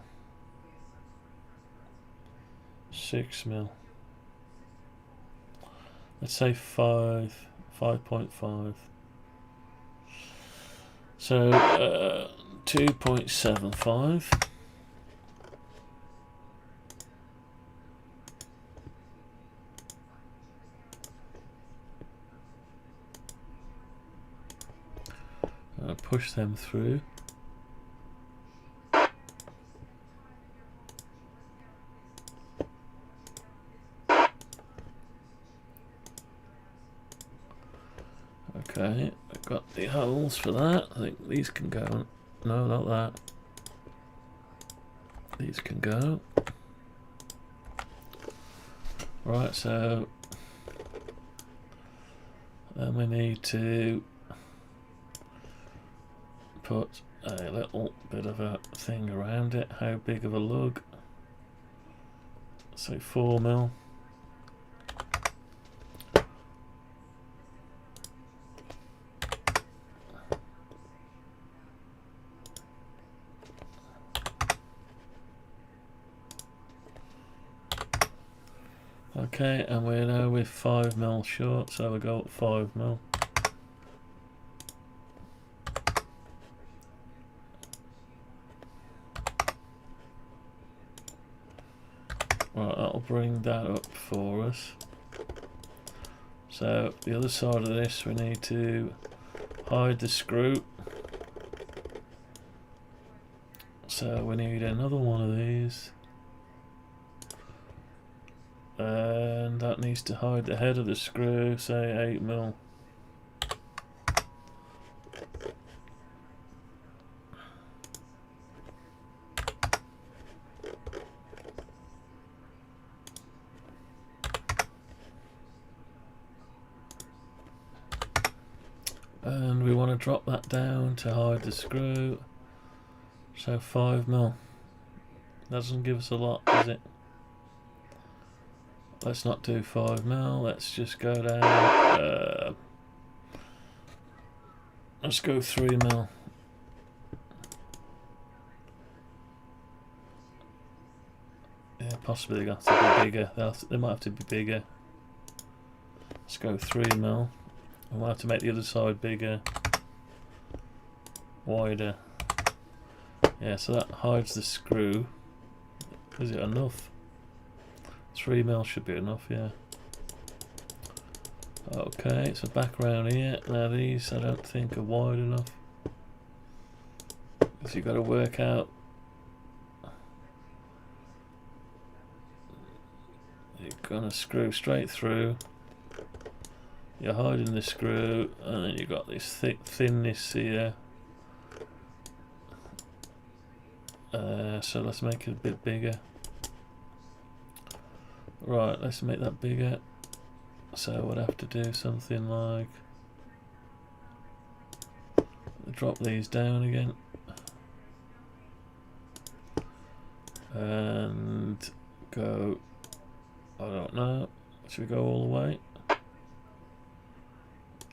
6mm. Let's say 5.5. So 2.75. Push them through. Okay, I've got the holes for that. I think these can go. No, not that. These can go. Right, so then we need to put a little bit of a thing around it. How big of a lug? Say 4mm. Okay, and we're now with 5mm short, so we go at 5mm. Right, that'll bring that up for us. So the other side of this, we need to hide the screw. So we need another one of these. And that needs to hide the head of the screw, say 8mm. And we want to drop that down to hide the screw. So 5mm. Doesn't give us a lot, does it? Let's not do 5mm, let's just go down. Let's go 3mm. Yeah, possibly they have to be bigger. They might have to be bigger. Let's go 3mm. We'll have to make the other side bigger, wider. Yeah, so that hides the screw. Is it enough? 3mm should be enough, yeah. Okay, so back around here. Now these I don't think are wide enough, because you've got to work out. You're gonna screw straight through. You're hiding the screw, and then you've got this thick thinness here. So let's make it a bit bigger. Right, let's make that bigger. So we'll have to do something like drop these down again and go, I don't know, should we go all the way?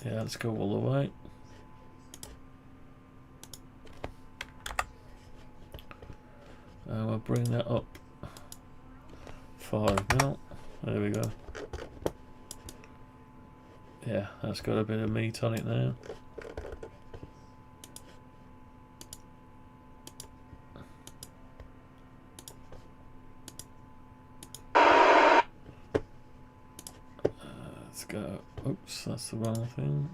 Yeah, let's go all the way. And we'll bring that up 5mm. There we go. Yeah, that's got a bit of meat on it now. Let's go. Oops, that's the wrong thing.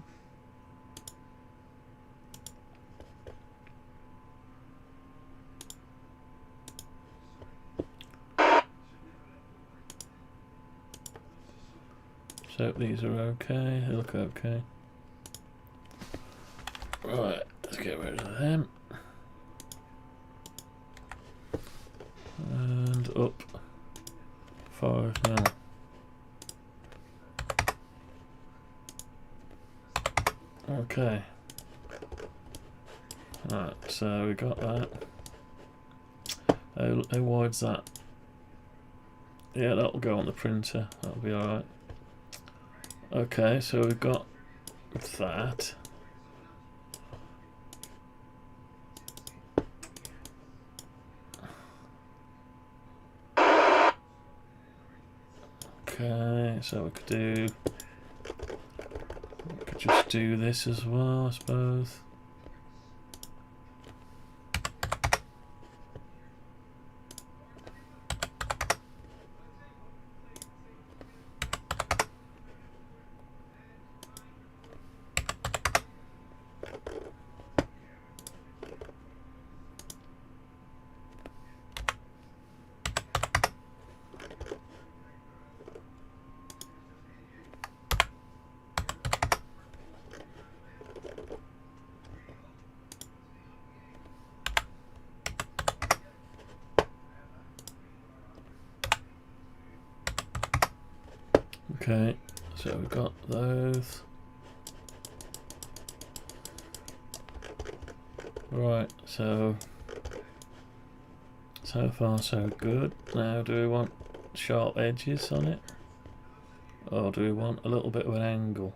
hope these are okay. They look okay. Right, let's get rid of them. And up 5 now. Okay. Right, so we got that. How wide's that? Yeah, that'll go on the printer. That'll be alright. Okay, so we've got that. Okay, so we could just do this as well, I suppose. Okay, so we've got those. Right, so far so good. Now do we want sharp edges on it? Or do we want a little bit of an angle?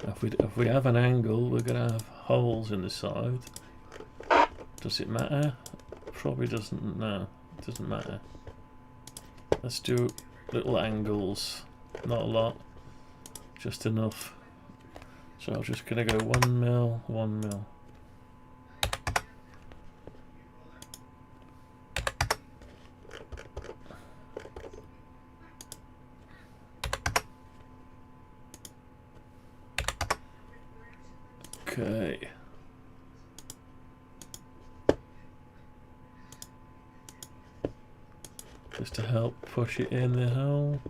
If we have an angle, we're going to have holes in the side. Does it matter? Probably doesn't. No, it doesn't matter. Let's do little angles, not a lot, just enough. So I'm just gonna go 1 mil, 1 mil. Okay. Just to help push it in the hole.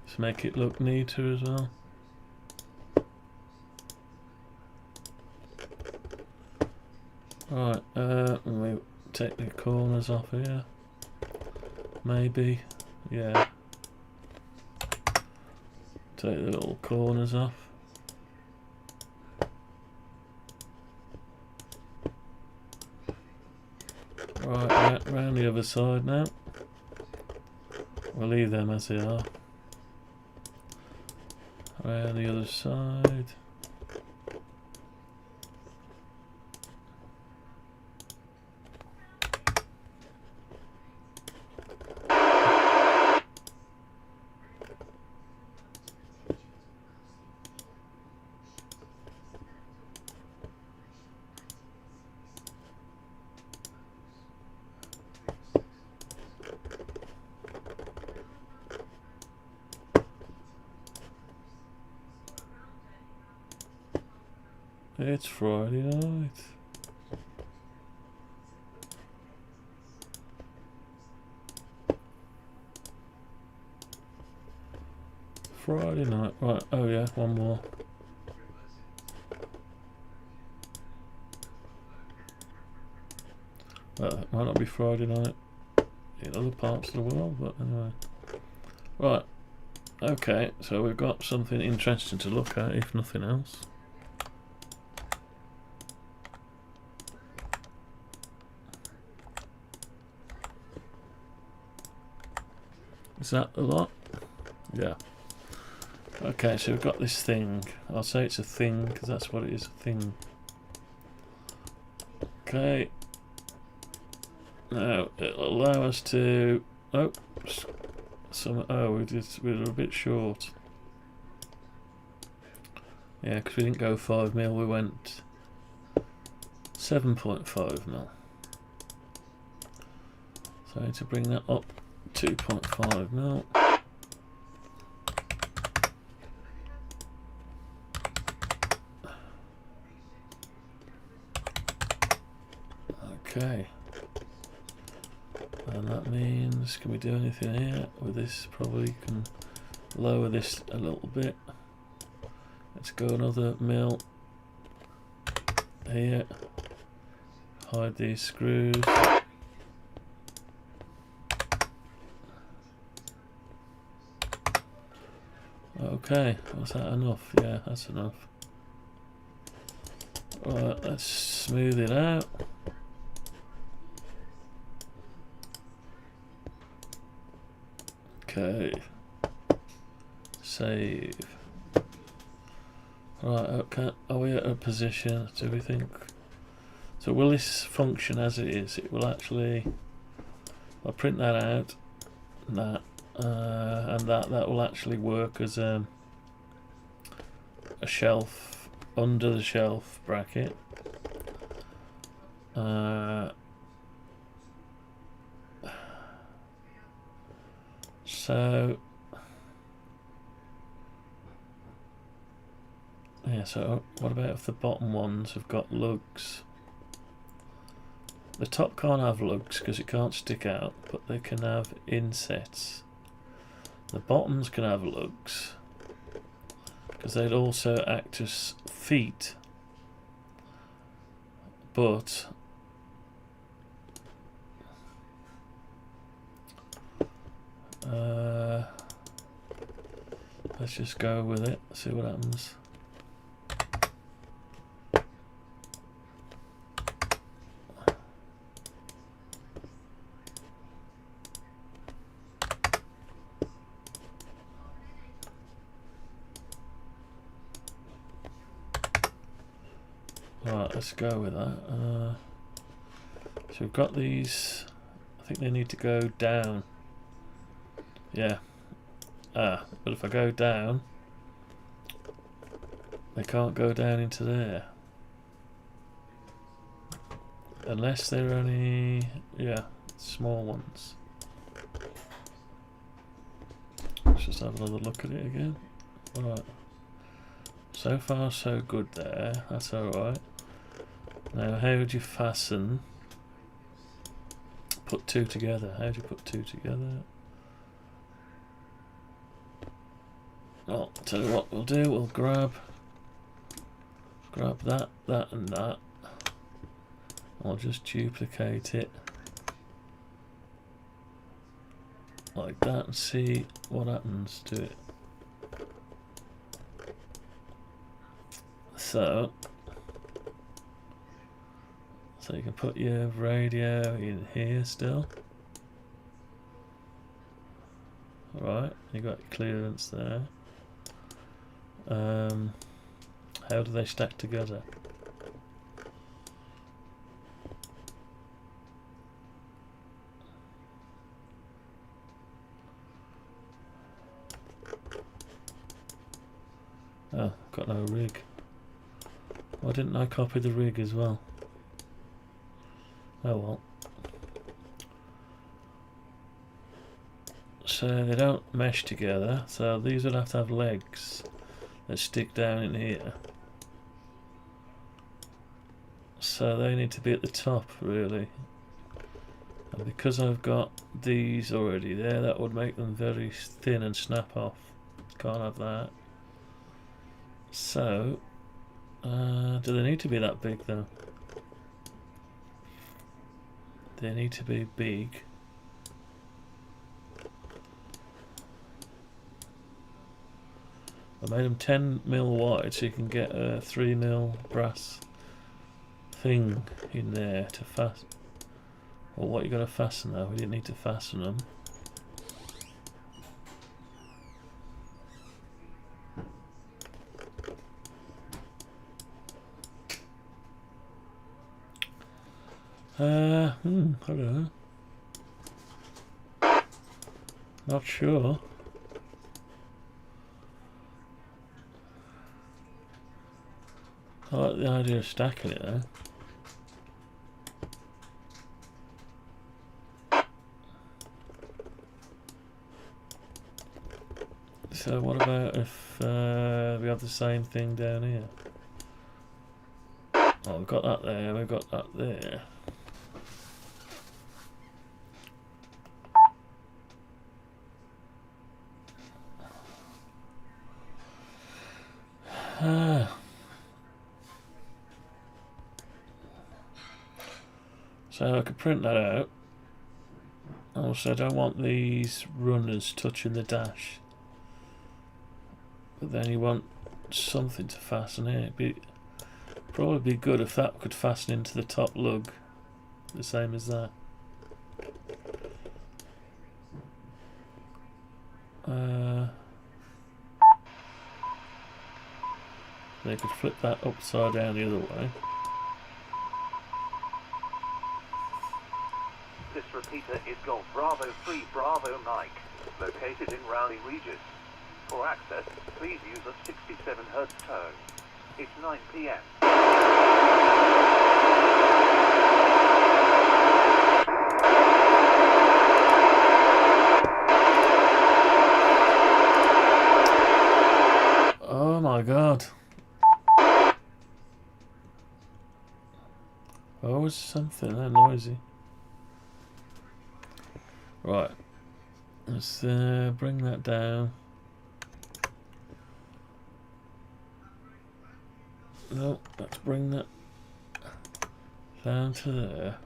Just make it look neater as well. Right, we take the corners off here. Maybe, yeah. Take the little corners off. Right, round the other side now. We'll leave them as they are. Round the other side. It's Friday night. Friday night, right, oh yeah, one more. It might not be Friday night in other parts of the world, but anyway. Right, okay, so we've got something interesting to look at, if nothing else. Is that a lot? Yeah. Okay, so we've got this thing. I'll say it's a thing because that's what it is, a thing. Okay. Now it'll allow us to. Oh, we're a bit short. Yeah, because we didn't go 5 mil. We went 7.5 mil. So I need to bring that up 2.5 mil. Okay. And that means, can we do anything here with this? Probably can lower this a little bit. Let's go another mil here. Hide these screws. Okay, was that enough? Yeah, that's enough. Right, let's smooth it out. Okay. Save. Right, okay. Are we at a position? Do we think? So will this function as it is? It will actually. I'll print that out. And that will actually work as a shelf under the shelf bracket. So yeah, so what about if the bottom ones have got lugs? The top can't have lugs because it can't stick out, but they can have insets. The bottoms can have lugs because they'd also act as feet, but let's just go with it, see what happens. Right, let's go with that. So we've got these. I think they need to go down. Yeah. But if I go down, they can't go down into there. Unless they're only, yeah, small ones. Let's just have another look at it again. Right. So far so good there, that's alright. Now how would you fasten, put two together? How do you put two together? Well, tell you what we'll do, we'll grab that, that and that. I'll just duplicate it like that and see what happens to it. So you can put your radio in here still. Alright, you got clearance there. How do they stack together? Oh, got no rig. Why didn't I copy the rig as well? Oh well. So they don't mesh together, so these would have to have legs that stick down in here. So they need to be at the top really. And because I've got these already there, that would make them very thin and snap off. Can't have that. So, do they need to be that big though? They need to be big. I made them 10 mil wide so you can get a 3 mil brass thing in there to fasten. Well, what you got to fasten though? We didn't need to fasten them. I don't know. Not sure. I like the idea of stacking it though. So what about if we have the same thing down here? Oh, we've got that there, we've got that there. So I could print that out. Also, I don't want these runners touching the dash. But then you want something to fasten it. It'd probably be good if that could fasten into the top lug, the same as that. They could flip that upside down the other way. This repeater is Golf Bravo 3 Bravo Mike, located in Raleigh Regis. For access, please use a 67 Hz tone. It's 9 p.m. Oh my god. Oh, was something that noisy. Right. Let's bring that down. No, let's bring that down to there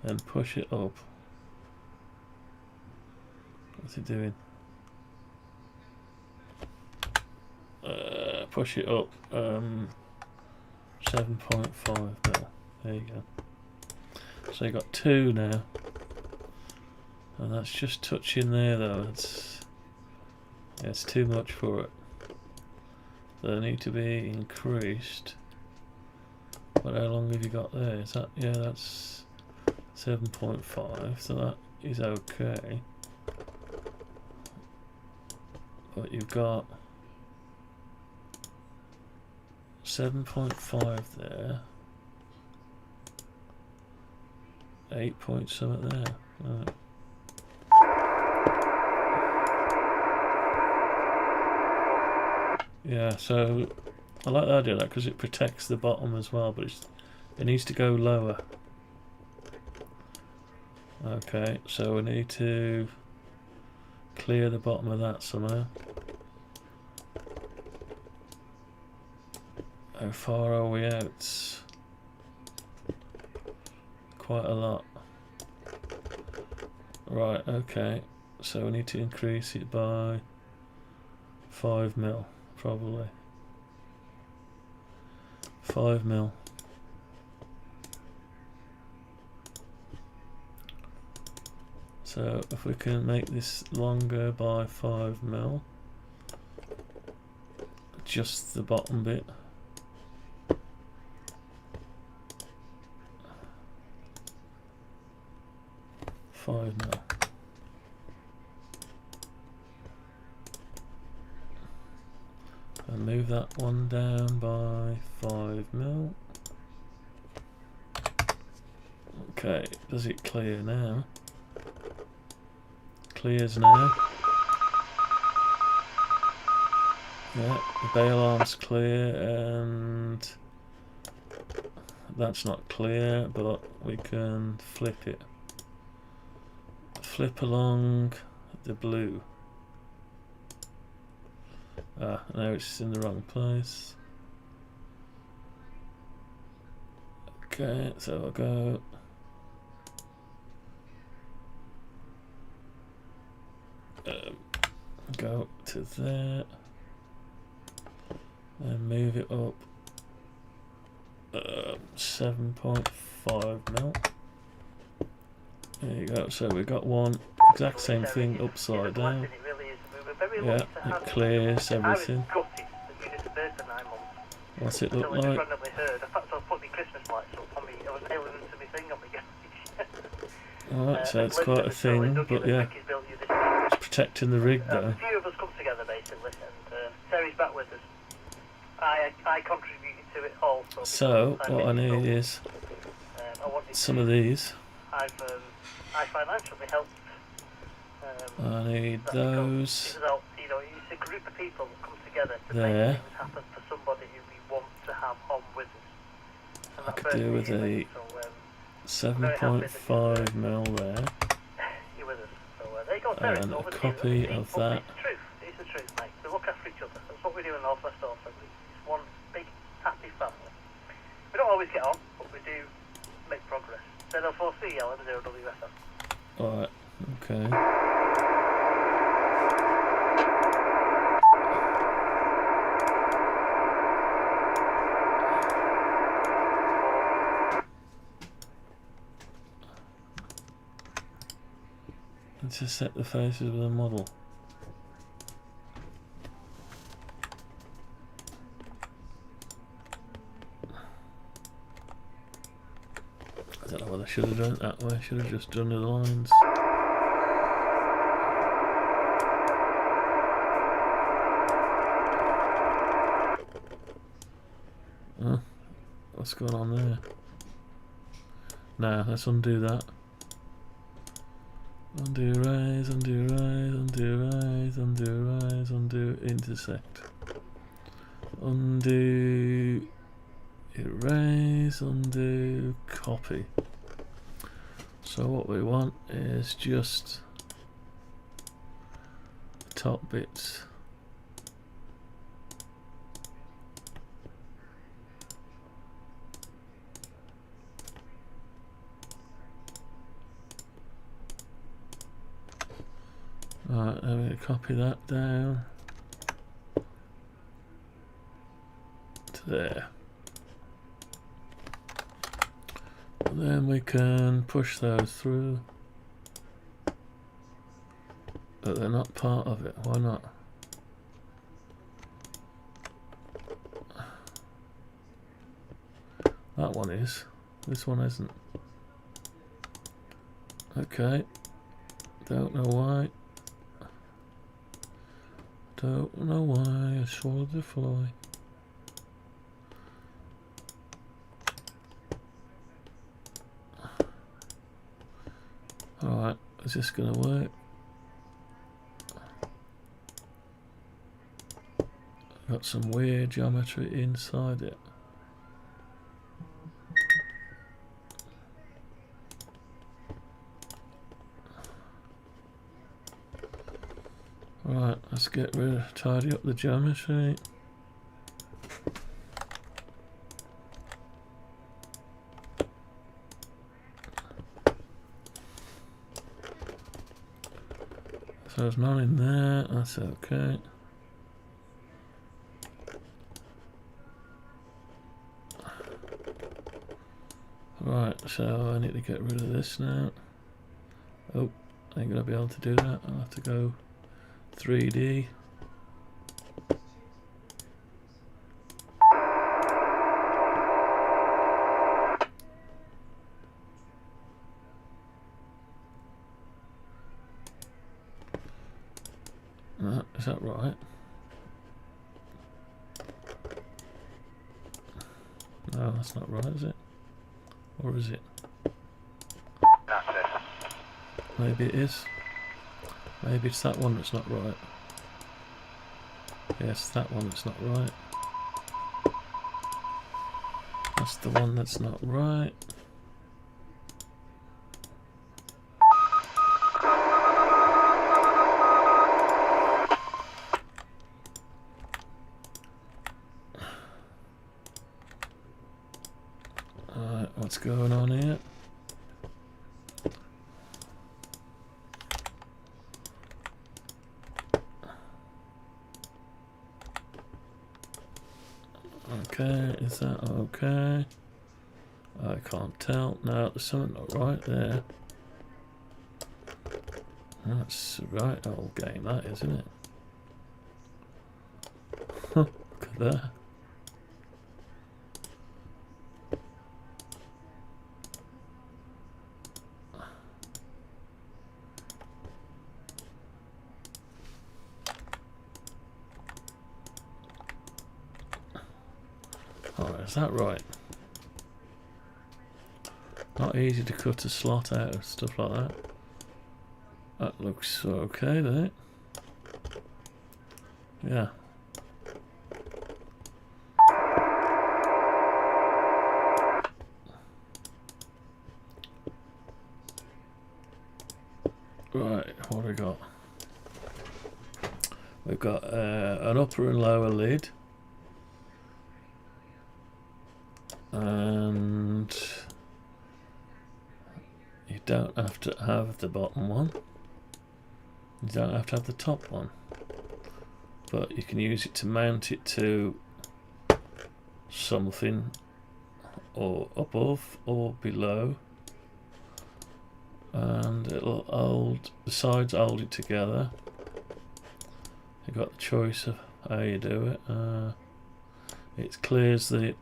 and push it up. What's it doing? Push it up 7.5 mil. There you go. So you got 2 now. And that's just touching there though. It's too much for it. They need to be increased. But how long have you got there? Is that, yeah, that's 7.5, so that is okay. But you've got 7.5 there. 8 point something there. Right. Yeah, so I like the idea of that because it protects the bottom as well, but it needs to go lower. Okay, so we need to clear the bottom of that somehow. How far are we out? Quite a lot. Right, okay, so we need to increase it by 5 mil. Probably 5 mil. So if we can make this longer by 5 mil, just the bottom bit. 5 mil. And move that one down by 5 mil. Okay, does it clear now? Clears now. Yeah, the bail arm's clear and that's not clear, but we can flip it. Flip along the blue. Ah, now it's in the wrong place. Okay, so I'll go to there and move it up 7.5 mil. There you go, so we've got one exact same thing upside down. Yeah, it clears everything. What's it look like? Alright, so it's quite a thing, but yeah, it's protecting the rig though. A few of us come together basically, and Terry's back with us. I contributed to it also. So, what I need is some of these. I financially helped I need those. Because, you know, it's a group of people that come together to There. make things happen for somebody who we want to have on with us. And I that could person do with is you, a so, very happy that 7.5mm there. you're with us. So there you go, Terry. And a Over to you. copy of that. It's the truth. It's the truth, mate. We look after each other. That's what we do in North West Orford. It's one big, happy family. We don't always get on, but we do make progress. Z04C, L0WSF. Alright, okay. Intercept the faces with a model. I don't know whether I should have done it that way. I should have just done the lines. What's going on there? Nah, let's undo that. Undo rise, undo rise, undo rise, undo rise, undo intersect. Undo erase, undo copy. So what we want is just the top bits. Right, I'm going to copy that down to there. And then we can push those through. But they're not part of it, why not? That one is, this one isn't. Okay, don't know why. Don't know why I swallowed the fly. Alright, is this gonna work? Got some weird geometry inside it. Right, let's get rid of, tidy up the geometry. So there's none in there, that's okay. Right, so I need to get rid of this now. Oh, I ain't gonna be able to do that, I'll have to go 3D. Is that right? No, that's not right, is it? Or is it? That's it. Maybe it is. Maybe it's that one that's not right. Yes, that one that's not right. That's the one that's not right. Alright, what's going on here? Okay, is that okay? I can't tell. No, there's something not right there. That's the right old game, that, isn't it? Look at that. Alright, is that right? Not easy to cut a slot out of stuff like that. That looks okay, doesn't it? Yeah. Right, what have we got? We've got an upper and lower lid. And you don't have to have the bottom one. You don't have to have the top one. But you can use it to mount it to something or above or below. And it'll hold, the sides hold it together. You've got the choice of how you do it. It clears the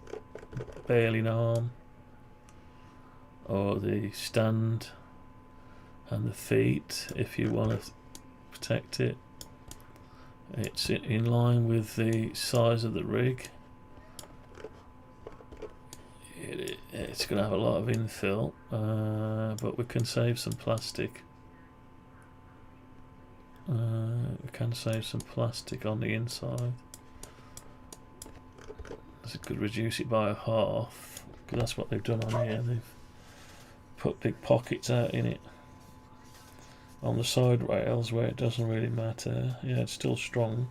bailing arm or the stand and the feet if you want to protect it. It's in line with the size of the rig. It's going to have a lot of infill, but we can save some plastic. We can save some plastic on the inside. So it could reduce it by a half, because that's what they've done on here. They've put big pockets out in it on the side rails where it doesn't really matter. Yeah, it's still strong.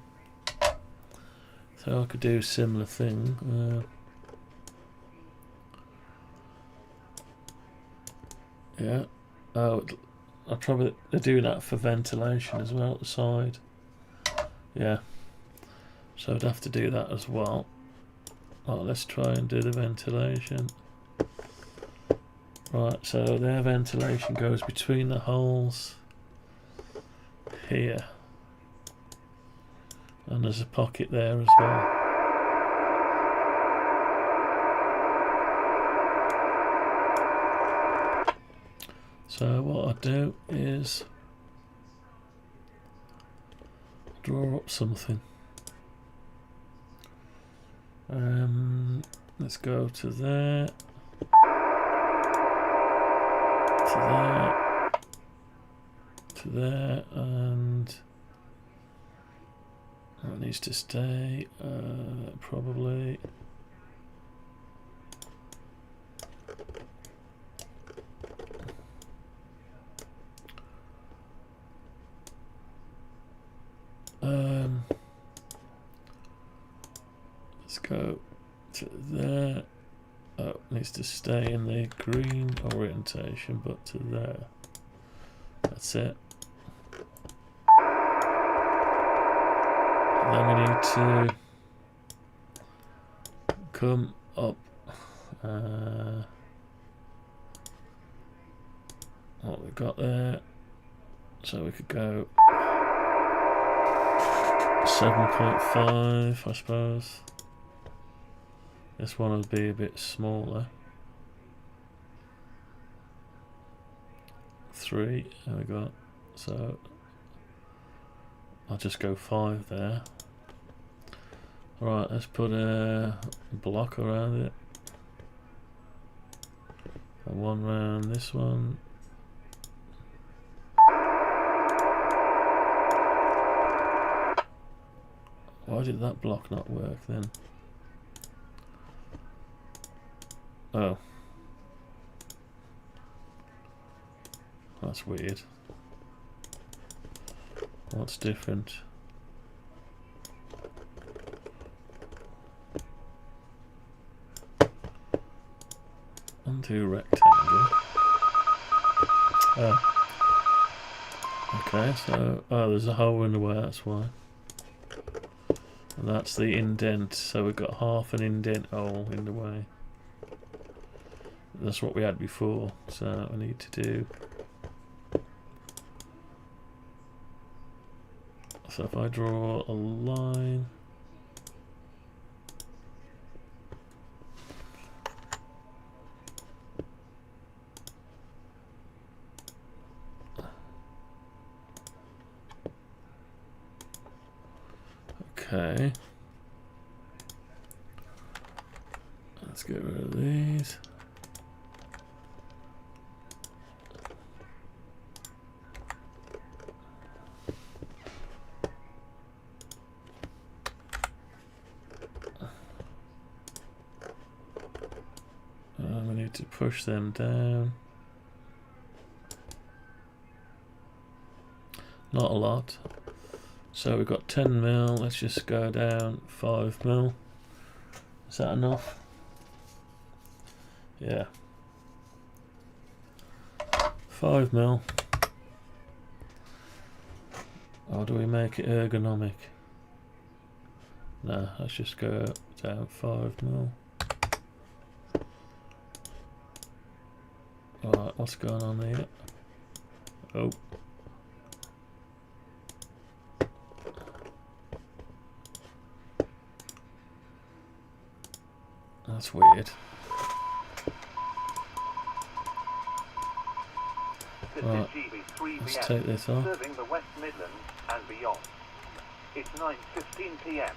So I could do a similar thing. Yeah. Oh, they're doing that for ventilation as well at the side. Yeah. So I'd have to do that as well. Oh, let's try and do the ventilation. Right, so their ventilation goes between the holes here. And there's a pocket there as well. So what I do is draw up something. Let's go to there, to there, to there, and that needs to stay, probably. Let's go to there. Oh, needs to stay in the green orientation, but to there. That's it. And then we need to come up. What we've got there. So we could go 7.5, I suppose. This one would be a bit smaller. 3, there we go. So I'll just go 5 there. Right, let's put a block around it. And one round this one. Why did that block not work then? Oh. That's weird. What's different? Undo rectangle. Oh. Okay, so there's a hole in the way, that's why. And that's the indent, so we've got half an indent hole in the way. That's what we had before, so I need to do. So if I draw a line. Okay. Let's get rid of these. push them down. Not a lot. So we've got 10mm. Let's just go down 5mm. Is that enough? Yeah. 5mm. Or do we make it ergonomic? No, let's just go down 5mm. Alright, what's going on here? Oh. That's weird. Right, let's take this off. Serving the West Midlands and beyond. It's 9:15 p.m.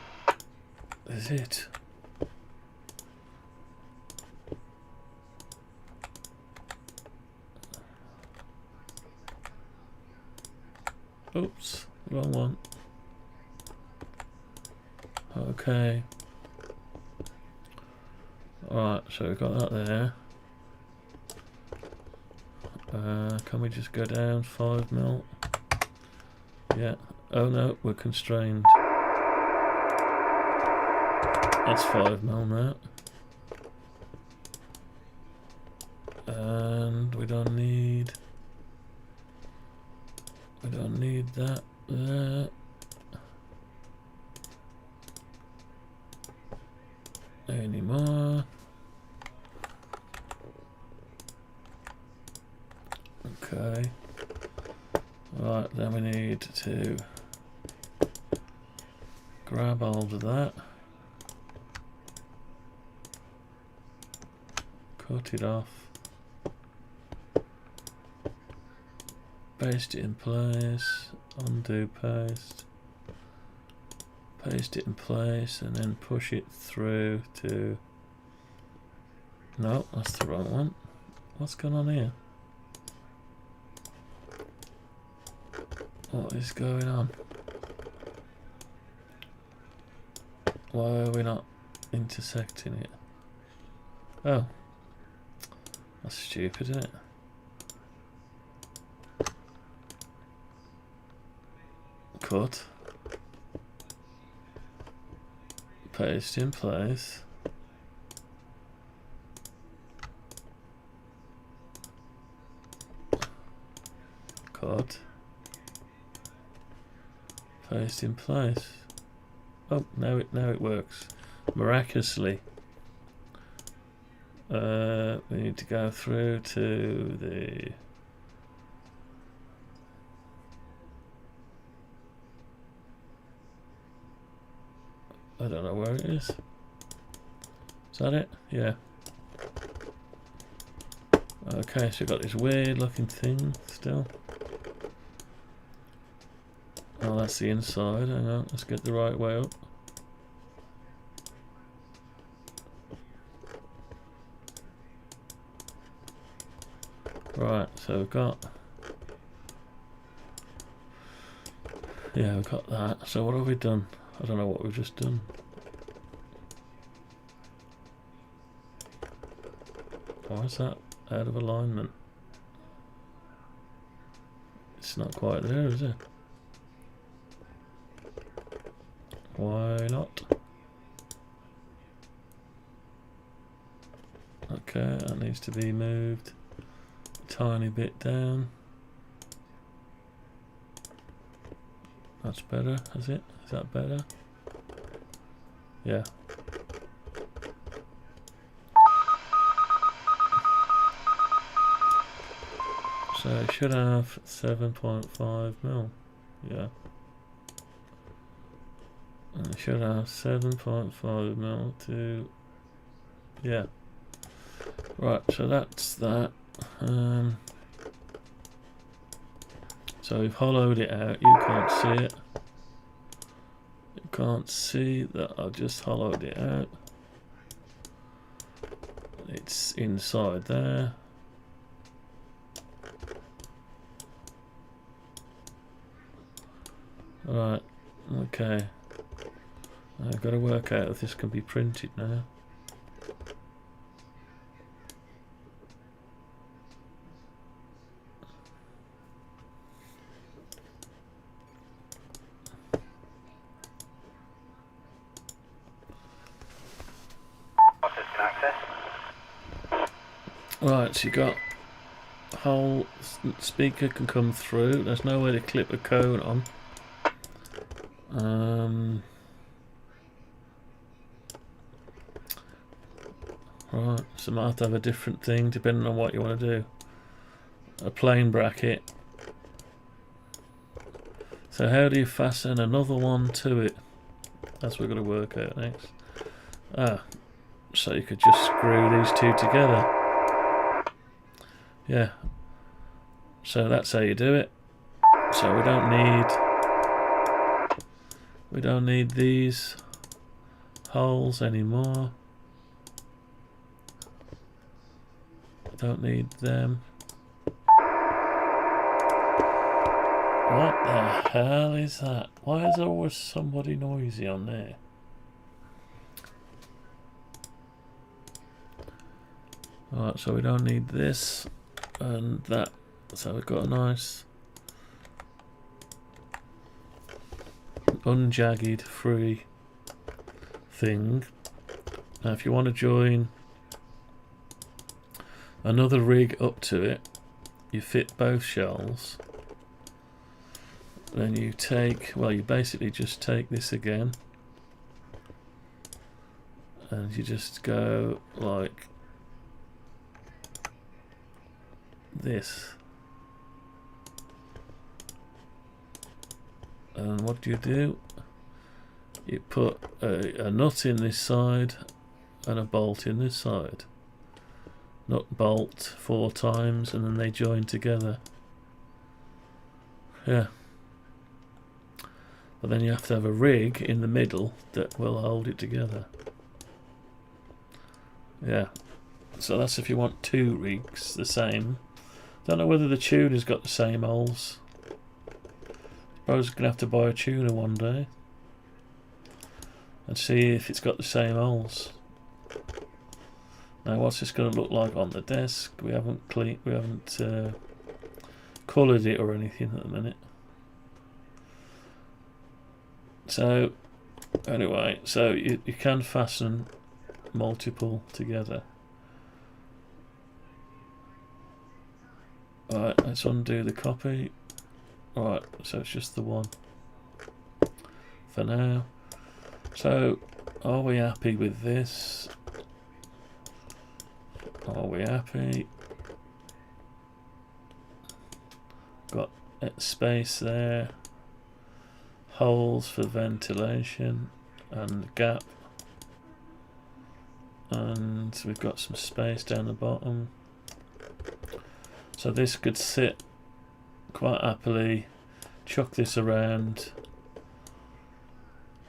Is it? Oops, wrong one. Okay. Alright, so we've got that there. Can we just go down 5mm? Yeah. Oh no, we're constrained. That's 5mm now. And we don't need that there. Anymore. Okay. Right, then we need to grab hold of that. Cut it off. Paste it in place. Undo paste. Paste it in place and then push it through to... No, that's the wrong one. What's going on here? What is going on? Why are we not intersecting it? Oh. That's stupid, isn't it? Cut. Paste in place. Cut. Paste in place. Oh, now it works miraculously. We need to go through to the I don't know where it is. Is that it? Yeah. Okay, so we've got this weird looking thing still. Oh, that's the inside. Hang on, let's get the right way up. Right, so we've got... Yeah, we've got that. So what have we done? I don't know what we've just done. Why is that out of alignment? It's not quite there, is it? Why not? Okay, that needs to be moved a tiny bit down. That's better, is it? Is that better? Yeah. So it should have 7.5mm. Yeah. And it should have 7.5mm to... Yeah. Right, so that's that. So we've hollowed it out. You can't see it. You can't see that I've just hollowed it out. It's inside there. Right, okay. I've got to work out if this can be printed now. Right, so you got whole speaker can come through. There's no way to clip a cone on. Right, so might have to have a different thing depending on what you want to do. A plain bracket. So how do you fasten another one to it? That's what we're going to work out next. So you could just screw these two together. Yeah. So that's how you do it. So we don't need these holes anymore. We don't need them. What the hell is that? Why is there always somebody noisy on there? Alright, so we don't need this and that. So we've got a nice unjagged free thing. Now if you want to join another rig up to it, you fit both shells. Then you take, well, you basically just take this again and you just go like this. And what do? You put a nut in this side and a bolt in this side. Nut, bolt 4 times, and then they join together. Yeah. But then you have to have a rig in the middle that will hold it together. Yeah. So that's if you want 2 rigs the same. Don't know whether the tuner's got the same holes. I was going to have to buy a tuner one day and see if it's got the same holes. Now what's this going to look like on the desk? We haven't coloured it or anything at the minute. So anyway, so you can fasten multiple together. Alright, let's undo the copy. Alright, so it's just the one for now. So are we happy with this? Are we happy? Got space there. Holes for ventilation and gap, and we've got some space down the bottom, so this could sit quite happily. Chuck this around,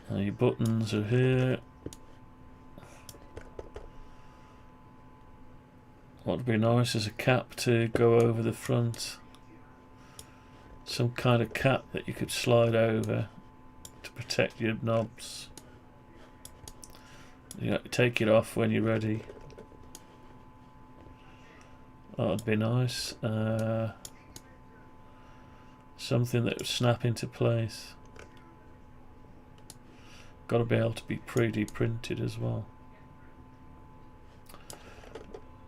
and your buttons are here. What would be nice is a cap to go over the front, some kind of cap that you could slide over to protect your knobs. You take it off when you're ready. That would be nice. Something that would snap into place. Got to be able to be 3D printed as well.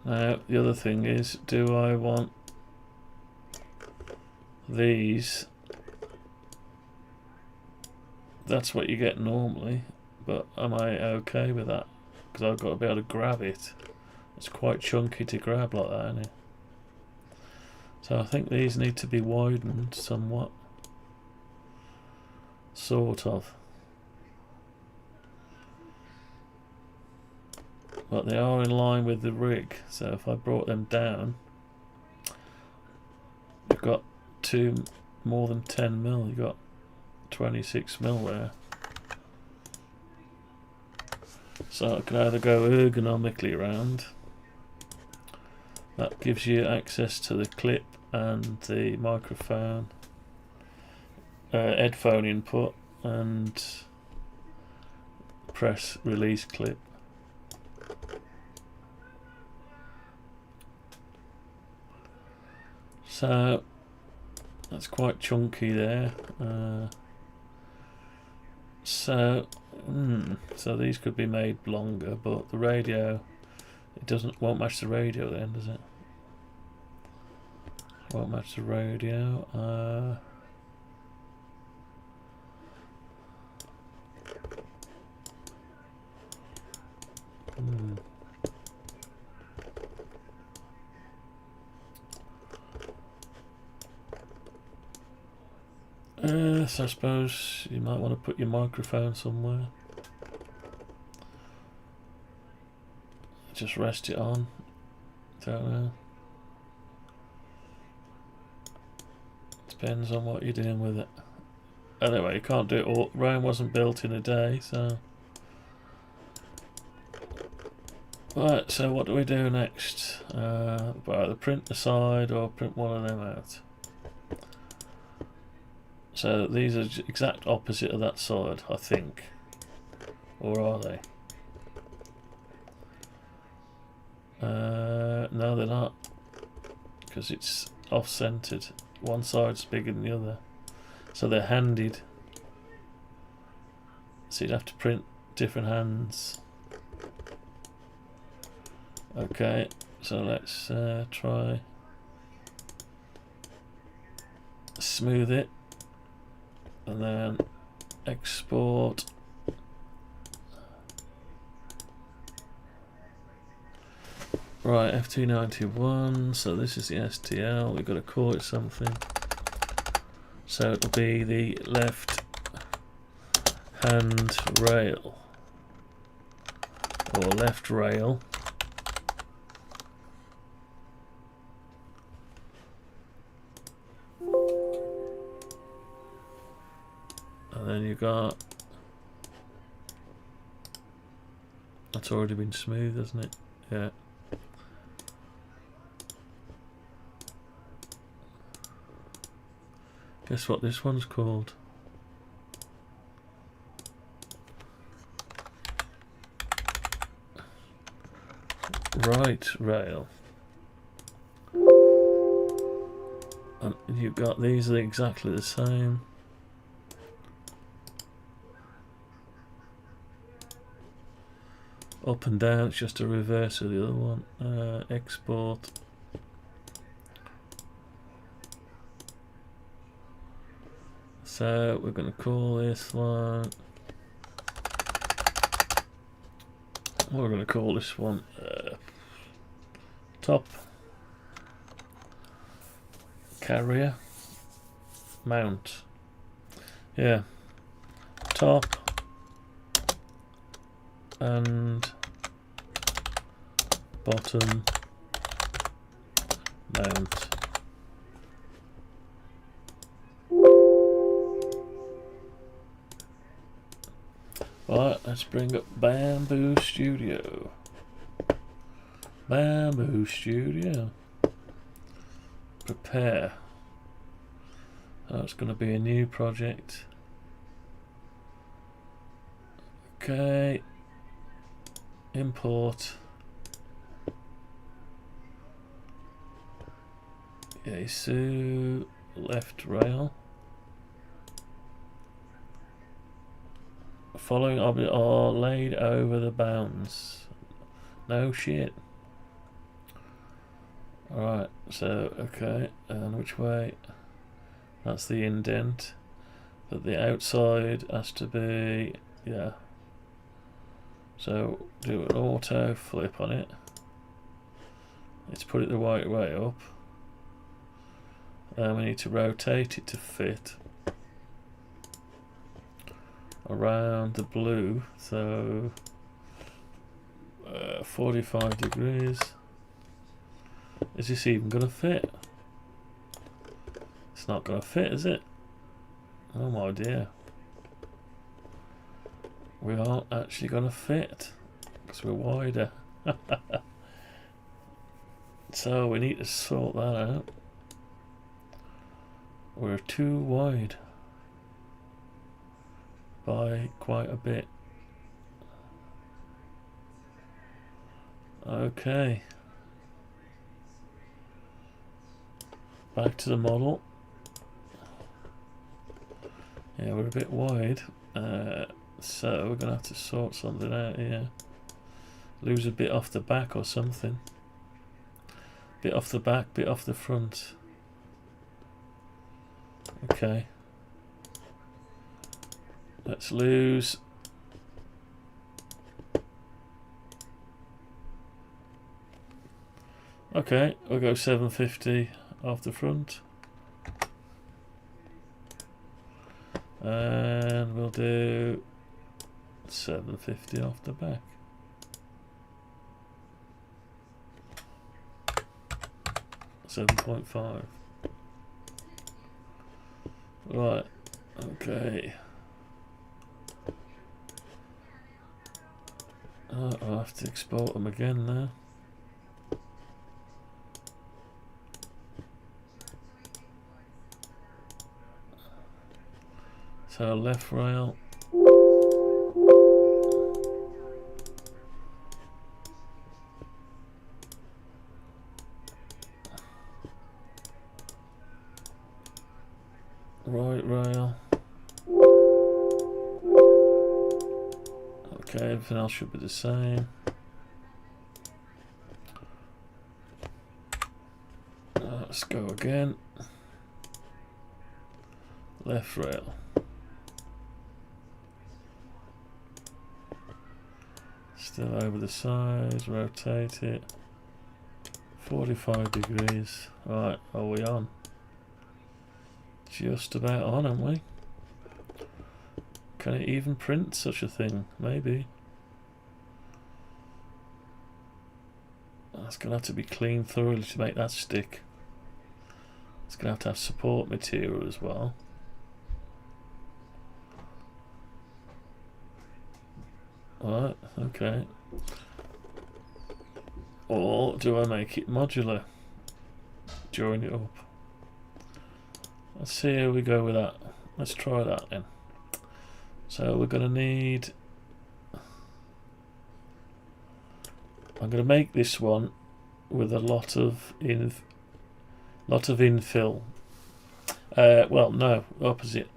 Now the other thing is, do I want these? That's what you get normally, but am I okay with that? Because I've got to be able to grab it. It's quite chunky to grab like that, isn't it? So I think these need to be widened somewhat. Sort of. But they are in line with the rig, so if I brought them down, you've got more than 10 mil, you've got 26 mil there. So I can either go ergonomically around. That gives you access to the clip and the microphone, headphone input, and press release clip. So that's quite chunky there. So these could be made longer, but the radio, won't match the radio then, does it? Won't match the radio. So I suppose you might want to put your microphone somewhere. Just rest it on. Don't know. Depends on what you're doing with it. Anyway, you can't do it all. Rome wasn't built in a day, so. Right, so what do we do next? Either print the side or print one of them out. So these are exact opposite of that side, I think. Or are they? No, they're not. Because it's off-centered. One side's bigger than the other. So they're handed. So you'd have to print different hands. Okay, so let's try smooth it and then export. Right, FT-891, so this is the STL, we've got to call it something. So it'll be the left hand rail, or left rail. And then you got, that's already been smooth, hasn't it? Yeah. Guess what this one's called? Right rail. And you've got, these are exactly the same. Up and down, it's just a reverse of the other one. Export. So we're going to call this one. We're going to call this one top carrier mount. Yeah, top and bottom mount. Right, let's bring up Bamboo Studio. Bamboo Studio. Prepare. That's going to be a new project. Okay. Import. Yaesu left rail. Following objects are laid over the bounds. No shit. Alright, so okay, and which way? That's the indent. But the outside has to be, yeah. So do an auto flip on it. Let's put it the right way up. And we need to rotate it to fit around the blue, so 45 degrees. Is this even going to fit? It's not going to fit, is it? Oh my dear. We aren't actually going to fit because we're wider. So we need to sort that out. We're too wide by quite a bit. Okay. Back to the model. Yeah, we're a bit wide. So we're going to have to sort something out here. Lose a bit off the back or something. Bit off the back, bit off the front. Okay. Let's lose. Okay, we'll go 750 off the front. And we'll do 750 off the back. $7.5. Right, okay. I'll have to export them again now. So left rail. Right rail. Okay, everything else should be the same. Let's go again. Left rail. Still over the sides, rotate it. 45 degrees. Right, are we on? Just about on, aren't we? Can it even print such a thing? Maybe. That's going to have to be cleaned thoroughly to make that stick. It's going to have support material as well. Alright, okay. Or do I make it modular? Join it up. Let's see how we go with that. Let's try that then. So we're going to need... I'm going to make this one with a lot of infill. Well, no, opposite.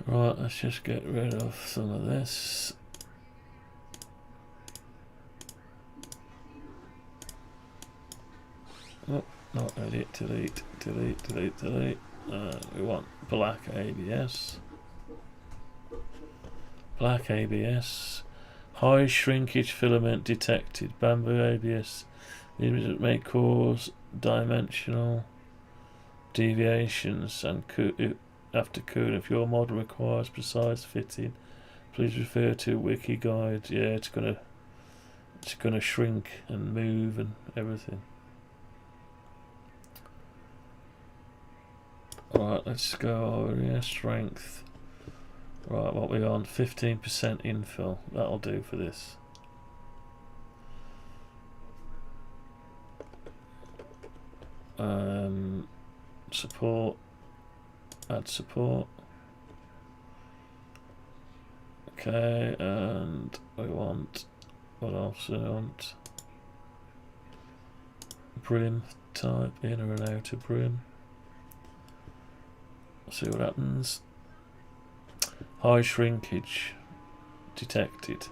Right, let's just get rid of some of this. Oh, not edit, delete. We want black ABS. Black ABS. High shrinkage filament detected. Bamboo ABS. These may cause dimensional deviations and after cooling. If your model requires precise fitting, please refer to wiki guide. Yeah, it's gonna shrink and move and everything. Alright, let's go over here. Strength. Right, what we on? 15% infill. That'll do for this. Support. Add support. Okay, and we want, what else do we want? Brim type, inner and outer brim. See what happens. High shrinkage detected.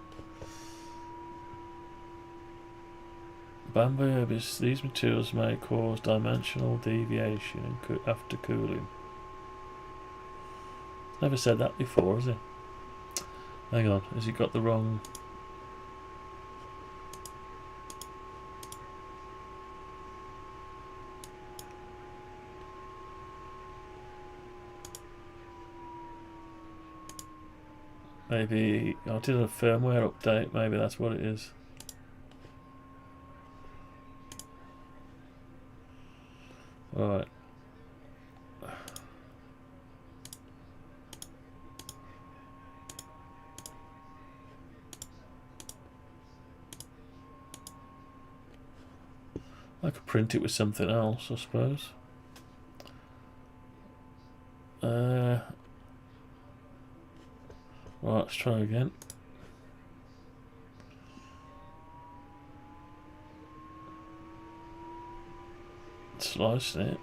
Bamboo ABS. These materials may cause dimensional deviation after cooling. Never said that before, has it? Hang on, has he got the wrong? Maybe I did a firmware update, maybe that's what it is. Right. I could print it with something else, I suppose. Right, let's try again. Slice it.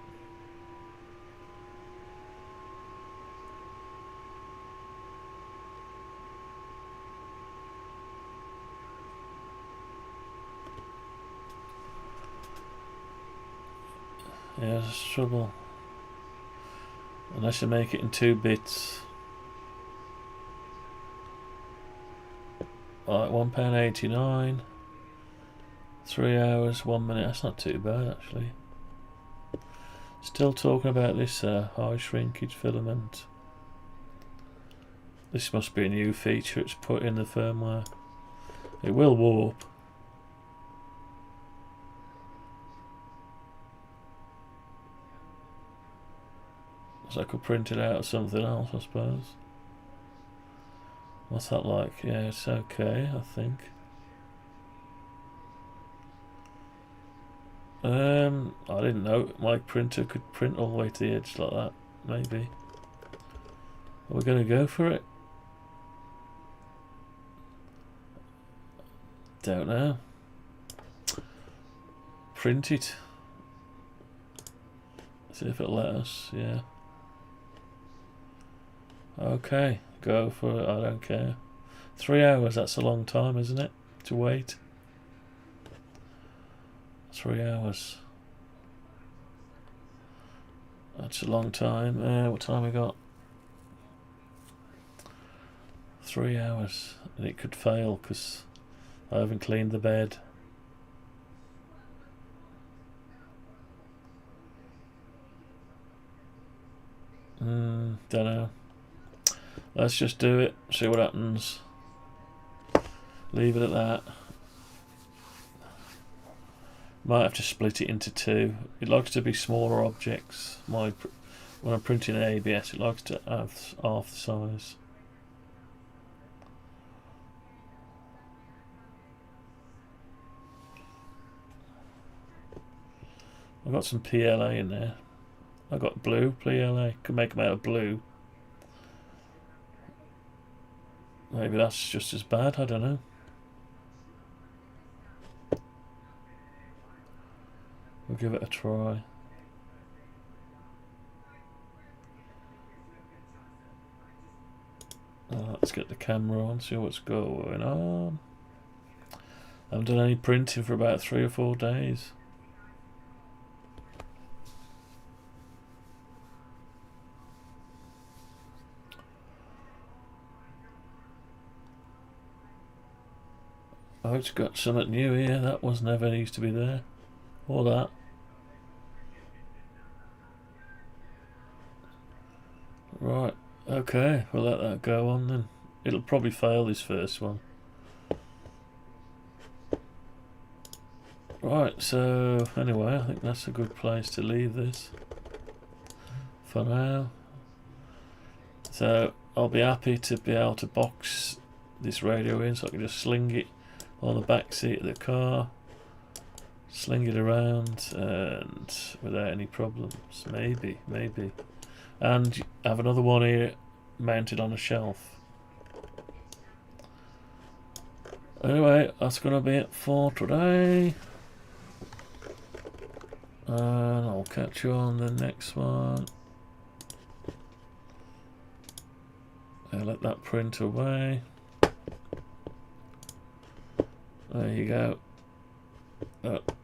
Yeah, there's trouble. Unless you make it in 2 bits. Alright, £1.89. 3 hours, 1 minute. That's not too bad actually. Still talking about this high shrinkage filament. This must be a new feature it's put in the firmware. It will warp. So I could print it out of something else, I suppose. What's that like? Yeah, it's okay, I think. I didn't know my printer could print all the way to the edge like that. Maybe. Are we going to go for it? Don't know. Print it. See if it'll let us. Yeah. Okay, go for it. I don't care. 3 hours, that's a long time, isn't it? To wait. 3 hours. That's a long time. What time we got? 3 hours. And it could fail because I haven't cleaned the bed. Don't know. Let's just do it, see what happens. Leave it at that. Might have to split it into 2. It likes to be smaller objects. When I'm printing an ABS, it likes to have half the size. I've got some PLA in there. I've got blue PLA. Could make them out of blue. Maybe that's just as bad, I don't know. We'll give it a try. Let's get the camera on, see what's going on. I haven't done any printing for about 3 or 4 days. Oh, it's got something new here. That was never used to be there. Or that. Right, okay, we'll let that go on then. It'll probably fail this first one. Right, so anyway, I think that's a good place to leave this for now. So I'll be happy to be able to box this radio in so I can just sling it on the back seat of the car, sling it around and without any problems. Maybe. And have another one here mounted on a shelf. Anyway, that's going to be it for today. And I'll catch you on the next one. I'll let that print away. There you go.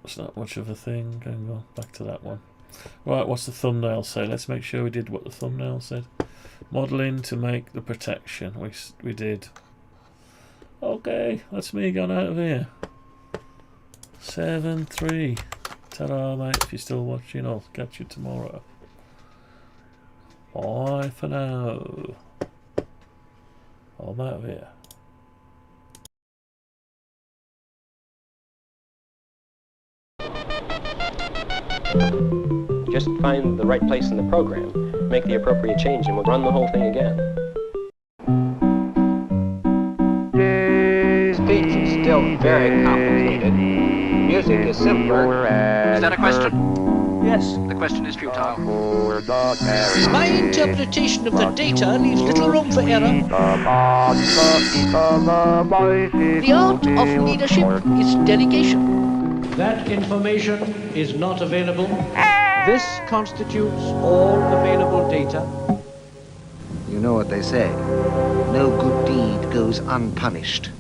It's not much of a thing. Hang on, back to that one. Right, what's the thumbnail say? Let's make sure we did what the thumbnail said. Modelling to make the protection. We did. Okay, that's me gone out of here. 7-3. Ta-da, mate. If you're still watching, I'll catch you tomorrow. Bye for now. I'm out of here. Just find the right place in the program, make the appropriate change, and we'll run the whole thing again. Speech is still very complicated. Music is simpler. Is that a question? Yes. The question is futile. My interpretation of the data leaves little room for error. The art of leadership is delegation. That information is not available. This constitutes all available data. You know what they say. No good deed goes unpunished.